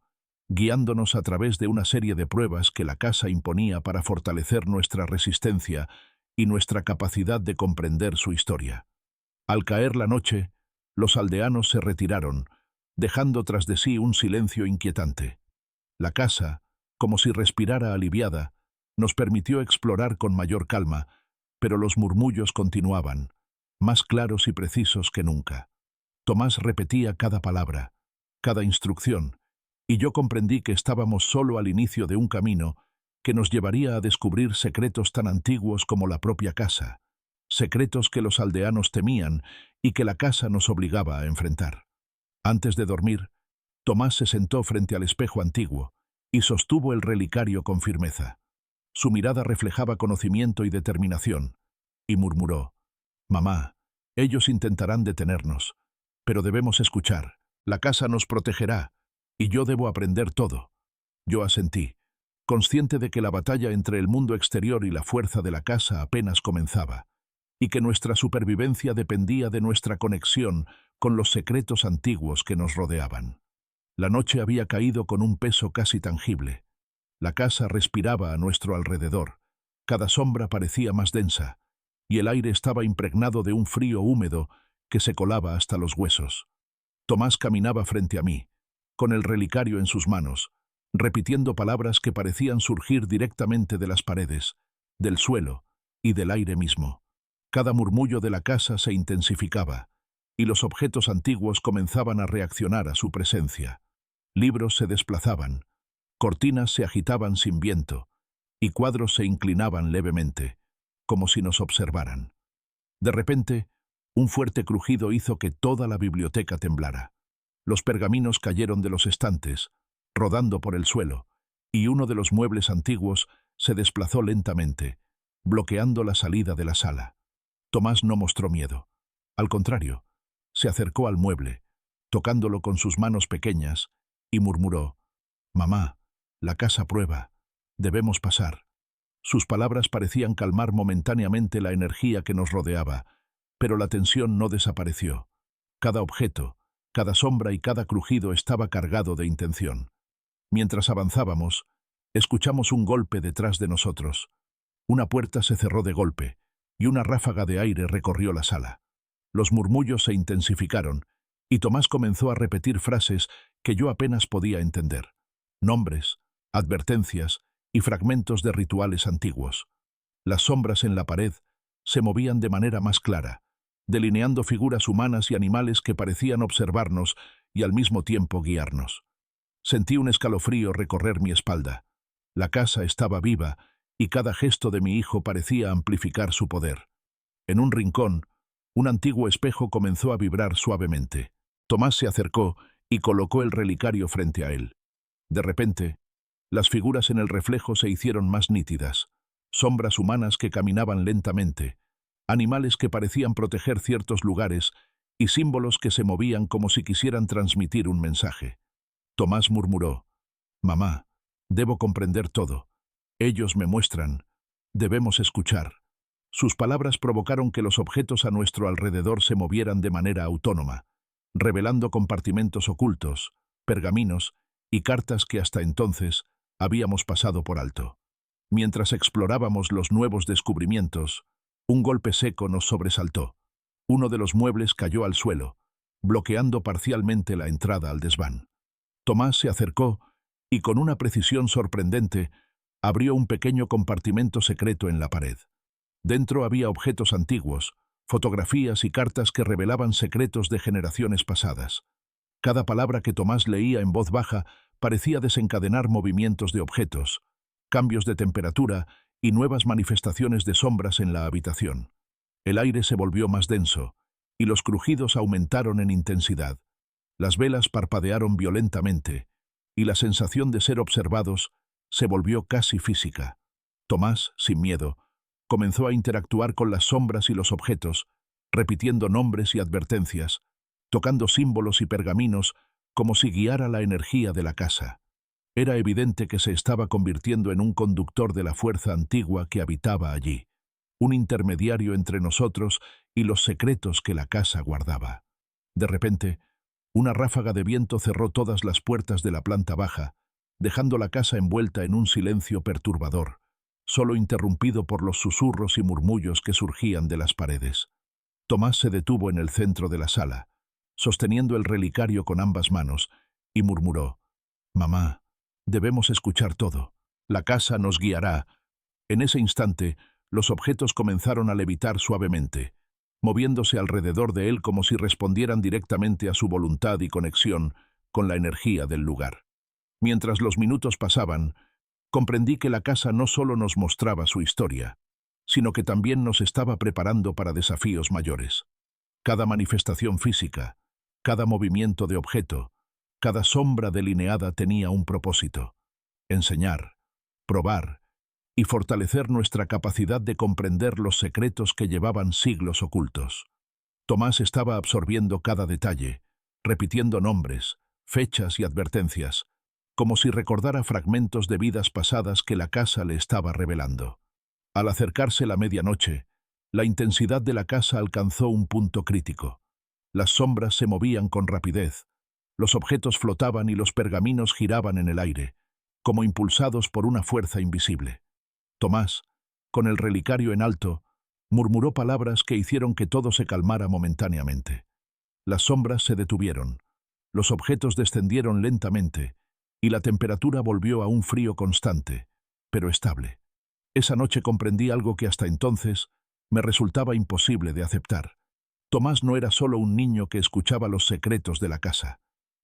Speaker 1: guiándonos a través de una serie de pruebas que la casa imponía para fortalecer nuestra resistencia y nuestra capacidad de comprender su historia. Al caer la noche, los aldeanos se retiraron, dejando tras de sí un silencio inquietante. La casa, como si respirara aliviada, nos permitió explorar con mayor calma, pero los murmullos continuaban, más claros y precisos que nunca. Tomás repetía cada palabra, cada instrucción, y yo comprendí que estábamos solo al inicio de un camino que nos llevaría a descubrir secretos tan antiguos como la propia casa, secretos que los aldeanos temían y que la casa nos obligaba a enfrentar. Antes de dormir, Tomás se sentó frente al espejo antiguo y sostuvo el relicario con firmeza. Su mirada reflejaba conocimiento y determinación, y murmuró: «Mamá, ellos intentarán detenernos, pero debemos escuchar. La casa nos protegerá, y yo debo aprender todo. Yo asentí, consciente de que la batalla entre el mundo exterior y la fuerza de la casa apenas comenzaba, y que nuestra supervivencia dependía de nuestra conexión con los secretos antiguos que nos rodeaban. La noche había caído con un peso casi tangible. La casa respiraba a nuestro alrededor. Cada sombra parecía más densa, y el aire estaba impregnado de un frío húmedo que se colaba hasta los huesos. Tomás caminaba frente a mí, con el relicario en sus manos, repitiendo palabras que parecían surgir directamente de las paredes, del suelo y del aire mismo. Cada murmullo de la casa se intensificaba, y los objetos antiguos comenzaban a reaccionar a su presencia. Libros se desplazaban, cortinas se agitaban sin viento, y cuadros se inclinaban levemente, como si nos observaran. De repente, un fuerte crujido hizo que toda la biblioteca temblara. Los pergaminos cayeron de los estantes, rodando por el suelo, y uno de los muebles antiguos se desplazó lentamente, bloqueando la salida de la sala. Tomás no mostró miedo. Al contrario, se acercó al mueble, tocándolo con sus manos pequeñas, y murmuró: «Mamá, la casa prueba. Debemos pasar». Sus palabras parecían calmar momentáneamente la energía que nos rodeaba, pero la tensión no desapareció. Cada objeto, cada sombra y cada crujido estaba cargado de intención. Mientras avanzábamos, escuchamos un golpe detrás de nosotros. Una puerta se cerró de golpe, y una ráfaga de aire recorrió la sala. Los murmullos se intensificaron, y Tomás comenzó a repetir frases que yo apenas podía entender. Nombres, advertencias y fragmentos de rituales antiguos. Las sombras en la pared se movían de manera más clara, delineando figuras humanas y animales que parecían observarnos y al mismo tiempo guiarnos. Sentí un escalofrío recorrer mi espalda. La casa estaba viva y cada gesto de mi hijo parecía amplificar su poder. En un rincón, un antiguo espejo comenzó a vibrar suavemente. Tomás se acercó y colocó el relicario frente a él. De repente, las figuras en el reflejo se hicieron más nítidas, sombras humanas que caminaban lentamente, animales que parecían proteger ciertos lugares y símbolos que se movían como si quisieran transmitir un mensaje. Tomás murmuró: «Mamá, debo comprender todo. Ellos me muestran. Debemos escuchar». Sus palabras provocaron que los objetos a nuestro alrededor se movieran de manera autónoma, revelando compartimentos ocultos, pergaminos y cartas que hasta entonces habíamos pasado por alto. Mientras explorábamos los nuevos descubrimientos, un golpe seco nos sobresaltó. Uno de los muebles cayó al suelo, bloqueando parcialmente la entrada al desván. Tomás se acercó y, con una precisión sorprendente, abrió un pequeño compartimento secreto en la pared. Dentro había objetos antiguos, fotografías y cartas que revelaban secretos de generaciones pasadas. Cada palabra que Tomás leía en voz baja parecía desencadenar movimientos de objetos, cambios de temperatura y nuevas manifestaciones de sombras en la habitación. El aire se volvió más denso, y los crujidos aumentaron en intensidad. Las velas parpadearon violentamente, y la sensación de ser observados se volvió casi física. Tomás, sin miedo, comenzó a interactuar con las sombras y los objetos, repitiendo nombres y advertencias, tocando símbolos y pergaminos como si guiara la energía de la casa. Era evidente que se estaba convirtiendo en un conductor de la fuerza antigua que habitaba allí, un intermediario entre nosotros y los secretos que la casa guardaba. De repente, una ráfaga de viento cerró todas las puertas de la planta baja, dejando la casa envuelta en un silencio perturbador, solo interrumpido por los susurros y murmullos que surgían de las paredes. Tomás se detuvo en el centro de la sala, sosteniendo el relicario con ambas manos, y murmuró: «Mamá, debemos escuchar todo. La casa nos guiará». En ese instante, los objetos comenzaron a levitar suavemente, moviéndose alrededor de él como si respondieran directamente a su voluntad y conexión con la energía del lugar. Mientras los minutos pasaban, comprendí que la casa no solo nos mostraba su historia, sino que también nos estaba preparando para desafíos mayores. Cada manifestación física, cada movimiento de objeto, cada sombra delineada tenía un propósito: enseñar, probar y fortalecer nuestra capacidad de comprender los secretos que llevaban siglos ocultos. Tomás estaba absorbiendo cada detalle, repitiendo nombres, fechas y advertencias, como si recordara fragmentos de vidas pasadas que la casa le estaba revelando. Al acercarse la medianoche, la intensidad de la casa alcanzó un punto crítico. Las sombras se movían con rapidez, los objetos flotaban y los pergaminos giraban en el aire, como impulsados por una fuerza invisible. Tomás, con el relicario en alto, murmuró palabras que hicieron que todo se calmara momentáneamente. Las sombras se detuvieron, los objetos descendieron lentamente, y la temperatura volvió a un frío constante, pero estable. Esa noche comprendí algo que hasta entonces me resultaba imposible de aceptar. Tomás no era solo un niño que escuchaba los secretos de la casa.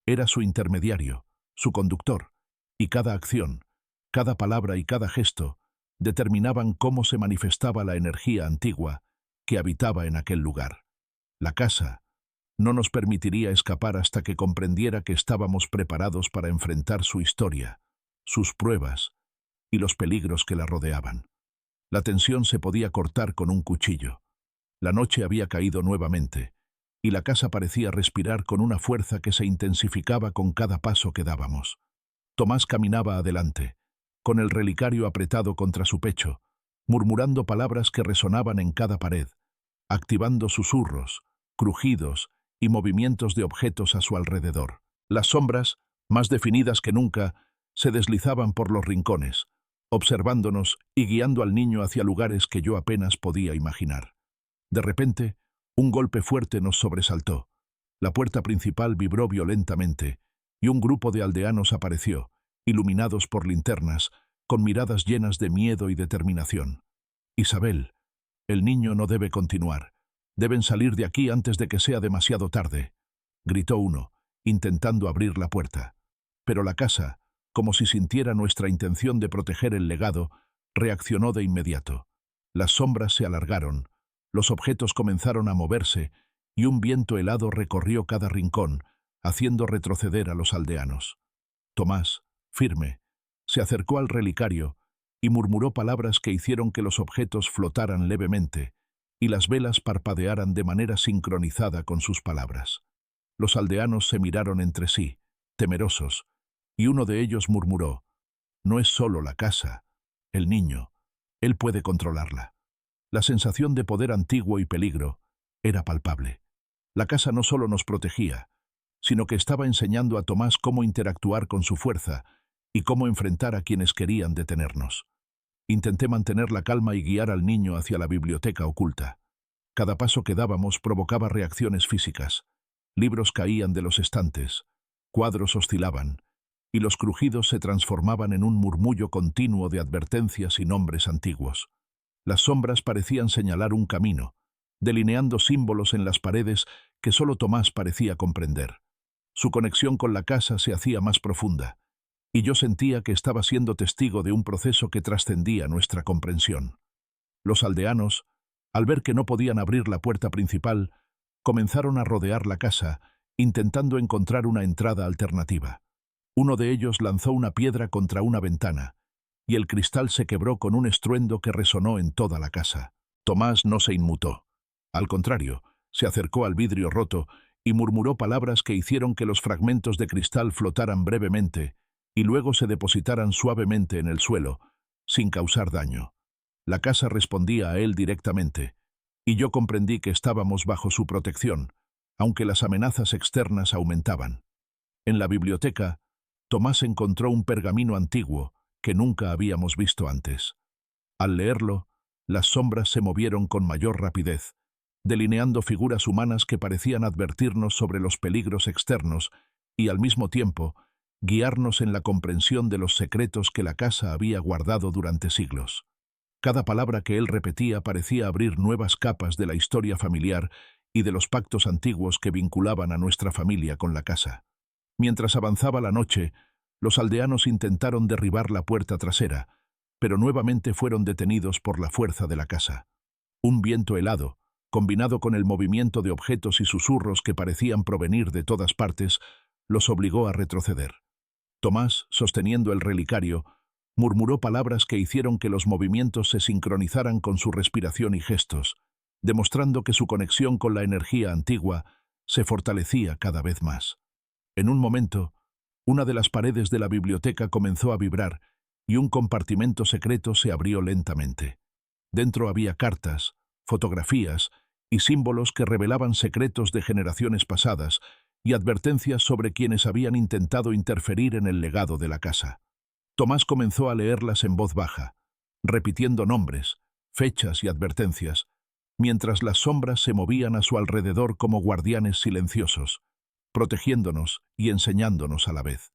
Speaker 1: Era su intermediario, su conductor, y cada acción, cada palabra y cada gesto determinaban cómo se manifestaba la energía antigua que habitaba en aquel lugar. La casa no nos permitiría escapar hasta que comprendiera que estábamos preparados para enfrentar su historia, sus pruebas y los peligros que la rodeaban. La tensión se podía cortar con un cuchillo. La noche había caído nuevamente, y la casa parecía respirar con una fuerza que se intensificaba con cada paso que dábamos. Tomás caminaba adelante, con el relicario apretado contra su pecho, murmurando palabras que resonaban en cada pared, activando susurros, crujidos y movimientos de objetos a su alrededor. Las sombras, más definidas que nunca, se deslizaban por los rincones, observándonos y guiando al niño hacia lugares que yo apenas podía imaginar. De repente, un golpe fuerte nos sobresaltó. La puerta principal vibró violentamente, y un grupo de aldeanos apareció, iluminados por linternas, con miradas llenas de miedo y determinación. «Isabel, el niño no debe continuar. Deben salir de aquí antes de que sea demasiado tarde», gritó uno, intentando abrir la puerta. Pero la casa, como si sintiera nuestra intención de proteger el legado, reaccionó de inmediato. Las sombras se alargaron, los objetos comenzaron a moverse, y un viento helado recorrió cada rincón, haciendo retroceder a los aldeanos. Tomás, firme, se acercó al relicario y murmuró palabras que hicieron que los objetos flotaran levemente y las velas parpadearan de manera sincronizada con sus palabras. Los aldeanos se miraron entre sí, temerosos, y uno de ellos murmuró: «No es solo la casa, el niño, él puede controlarla». La sensación de poder antiguo y peligro era palpable. La casa no solo nos protegía, sino que estaba enseñando a Tomás cómo interactuar con su fuerza y cómo enfrentar a quienes querían detenernos. Intenté mantener la calma y guiar al niño hacia la biblioteca oculta. Cada paso que dábamos provocaba reacciones físicas. Libros caían de los estantes, cuadros oscilaban, y los crujidos se transformaban en un murmullo continuo de advertencias y nombres antiguos. Las sombras parecían señalar un camino, delineando símbolos en las paredes que solo Tomás parecía comprender. Su conexión con la casa se hacía más profunda, y yo sentía que estaba siendo testigo de un proceso que trascendía nuestra comprensión. Los aldeanos, al ver que no podían abrir la puerta principal, comenzaron a rodear la casa, intentando encontrar una entrada alternativa. Uno de ellos lanzó una piedra contra una ventana, y el cristal se quebró con un estruendo que resonó en toda la casa. Tomás no se inmutó. Al contrario, se acercó al vidrio roto y murmuró palabras que hicieron que los fragmentos de cristal flotaran brevemente y luego se depositaran suavemente en el suelo, sin causar daño. La casa respondía a él directamente, y yo comprendí que estábamos bajo su protección, aunque las amenazas externas aumentaban. En la biblioteca, Tomás encontró un pergamino antiguo que nunca habíamos visto antes. Al leerlo, las sombras se movieron con mayor rapidez, delineando figuras humanas que parecían advertirnos sobre los peligros externos y, al mismo tiempo, guiarnos en la comprensión de los secretos que la casa había guardado durante siglos. Cada palabra que él repetía parecía abrir nuevas capas de la historia familiar y de los pactos antiguos que vinculaban a nuestra familia con la casa. Mientras avanzaba la noche, los aldeanos intentaron derribar la puerta trasera, pero nuevamente fueron detenidos por la fuerza de la casa. Un viento helado, combinado con el movimiento de objetos y susurros que parecían provenir de todas partes, los obligó a retroceder. Tomás, sosteniendo el relicario, murmuró palabras que hicieron que los movimientos se sincronizaran con su respiración y gestos, demostrando que su conexión con la energía antigua se fortalecía cada vez más. En un momento, una de las paredes de la biblioteca comenzó a vibrar y un compartimento secreto se abrió lentamente. Dentro había cartas, fotografías y símbolos que revelaban secretos de generaciones pasadas y advertencias sobre quienes habían intentado interferir en el legado de la casa. Tomás comenzó a leerlas en voz baja, repitiendo nombres, fechas y advertencias, mientras las sombras se movían a su alrededor como guardianes silenciosos, protegiéndonos y enseñándonos a la vez.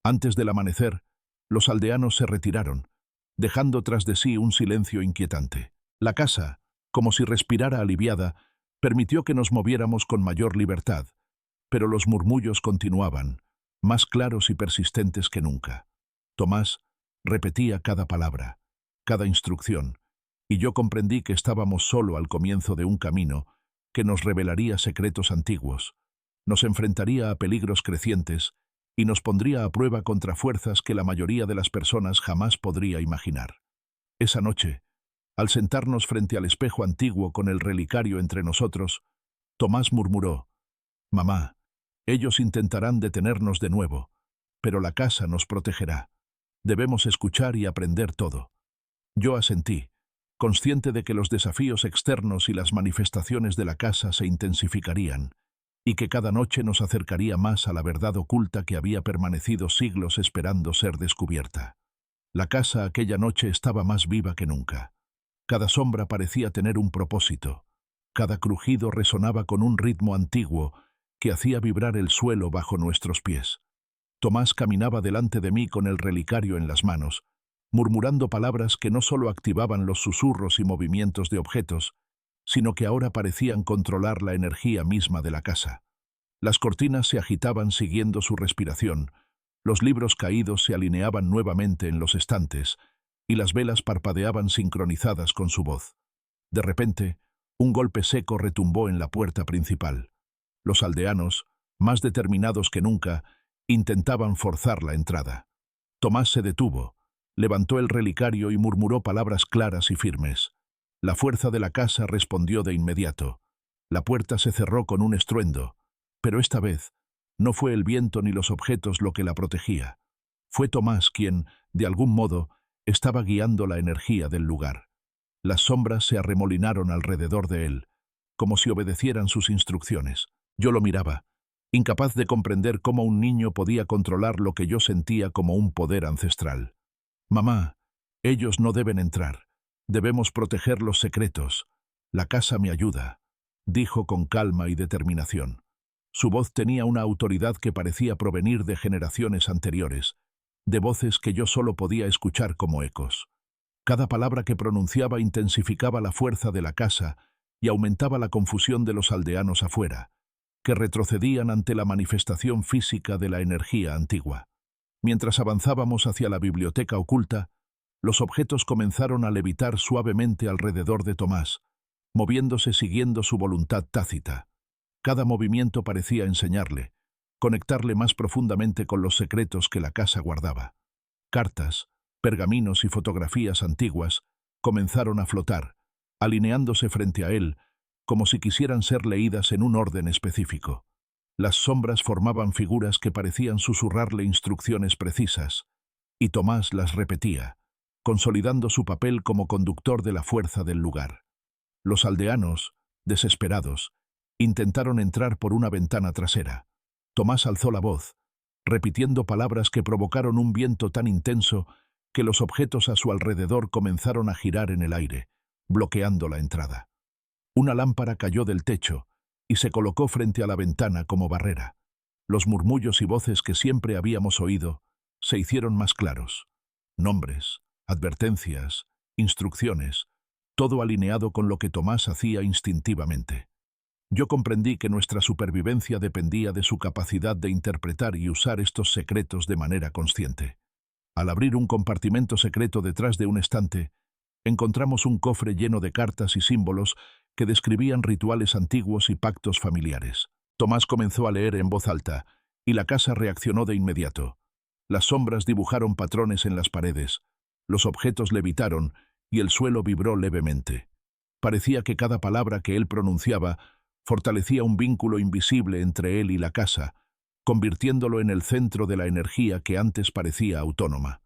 Speaker 1: Antes del amanecer, los aldeanos se retiraron, dejando tras de sí un silencio inquietante. La casa, como si respirara aliviada, permitió que nos moviéramos con mayor libertad, pero los murmullos continuaban, más claros y persistentes que nunca. Tomás repetía cada palabra, cada instrucción, y yo comprendí que estábamos solo al comienzo de un camino que nos revelaría secretos antiguos, nos enfrentaría a peligros crecientes y nos pondría a prueba contra fuerzas que la mayoría de las personas jamás podría imaginar. Esa noche, al sentarnos frente al espejo antiguo con el relicario entre nosotros, Tomás murmuró: «Mamá, ellos intentarán detenernos de nuevo, pero la casa nos protegerá. Debemos escuchar y aprender todo». Yo asentí, consciente de que los desafíos externos y las manifestaciones de la casa se intensificarían, y que cada noche nos acercaría más a la verdad oculta que había permanecido siglos esperando ser descubierta. La casa aquella noche estaba más viva que nunca. Cada sombra parecía tener un propósito. Cada crujido resonaba con un ritmo antiguo que hacía vibrar el suelo bajo nuestros pies. Tomás caminaba delante de mí con el relicario en las manos, murmurando palabras que no solo activaban los susurros y movimientos de objetos, sino que ahora parecían controlar la energía misma de la casa. Las cortinas se agitaban siguiendo su respiración, los libros caídos se alineaban nuevamente en los estantes, y las velas parpadeaban sincronizadas con su voz. De repente, un golpe seco retumbó en la puerta principal. Los aldeanos, más determinados que nunca, intentaban forzar la entrada. Tomás se detuvo, levantó el relicario y murmuró palabras claras y firmes. La fuerza de la casa respondió de inmediato. La puerta se cerró con un estruendo, pero esta vez no fue el viento ni los objetos lo que la protegía. Fue Tomás quien, de algún modo, estaba guiando la energía del lugar. Las sombras se arremolinaron alrededor de él, como si obedecieran sus instrucciones. Yo lo miraba, incapaz de comprender cómo un niño podía controlar lo que yo sentía como un poder ancestral. «Mamá, ellos no deben entrar. Debemos proteger los secretos. La casa me ayuda», dijo con calma y determinación. Su voz tenía una autoridad que parecía provenir de generaciones anteriores, de voces que yo solo podía escuchar como ecos. Cada palabra que pronunciaba intensificaba la fuerza de la casa y aumentaba la confusión de los aldeanos afuera, que retrocedían ante la manifestación física de la energía antigua. Mientras avanzábamos hacia la biblioteca oculta, los objetos comenzaron a levitar suavemente alrededor de Tomás, moviéndose siguiendo su voluntad tácita. Cada movimiento parecía enseñarle, conectarle más profundamente con los secretos que la casa guardaba. Cartas, pergaminos y fotografías antiguas comenzaron a flotar, alineándose frente a él, como si quisieran ser leídas en un orden específico. Las sombras formaban figuras que parecían susurrarle instrucciones precisas, y Tomás las repetía, consolidando su papel como conductor de la fuerza del lugar. Los aldeanos, desesperados, intentaron entrar por una ventana trasera. Tomás alzó la voz, repitiendo palabras que provocaron un viento tan intenso que los objetos a su alrededor comenzaron a girar en el aire, bloqueando la entrada. Una lámpara cayó del techo y se colocó frente a la ventana como barrera. Los murmullos y voces que siempre habíamos oído se hicieron más claros. Nombres, advertencias, instrucciones, todo alineado con lo que Tomás hacía instintivamente. Yo comprendí que nuestra supervivencia dependía de su capacidad de interpretar y usar estos secretos de manera consciente. Al abrir un compartimento secreto detrás de un estante, encontramos un cofre lleno de cartas y símbolos que describían rituales antiguos y pactos familiares. Tomás comenzó a leer en voz alta, y la casa reaccionó de inmediato. Las sombras dibujaron patrones en las paredes, los objetos levitaron y el suelo vibró levemente. Parecía que cada palabra que él pronunciaba Fortalecía un vínculo invisible entre él y la casa, convirtiéndolo en el centro de la energía que antes parecía autónoma.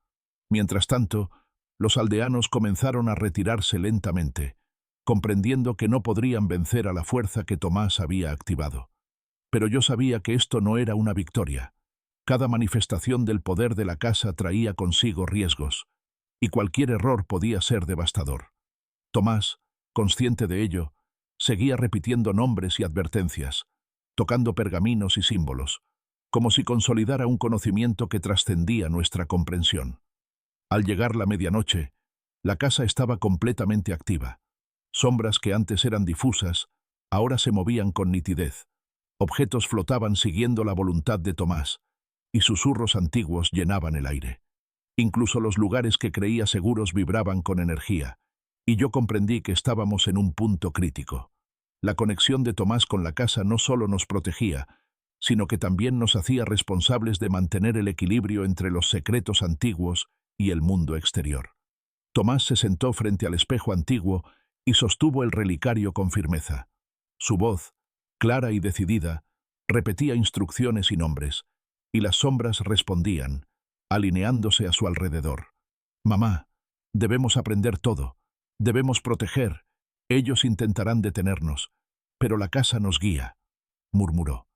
Speaker 1: Mientras tanto, los aldeanos comenzaron a retirarse lentamente, comprendiendo que no podrían vencer a la fuerza que Tomás había activado. Pero yo sabía que esto no era una victoria. Cada manifestación del poder de la casa traía consigo riesgos, y cualquier error podía ser devastador. Tomás, consciente de ello, seguía repitiendo nombres y advertencias, tocando pergaminos y símbolos, como si consolidara un conocimiento que trascendía nuestra comprensión. Al llegar la medianoche, la casa estaba completamente activa. Sombras que antes eran difusas, ahora se movían con nitidez. Objetos flotaban siguiendo la voluntad de Tomás, y susurros antiguos llenaban el aire. Incluso los lugares que creía seguros vibraban con energía, y yo comprendí que estábamos en un punto crítico. La conexión de Tomás con la casa no solo nos protegía, sino que también nos hacía responsables de mantener el equilibrio entre los secretos antiguos y el mundo exterior. Tomás se sentó frente al espejo antiguo y sostuvo el relicario con firmeza. Su voz, clara y decidida, repetía instrucciones y nombres, y las sombras respondían, alineándose a su alrededor. «Mamá, debemos aprender todo, debemos proteger, ellos intentarán detenernos, pero la casa nos guía», murmuró.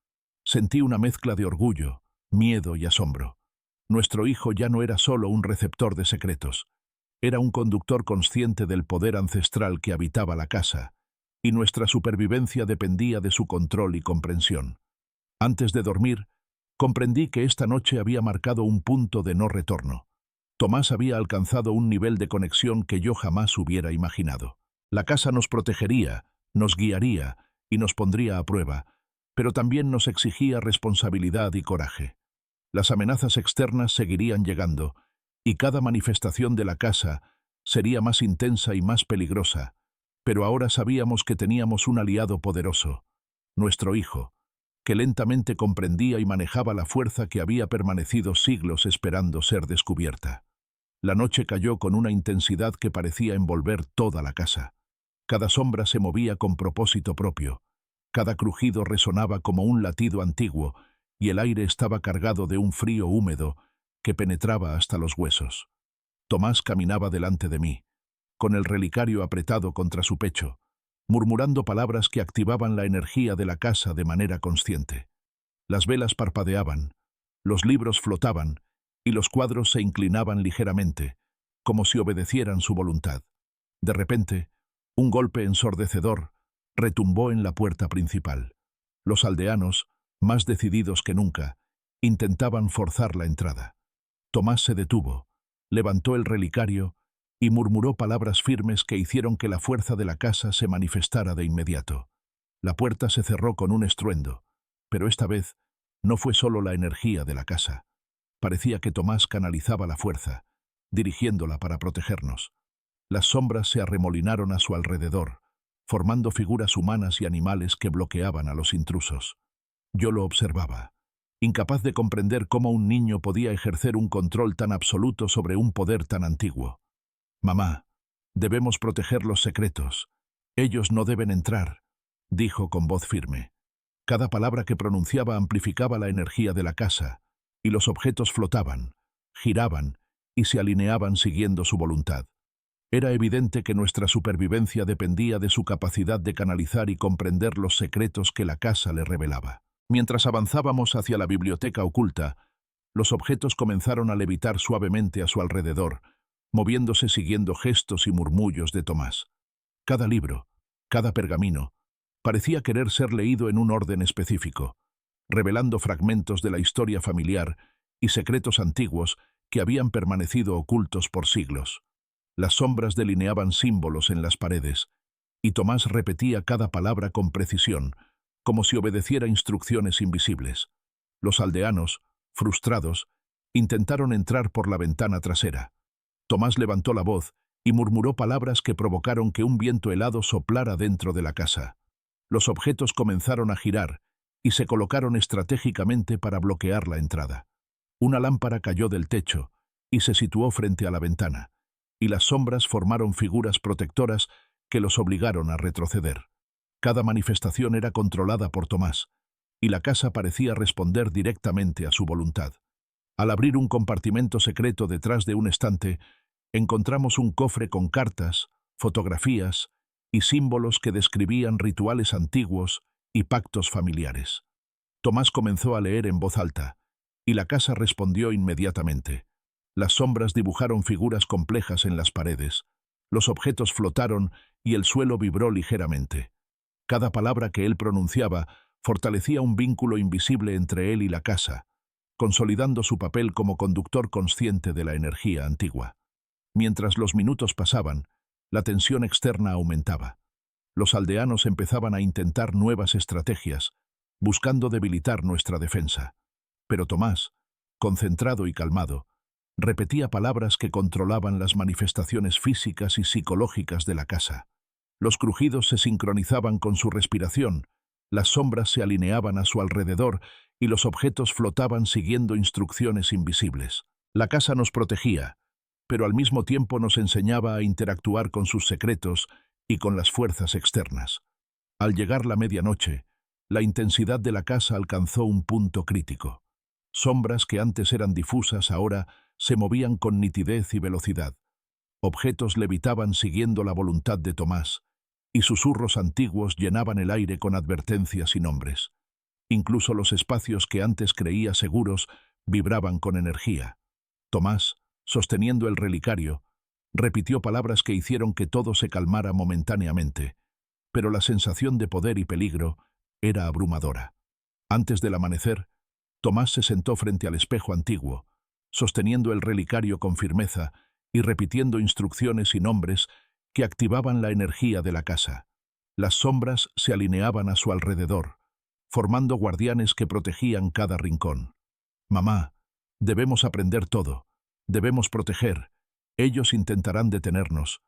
Speaker 1: Sentí una mezcla de orgullo, miedo y asombro. Nuestro hijo ya no era solo un receptor de secretos, era un conductor consciente del poder ancestral que habitaba la casa, y nuestra supervivencia dependía de su control y comprensión. Antes de dormir, comprendí que esta noche había marcado un punto de no retorno. Tomás había alcanzado un nivel de conexión que yo jamás hubiera imaginado. La casa nos protegería, nos guiaría y nos pondría a prueba, pero también nos exigía responsabilidad y coraje. Las amenazas externas seguirían llegando, y cada manifestación de la casa sería más intensa y más peligrosa, pero ahora sabíamos que teníamos un aliado poderoso, nuestro hijo, que lentamente comprendía y manejaba la fuerza que había permanecido siglos esperando ser descubierta. La noche cayó con una intensidad que parecía envolver toda la casa. Cada sombra se movía con propósito propio, cada crujido resonaba como un latido antiguo, y el aire estaba cargado de un frío húmedo que penetraba hasta los huesos. Tomás caminaba delante de mí, con el relicario apretado contra su pecho, murmurando palabras que activaban la energía de la casa de manera consciente. Las velas parpadeaban, los libros flotaban, y los cuadros se inclinaban ligeramente, como si obedecieran su voluntad. De repente, un golpe ensordecedor retumbó en la puerta principal. Los aldeanos, más decididos que nunca, intentaban forzar la entrada. Tomás se detuvo, levantó el relicario y murmuró palabras firmes que hicieron que la fuerza de la casa se manifestara de inmediato. La puerta se cerró con un estruendo, pero esta vez no fue solo la energía de la casa. Parecía que Tomás canalizaba la fuerza, dirigiéndola para protegernos. Las sombras se arremolinaron a su alrededor, formando figuras humanas y animales que bloqueaban a los intrusos. Yo lo observaba, incapaz de comprender cómo un niño podía ejercer un control tan absoluto sobre un poder tan antiguo. «Mamá, debemos proteger los secretos. Ellos no deben entrar», dijo con voz firme. Cada palabra que pronunciaba amplificaba la energía de la casa, y los objetos flotaban, giraban y se alineaban siguiendo su voluntad. Era evidente que nuestra supervivencia dependía de su capacidad de canalizar y comprender los secretos que la casa le revelaba. Mientras avanzábamos hacia la biblioteca oculta, los objetos comenzaron a levitar suavemente a su alrededor, moviéndose siguiendo gestos y murmullos de Tomás. Cada libro, cada pergamino, parecía querer ser leído en un orden específico, revelando fragmentos de la historia familiar y secretos antiguos que habían permanecido ocultos por siglos. Las sombras delineaban símbolos en las paredes, y Tomás repetía cada palabra con precisión, como si obedeciera instrucciones invisibles. Los aldeanos, frustrados, intentaron entrar por la ventana trasera. Tomás levantó la voz y murmuró palabras que provocaron que un viento helado soplara dentro de la casa. Los objetos comenzaron a girar y se colocaron estratégicamente para bloquear la entrada. Una lámpara cayó del techo y se situó frente a la ventana, y las sombras formaron figuras protectoras que los obligaron a retroceder. Cada manifestación era controlada por Tomás, y la casa parecía responder directamente a su voluntad. Al abrir un compartimento secreto detrás de un estante, encontramos un cofre con cartas, fotografías y símbolos que describían rituales antiguos y pactos familiares. Tomás comenzó a leer en voz alta, y la casa respondió inmediatamente. Las sombras dibujaron figuras complejas en las paredes, los objetos flotaron y el suelo vibró ligeramente. Cada palabra que él pronunciaba fortalecía un vínculo invisible entre él y la casa, consolidando su papel como conductor consciente de la energía antigua. Mientras los minutos pasaban, la tensión externa aumentaba. Los aldeanos empezaban a intentar nuevas estrategias, buscando debilitar nuestra defensa. Pero Tomás, concentrado y calmado, repetía palabras que controlaban las manifestaciones físicas y psicológicas de la casa. Los crujidos se sincronizaban con su respiración, las sombras se alineaban a su alrededor y los objetos flotaban siguiendo instrucciones invisibles. La casa nos protegía, pero al mismo tiempo nos enseñaba a interactuar con sus secretos y con las fuerzas externas. Al llegar la medianoche, la intensidad de la casa alcanzó un punto crítico. Sombras que antes eran difusas ahora se movían con nitidez y velocidad. Objetos levitaban siguiendo la voluntad de Tomás, y susurros antiguos llenaban el aire con advertencias y nombres. Incluso los espacios que antes creía seguros vibraban con energía. Tomás, sosteniendo el relicario, repitió palabras que hicieron que todo se calmara momentáneamente, pero la sensación de poder y peligro era abrumadora. Antes del amanecer, Tomás se sentó frente al espejo antiguo, sosteniendo el relicario con firmeza y repitiendo instrucciones y nombres que activaban la energía de la casa. Las sombras se alineaban a su alrededor, formando guardianes que protegían cada rincón. «Mamá, debemos aprender todo, debemos proteger. Ellos intentarán detenernos,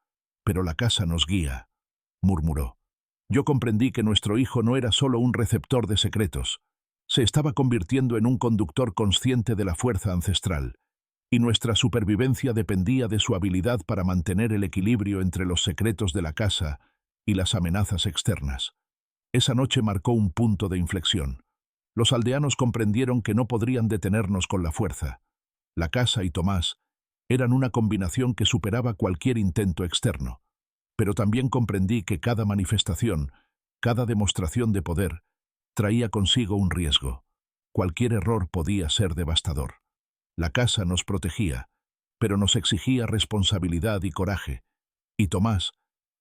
Speaker 1: pero la casa nos guía», murmuró. Yo comprendí que nuestro hijo no era solo un receptor de secretos, se estaba convirtiendo en un conductor consciente de la fuerza ancestral, y nuestra supervivencia dependía de su habilidad para mantener el equilibrio entre los secretos de la casa y las amenazas externas. Esa noche marcó un punto de inflexión. Los aldeanos comprendieron que no podrían detenernos con la fuerza. La casa y Tomás eran una combinación que superaba cualquier intento externo. Pero también comprendí que cada manifestación, cada demostración de poder, traía consigo un riesgo. Cualquier error podía ser devastador. La casa nos protegía, pero nos exigía responsabilidad y coraje, y Tomás,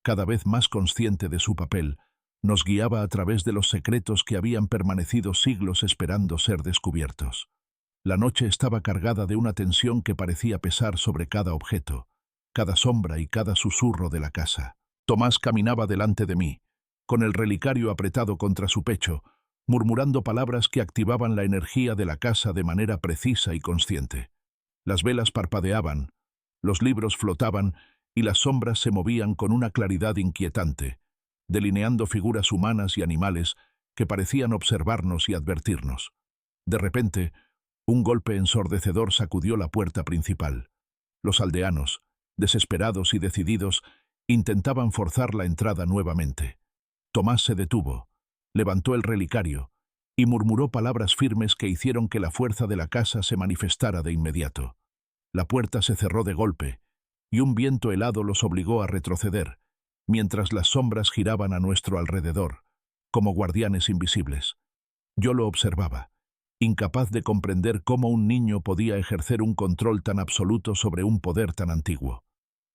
Speaker 1: cada vez más consciente de su papel, nos guiaba a través de los secretos que habían permanecido siglos esperando ser descubiertos. La noche estaba cargada de una tensión que parecía pesar sobre cada objeto, cada sombra y cada susurro de la casa. Tomás caminaba delante de mí, con el relicario apretado contra su pecho, murmurando palabras que activaban la energía de la casa de manera precisa y consciente. Las velas parpadeaban, los libros flotaban y las sombras se movían con una claridad inquietante, delineando figuras humanas y animales que parecían observarnos y advertirnos. De repente, un golpe ensordecedor sacudió la puerta principal. Los aldeanos, desesperados y decididos, intentaban forzar la entrada nuevamente. Tomás se detuvo, levantó el relicario y murmuró palabras firmes que hicieron que la fuerza de la casa se manifestara de inmediato. La puerta se cerró de golpe, y un viento helado los obligó a retroceder, mientras las sombras giraban a nuestro alrededor, como guardianes invisibles. Yo lo observaba, incapaz de comprender cómo un niño podía ejercer un control tan absoluto sobre un poder tan antiguo.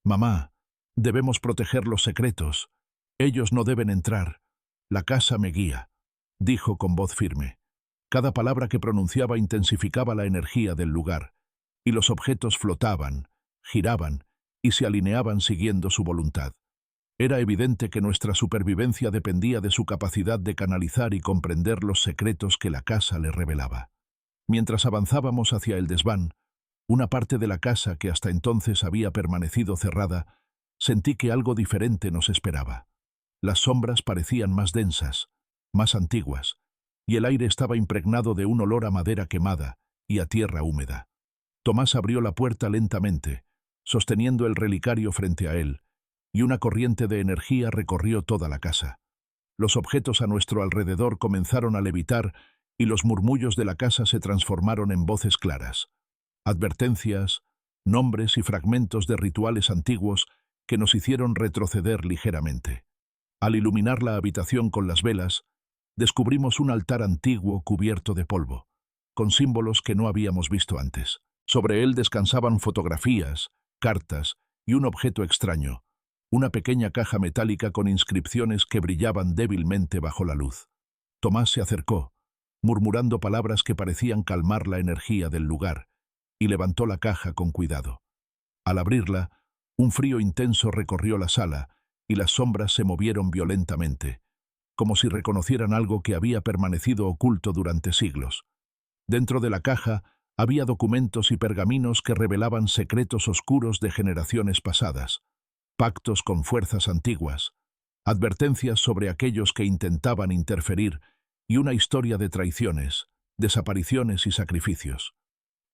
Speaker 1: «Mamá, debemos proteger los secretos. Ellos no deben entrar. La casa me guía», dijo con voz firme. Cada palabra que pronunciaba intensificaba la energía del lugar, y los objetos flotaban, giraban y se alineaban siguiendo su voluntad. Era evidente que nuestra supervivencia dependía de su capacidad de canalizar y comprender los secretos que la casa le revelaba. Mientras avanzábamos hacia el desván, una parte de la casa que hasta entonces había permanecido cerrada, sentí que algo diferente nos esperaba. Las sombras parecían más densas, más antiguas, y el aire estaba impregnado de un olor a madera quemada y a tierra húmeda. Tomás abrió la puerta lentamente, sosteniendo el relicario frente a él, y una corriente de energía recorrió toda la casa. Los objetos a nuestro alrededor comenzaron a levitar y los murmullos de la casa se transformaron en voces claras. Advertencias, nombres y fragmentos de rituales antiguos que nos hicieron retroceder ligeramente. Al iluminar la habitación con las velas, descubrimos un altar antiguo cubierto de polvo, con símbolos que no habíamos visto antes. Sobre él descansaban fotografías, cartas y un objeto extraño, una pequeña caja metálica con inscripciones que brillaban débilmente bajo la luz. Tomás se acercó, murmurando palabras que parecían calmar la energía del lugar, y levantó la caja con cuidado. Al abrirla, un frío intenso recorrió la sala y las sombras se movieron violentamente, como si reconocieran algo que había permanecido oculto durante siglos. Dentro de la caja había documentos y pergaminos que revelaban secretos oscuros de generaciones pasadas, pactos con fuerzas antiguas, advertencias sobre aquellos que intentaban interferir y una historia de traiciones, desapariciones y sacrificios.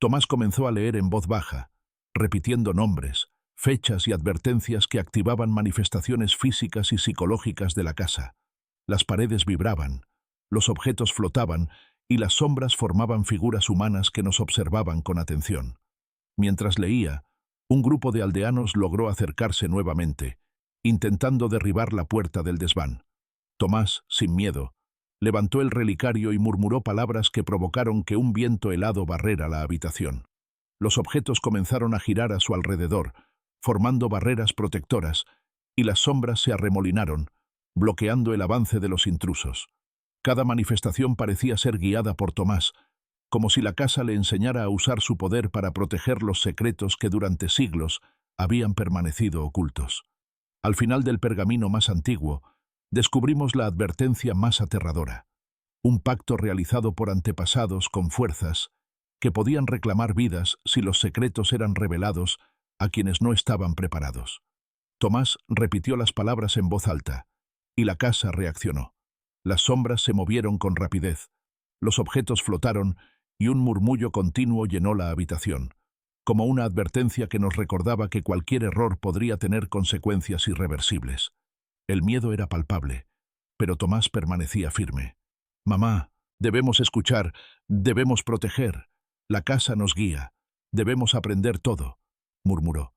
Speaker 1: Tomás comenzó a leer en voz baja, repitiendo nombres, fechas y advertencias que activaban manifestaciones físicas y psicológicas de la casa. Las paredes vibraban, los objetos flotaban y las sombras formaban figuras humanas que nos observaban con atención. Mientras leía, un grupo de aldeanos logró acercarse nuevamente, intentando derribar la puerta del desván. Tomás, sin miedo, levantó el relicario y murmuró palabras que provocaron que un viento helado barrera la habitación. Los objetos comenzaron a girar a su alrededor, formando barreras protectoras, y las sombras se arremolinaron, bloqueando el avance de los intrusos. Cada manifestación parecía ser guiada por Tomás, como si la casa le enseñara a usar su poder para proteger los secretos que durante siglos habían permanecido ocultos. Al final del pergamino más antiguo, descubrimos la advertencia más aterradora, un pacto realizado por antepasados con fuerzas que podían reclamar vidas si los secretos eran revelados a quienes no estaban preparados. Tomás repitió las palabras en voz alta, y la casa reaccionó. Las sombras se movieron con rapidez, los objetos flotaron y un murmullo continuo llenó la habitación, como una advertencia que nos recordaba que cualquier error podría tener consecuencias irreversibles. El miedo era palpable, pero Tomás permanecía firme. «Mamá, debemos escuchar, debemos proteger. La casa nos guía, debemos aprender todo», murmuró.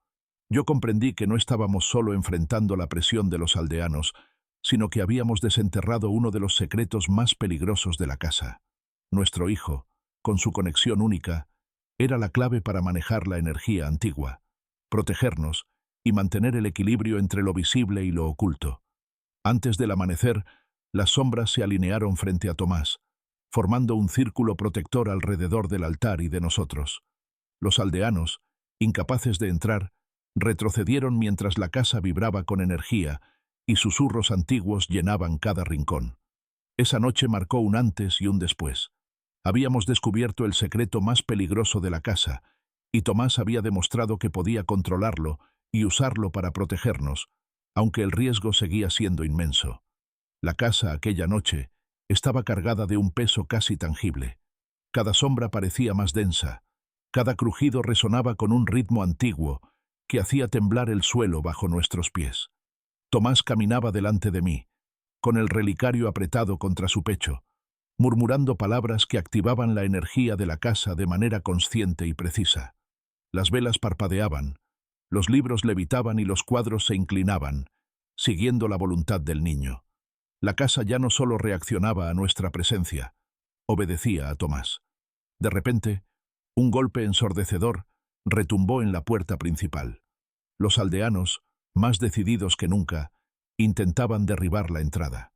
Speaker 1: Yo comprendí que no estábamos solo enfrentando la presión de los aldeanos, sino que habíamos desenterrado uno de los secretos más peligrosos de la casa. Nuestro hijo, con su conexión única, era la clave para manejar la energía antigua, protegernos y mantener el equilibrio entre lo visible y lo oculto. Antes del amanecer, las sombras se alinearon frente a Tomás, formando un círculo protector alrededor del altar y de nosotros. Los aldeanos, incapaces de entrar, retrocedieron mientras la casa vibraba con energía y susurros antiguos llenaban cada rincón. Esa noche marcó un antes y un después. Habíamos descubierto el secreto más peligroso de la casa, y Tomás había demostrado que podía controlarlo y usarlo para protegernos, aunque el riesgo seguía siendo inmenso. La casa aquella noche estaba cargada de un peso casi tangible. Cada sombra parecía más densa, cada crujido resonaba con un ritmo antiguo que hacía temblar el suelo bajo nuestros pies. Tomás caminaba delante de mí, con el relicario apretado contra su pecho, murmurando palabras que activaban la energía de la casa de manera consciente y precisa. Las velas parpadeaban, los libros levitaban y los cuadros se inclinaban, siguiendo la voluntad del niño. La casa ya no solo reaccionaba a nuestra presencia, obedecía a Tomás. De repente, un golpe ensordecedor retumbó en la puerta principal. Los aldeanos, más decididos que nunca, intentaban derribar la entrada.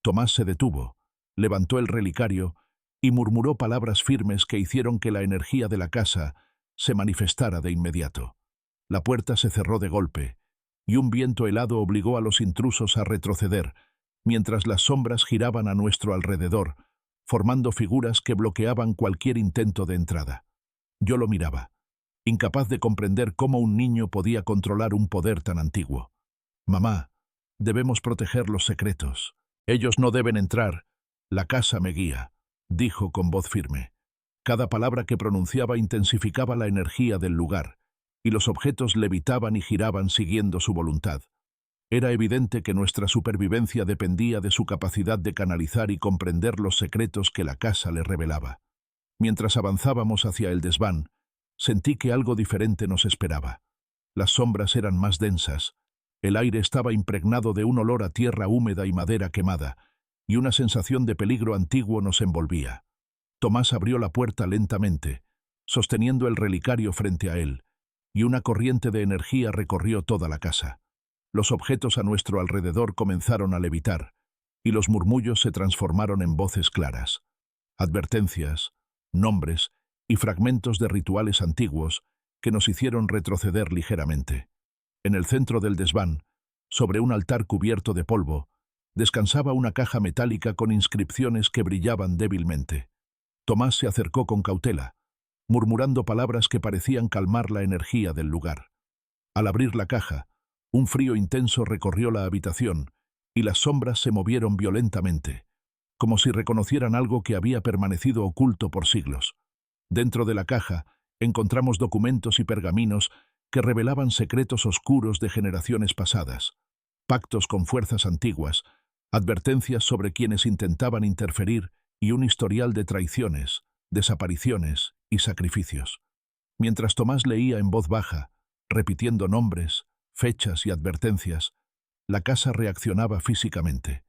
Speaker 1: Tomás se detuvo, levantó el relicario y murmuró palabras firmes que hicieron que la energía de la casa se manifestara de inmediato. La puerta se cerró de golpe, y un viento helado obligó a los intrusos a retroceder, mientras las sombras giraban a nuestro alrededor, formando figuras que bloqueaban cualquier intento de entrada. Yo lo miraba, incapaz de comprender cómo un niño podía controlar un poder tan antiguo. «Mamá, debemos proteger los secretos. Ellos no deben entrar. La casa me guía», dijo con voz firme. Cada palabra que pronunciaba intensificaba la energía del lugar, y los objetos levitaban y giraban siguiendo su voluntad. Era evidente que nuestra supervivencia dependía de su capacidad de canalizar y comprender los secretos que la casa le revelaba. Mientras avanzábamos hacia el desván, sentí que algo diferente nos esperaba. Las sombras eran más densas, el aire estaba impregnado de un olor a tierra húmeda y madera quemada, y una sensación de peligro antiguo nos envolvía. Tomás abrió la puerta lentamente, sosteniendo el relicario frente a él, y una corriente de energía recorrió toda la casa. Los objetos a nuestro alrededor comenzaron a levitar, y los murmullos se transformaron en voces claras. Advertencias, nombres y fragmentos de rituales antiguos que nos hicieron retroceder ligeramente. En el centro del desván, sobre un altar cubierto de polvo, descansaba una caja metálica con inscripciones que brillaban débilmente. Tomás se acercó con cautela, murmurando palabras que parecían calmar la energía del lugar. Al abrir la caja, un frío intenso recorrió la habitación y las sombras se movieron violentamente, como si reconocieran algo que había permanecido oculto por siglos. Dentro de la caja encontramos documentos y pergaminos que revelaban secretos oscuros de generaciones pasadas, pactos con fuerzas antiguas, advertencias sobre quienes intentaban interferir y un historial de traiciones, desapariciones y sacrificios. Mientras Tomás leía en voz baja, repitiendo nombres, fechas y advertencias, la casa reaccionaba físicamente.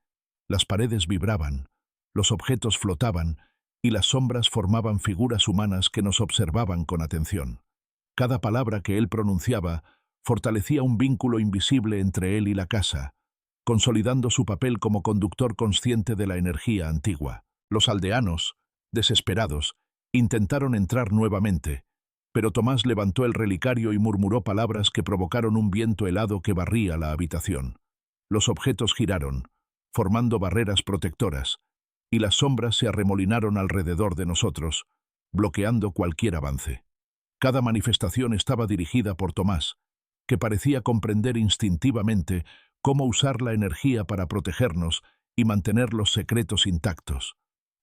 Speaker 1: Las paredes vibraban, los objetos flotaban y las sombras formaban figuras humanas que nos observaban con atención. Cada palabra que él pronunciaba fortalecía un vínculo invisible entre él y la casa, consolidando su papel como conductor consciente de la energía antigua. Los aldeanos, desesperados, intentaron entrar nuevamente, pero Tomás levantó el relicario y murmuró palabras que provocaron un viento helado que barría la habitación. Los objetos giraron, formando barreras protectoras, y las sombras se arremolinaron alrededor de nosotros, bloqueando cualquier avance. Cada manifestación estaba dirigida por Tomás, que parecía comprender instintivamente cómo usar la energía para protegernos y mantener los secretos intactos.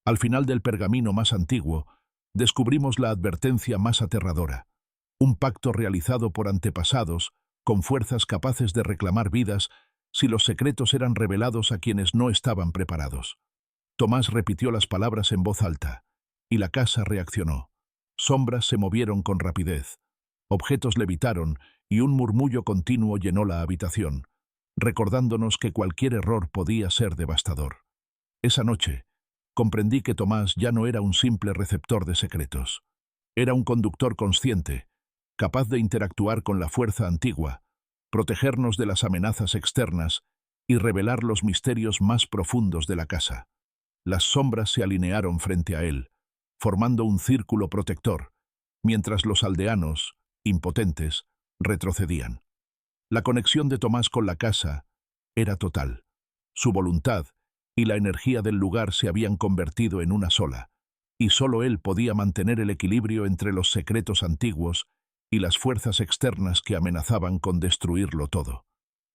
Speaker 1: Al final del pergamino más antiguo, descubrimos la advertencia más aterradora, un pacto realizado por antepasados con fuerzas capaces de reclamar vidas si los secretos eran revelados a quienes no estaban preparados. Tomás repitió las palabras en voz alta, y la casa reaccionó. Sombras se movieron con rapidez, objetos levitaron y un murmullo continuo llenó la habitación, recordándonos que cualquier error podía ser devastador. Esa noche, comprendí que Tomás ya no era un simple receptor de secretos. Era un conductor consciente, capaz de interactuar con la fuerza antigua, protegernos de las amenazas externas y revelar los misterios más profundos de la casa. Las sombras se alinearon frente a él, formando un círculo protector, mientras los aldeanos, impotentes, retrocedían. La conexión de Tomás con la casa era total. Su voluntad y la energía del lugar se habían convertido en una sola, y solo él podía mantener el equilibrio entre los secretos antiguos y las fuerzas externas que amenazaban con destruirlo todo.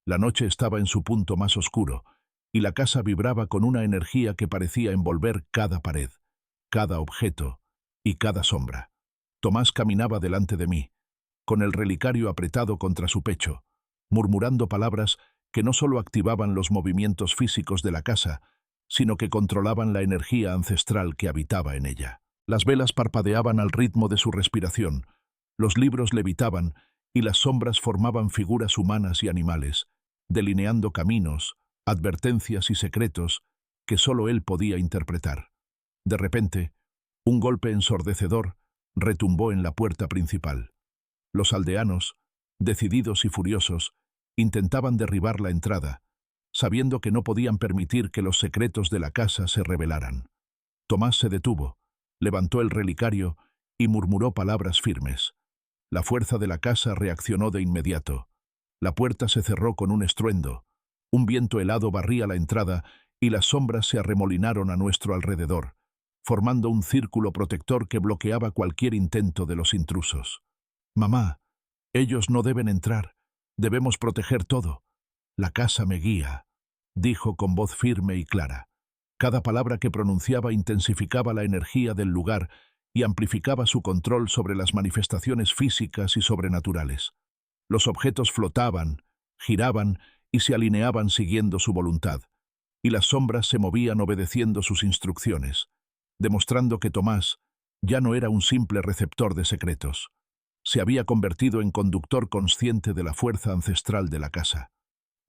Speaker 1: La noche estaba en su punto más oscuro, y la casa vibraba con una energía que parecía envolver cada pared, cada objeto y cada sombra. Tomás caminaba delante de mí, con el relicario apretado contra su pecho, murmurando palabras que no solo activaban los movimientos físicos de la casa, sino que controlaban la energía ancestral que habitaba en ella. Las velas parpadeaban al ritmo de su respiración, los libros levitaban y las sombras formaban figuras humanas y animales, delineando caminos, advertencias y secretos que solo él podía interpretar. De repente, un golpe ensordecedor retumbó en la puerta principal. Los aldeanos, decididos y furiosos, intentaban derribar la entrada, sabiendo que no podían permitir que los secretos de la casa se revelaran. Tomás se detuvo, levantó el relicario y murmuró palabras firmes. La fuerza de la casa reaccionó de inmediato. La puerta se cerró con un estruendo, un viento helado barría la entrada y las sombras se arremolinaron a nuestro alrededor, formando un círculo protector que bloqueaba cualquier intento de los intrusos. «Mamá, ellos no deben entrar. Debemos proteger todo. La casa me guía», dijo con voz firme y clara. Cada palabra que pronunciaba intensificaba la energía del lugar y amplificaba su control sobre las manifestaciones físicas y sobrenaturales. Los objetos flotaban, giraban y se alineaban siguiendo su voluntad, y las sombras se movían obedeciendo sus instrucciones, demostrando que Tomás ya no era un simple receptor de secretos. Se había convertido en conductor consciente de la fuerza ancestral de la casa.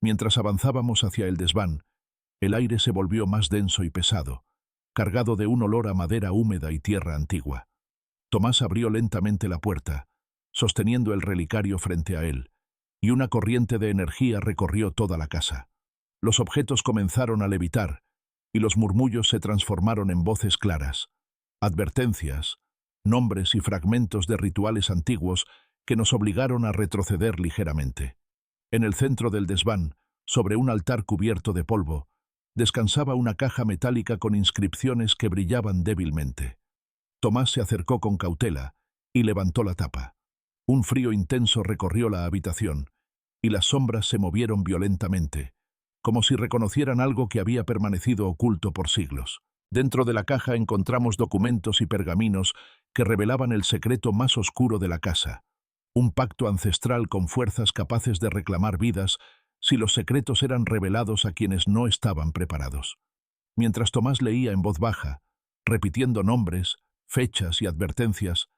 Speaker 1: Mientras avanzábamos hacia el desván, el aire se volvió más denso y pesado, cargado de un olor a madera húmeda y tierra antigua. Tomás abrió lentamente la puerta, sosteniendo el relicario frente a él, y una corriente de energía recorrió toda la casa. Los objetos comenzaron a levitar, y los murmullos se transformaron en voces claras, advertencias, nombres y fragmentos de rituales antiguos que nos obligaron a retroceder ligeramente. En el centro del desván, sobre un altar cubierto de polvo, descansaba una caja metálica con inscripciones que brillaban débilmente. Tomás se acercó con cautela y levantó la tapa. Un frío intenso recorrió la habitación, y las sombras se movieron violentamente, como si reconocieran algo que había permanecido oculto por siglos. Dentro de la caja encontramos documentos y pergaminos que revelaban el secreto más oscuro de la casa, un pacto ancestral con fuerzas capaces de reclamar vidas si los secretos eran revelados a quienes no estaban preparados. Mientras Tomás leía en voz baja, repitiendo nombres, fechas y advertencias,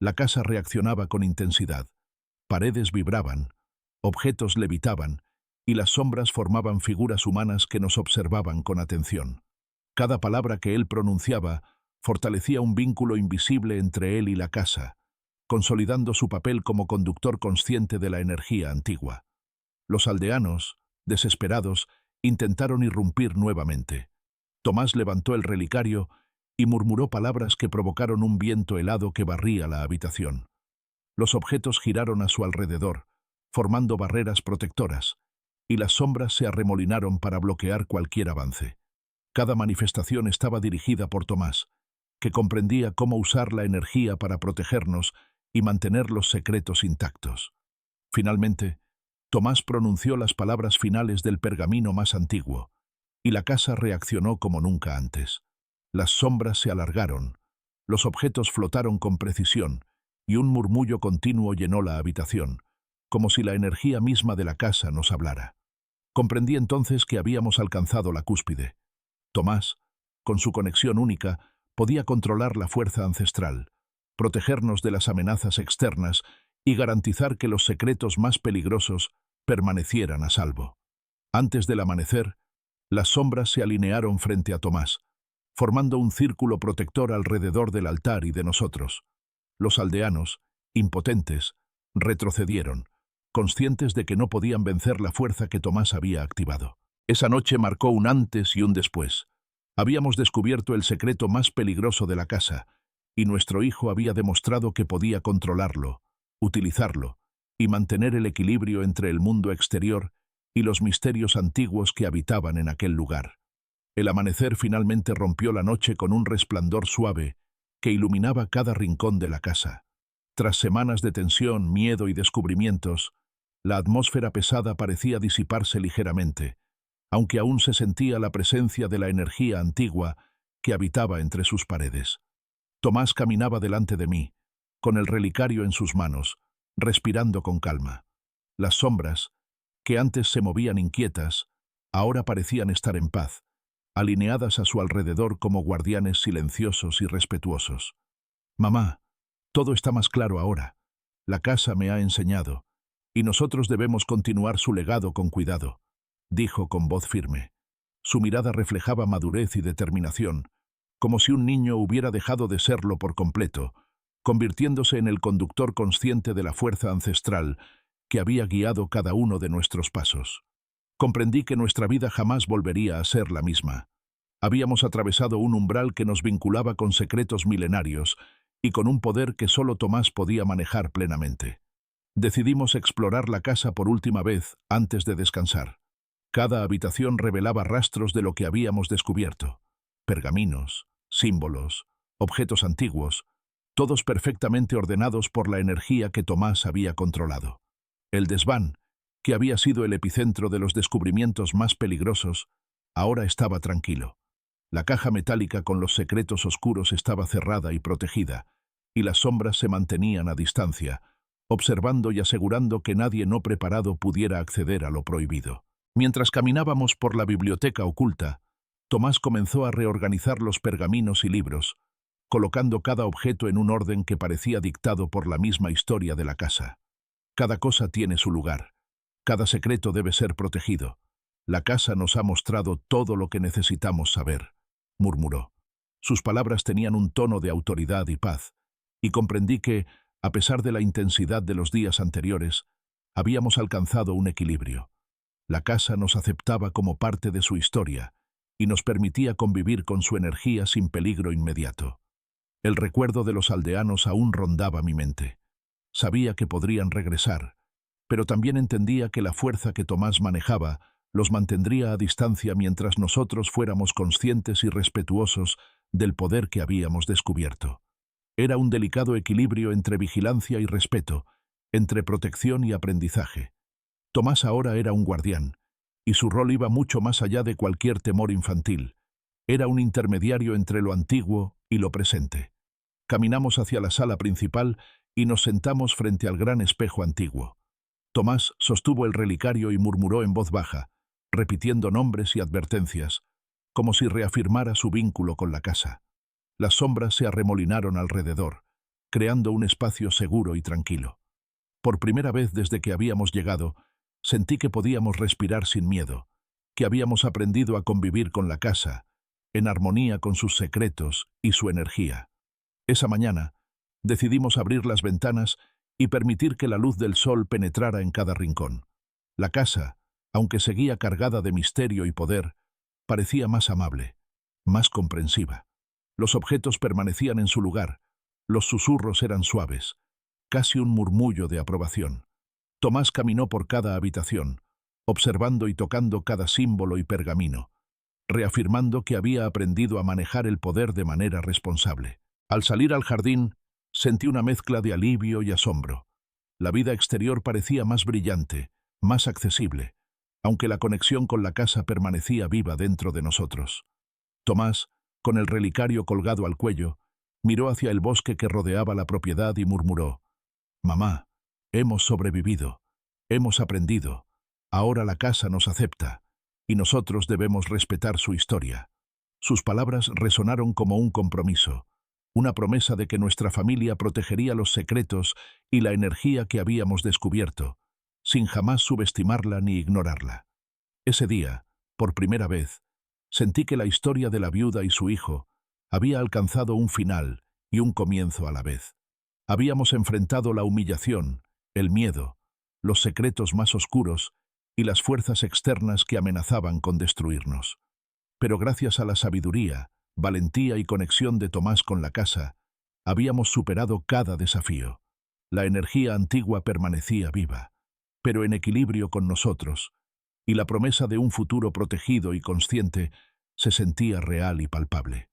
Speaker 1: la casa reaccionaba con intensidad. Paredes vibraban, objetos levitaban, y las sombras formaban figuras humanas que nos observaban con atención. Cada palabra que él pronunciaba fortalecía un vínculo invisible entre él y la casa, consolidando su papel como conductor consciente de la energía antigua. Los aldeanos, desesperados, intentaron irrumpir nuevamente. Tomás levantó el relicario y murmuró palabras que provocaron un viento helado que barría la habitación. Los objetos giraron a su alrededor, formando barreras protectoras, y las sombras se arremolinaron para bloquear cualquier avance. Cada manifestación estaba dirigida por Tomás, que comprendía cómo usar la energía para protegernos y mantener los secretos intactos. Finalmente, Tomás pronunció las palabras finales del pergamino más antiguo, y la casa reaccionó como nunca antes. Las sombras se alargaron, los objetos flotaron con precisión, y un murmullo continuo llenó la habitación, como si la energía misma de la casa nos hablara. Comprendí entonces que habíamos alcanzado la cúspide. Tomás, con su conexión única, podía controlar la fuerza ancestral, protegernos de las amenazas externas y garantizar que los secretos más peligrosos permanecieran a salvo. Antes del amanecer, las sombras se alinearon frente a Tomás, formando un círculo protector alrededor del altar y de nosotros. Los aldeanos, impotentes, retrocedieron, conscientes de que no podían vencer la fuerza que Tomás había activado. Esa noche marcó un antes y un después. Habíamos descubierto el secreto más peligroso de la casa, y nuestro hijo había demostrado que podía controlarlo, utilizarlo, y mantener el equilibrio entre el mundo exterior y los misterios antiguos que habitaban en aquel lugar. El amanecer finalmente rompió la noche con un resplandor suave que iluminaba cada rincón de la casa. Tras semanas de tensión, miedo y descubrimientos, la atmósfera pesada parecía disiparse ligeramente, aunque aún se sentía la presencia de la energía antigua que habitaba entre sus paredes. Tomás caminaba delante de mí, con el relicario en sus manos, respirando con calma. Las sombras, que antes se movían inquietas, ahora parecían estar en paz, alineadas a su alrededor como guardianes silenciosos y respetuosos. «Mamá, todo está más claro ahora. La casa me ha enseñado, y nosotros debemos continuar su legado con cuidado», dijo con voz firme. Su mirada reflejaba madurez y determinación, como si un niño hubiera dejado de serlo por completo, convirtiéndose en el conductor consciente de la fuerza ancestral que había guiado cada uno de nuestros pasos. Comprendí que nuestra vida jamás volvería a ser la misma. Habíamos atravesado un umbral que nos vinculaba con secretos milenarios y con un poder que solo Tomás podía manejar plenamente. Decidimos explorar la casa por última vez antes de descansar. Cada habitación revelaba rastros de lo que habíamos descubierto: pergaminos, símbolos, objetos antiguos, todos perfectamente ordenados por la energía que Tomás había controlado. El desván, que había sido el epicentro de los descubrimientos más peligrosos, ahora estaba tranquilo. La caja metálica con los secretos oscuros estaba cerrada y protegida, y las sombras se mantenían a distancia, observando y asegurando que nadie no preparado pudiera acceder a lo prohibido. Mientras caminábamos por la biblioteca oculta, Tomás comenzó a reorganizar los pergaminos y libros, colocando cada objeto en un orden que parecía dictado por la misma historia de la casa. Cada cosa tiene su lugar. Cada secreto debe ser protegido. La casa nos ha mostrado todo lo que necesitamos saber, murmuró. Sus palabras tenían un tono de autoridad y paz, y comprendí que, a pesar de la intensidad de los días anteriores, habíamos alcanzado un equilibrio. La casa nos aceptaba como parte de su historia y nos permitía convivir con su energía sin peligro inmediato. El recuerdo de los aldeanos aún rondaba mi mente. Sabía que podrían regresar, pero también entendía que la fuerza que Tomás manejaba los mantendría a distancia mientras nosotros fuéramos conscientes y respetuosos del poder que habíamos descubierto. Era un delicado equilibrio entre vigilancia y respeto, entre protección y aprendizaje. Tomás ahora era un guardián, y su rol iba mucho más allá de cualquier temor infantil. Era un intermediario entre lo antiguo y lo presente. Caminamos hacia la sala principal y nos sentamos frente al gran espejo antiguo. Tomás sostuvo el relicario y murmuró en voz baja, repitiendo nombres y advertencias, como si reafirmara su vínculo con la casa. Las sombras se arremolinaron alrededor, creando un espacio seguro y tranquilo. Por primera vez desde que habíamos llegado, sentí que podíamos respirar sin miedo, que habíamos aprendido a convivir con la casa, en armonía con sus secretos y su energía. Esa mañana, decidimos abrir las ventanas y permitir que la luz del sol penetrara en cada rincón. La casa, aunque seguía cargada de misterio y poder, parecía más amable, más comprensiva. Los objetos permanecían en su lugar, los susurros eran suaves, casi un murmullo de aprobación. Tomás caminó por cada habitación, observando y tocando cada símbolo y pergamino, reafirmando que había aprendido a manejar el poder de manera responsable. Al salir al jardín, sentí una mezcla de alivio y asombro. La vida exterior parecía más brillante, más accesible, aunque la conexión con la casa permanecía viva dentro de nosotros. Tomás, con el relicario colgado al cuello, miró hacia el bosque que rodeaba la propiedad y murmuró: «Mamá, hemos sobrevivido, hemos aprendido, ahora la casa nos acepta, y nosotros debemos respetar su historia». Sus palabras resonaron como un compromiso, una promesa de que nuestra familia protegería los secretos y la energía que habíamos descubierto, sin jamás subestimarla ni ignorarla. Ese día, por primera vez, sentí que la historia de la viuda y su hijo había alcanzado un final y un comienzo a la vez. Habíamos enfrentado la humillación, el miedo, los secretos más oscuros y las fuerzas externas que amenazaban con destruirnos. Pero gracias a la sabiduría, valentía y conexión de Tomás con la casa, habíamos superado cada desafío. La energía antigua permanecía viva, pero en equilibrio con nosotros, y la promesa de un futuro protegido y consciente se sentía real y palpable.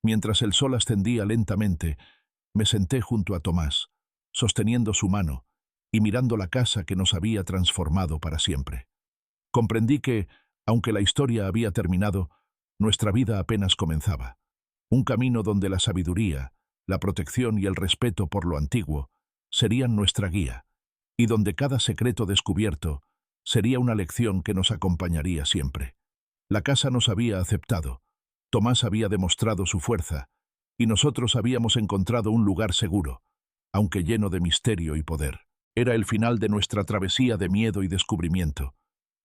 Speaker 1: Mientras el sol ascendía lentamente, me senté junto a Tomás, sosteniendo su mano y mirando la casa que nos había transformado para siempre. Comprendí que, aunque la historia había terminado, nuestra vida apenas comenzaba. Un camino donde la sabiduría, la protección y el respeto por lo antiguo serían nuestra guía, y donde cada secreto descubierto sería una lección que nos acompañaría siempre. La casa nos había aceptado, Tomás había demostrado su fuerza, y nosotros habíamos encontrado un lugar seguro, aunque lleno de misterio y poder. Era el final de nuestra travesía de miedo y descubrimiento,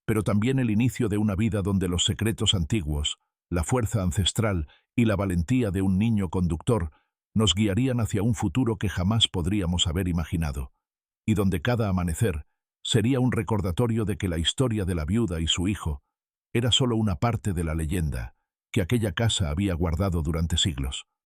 Speaker 1: pero también el inicio de una vida donde los secretos antiguos, la fuerza ancestral y la valentía de un niño conductor nos guiarían hacia un futuro que jamás podríamos haber imaginado, y donde cada amanecer sería un recordatorio de que la historia de la viuda y su hijo era solo una parte de la leyenda que aquella casa había guardado durante siglos.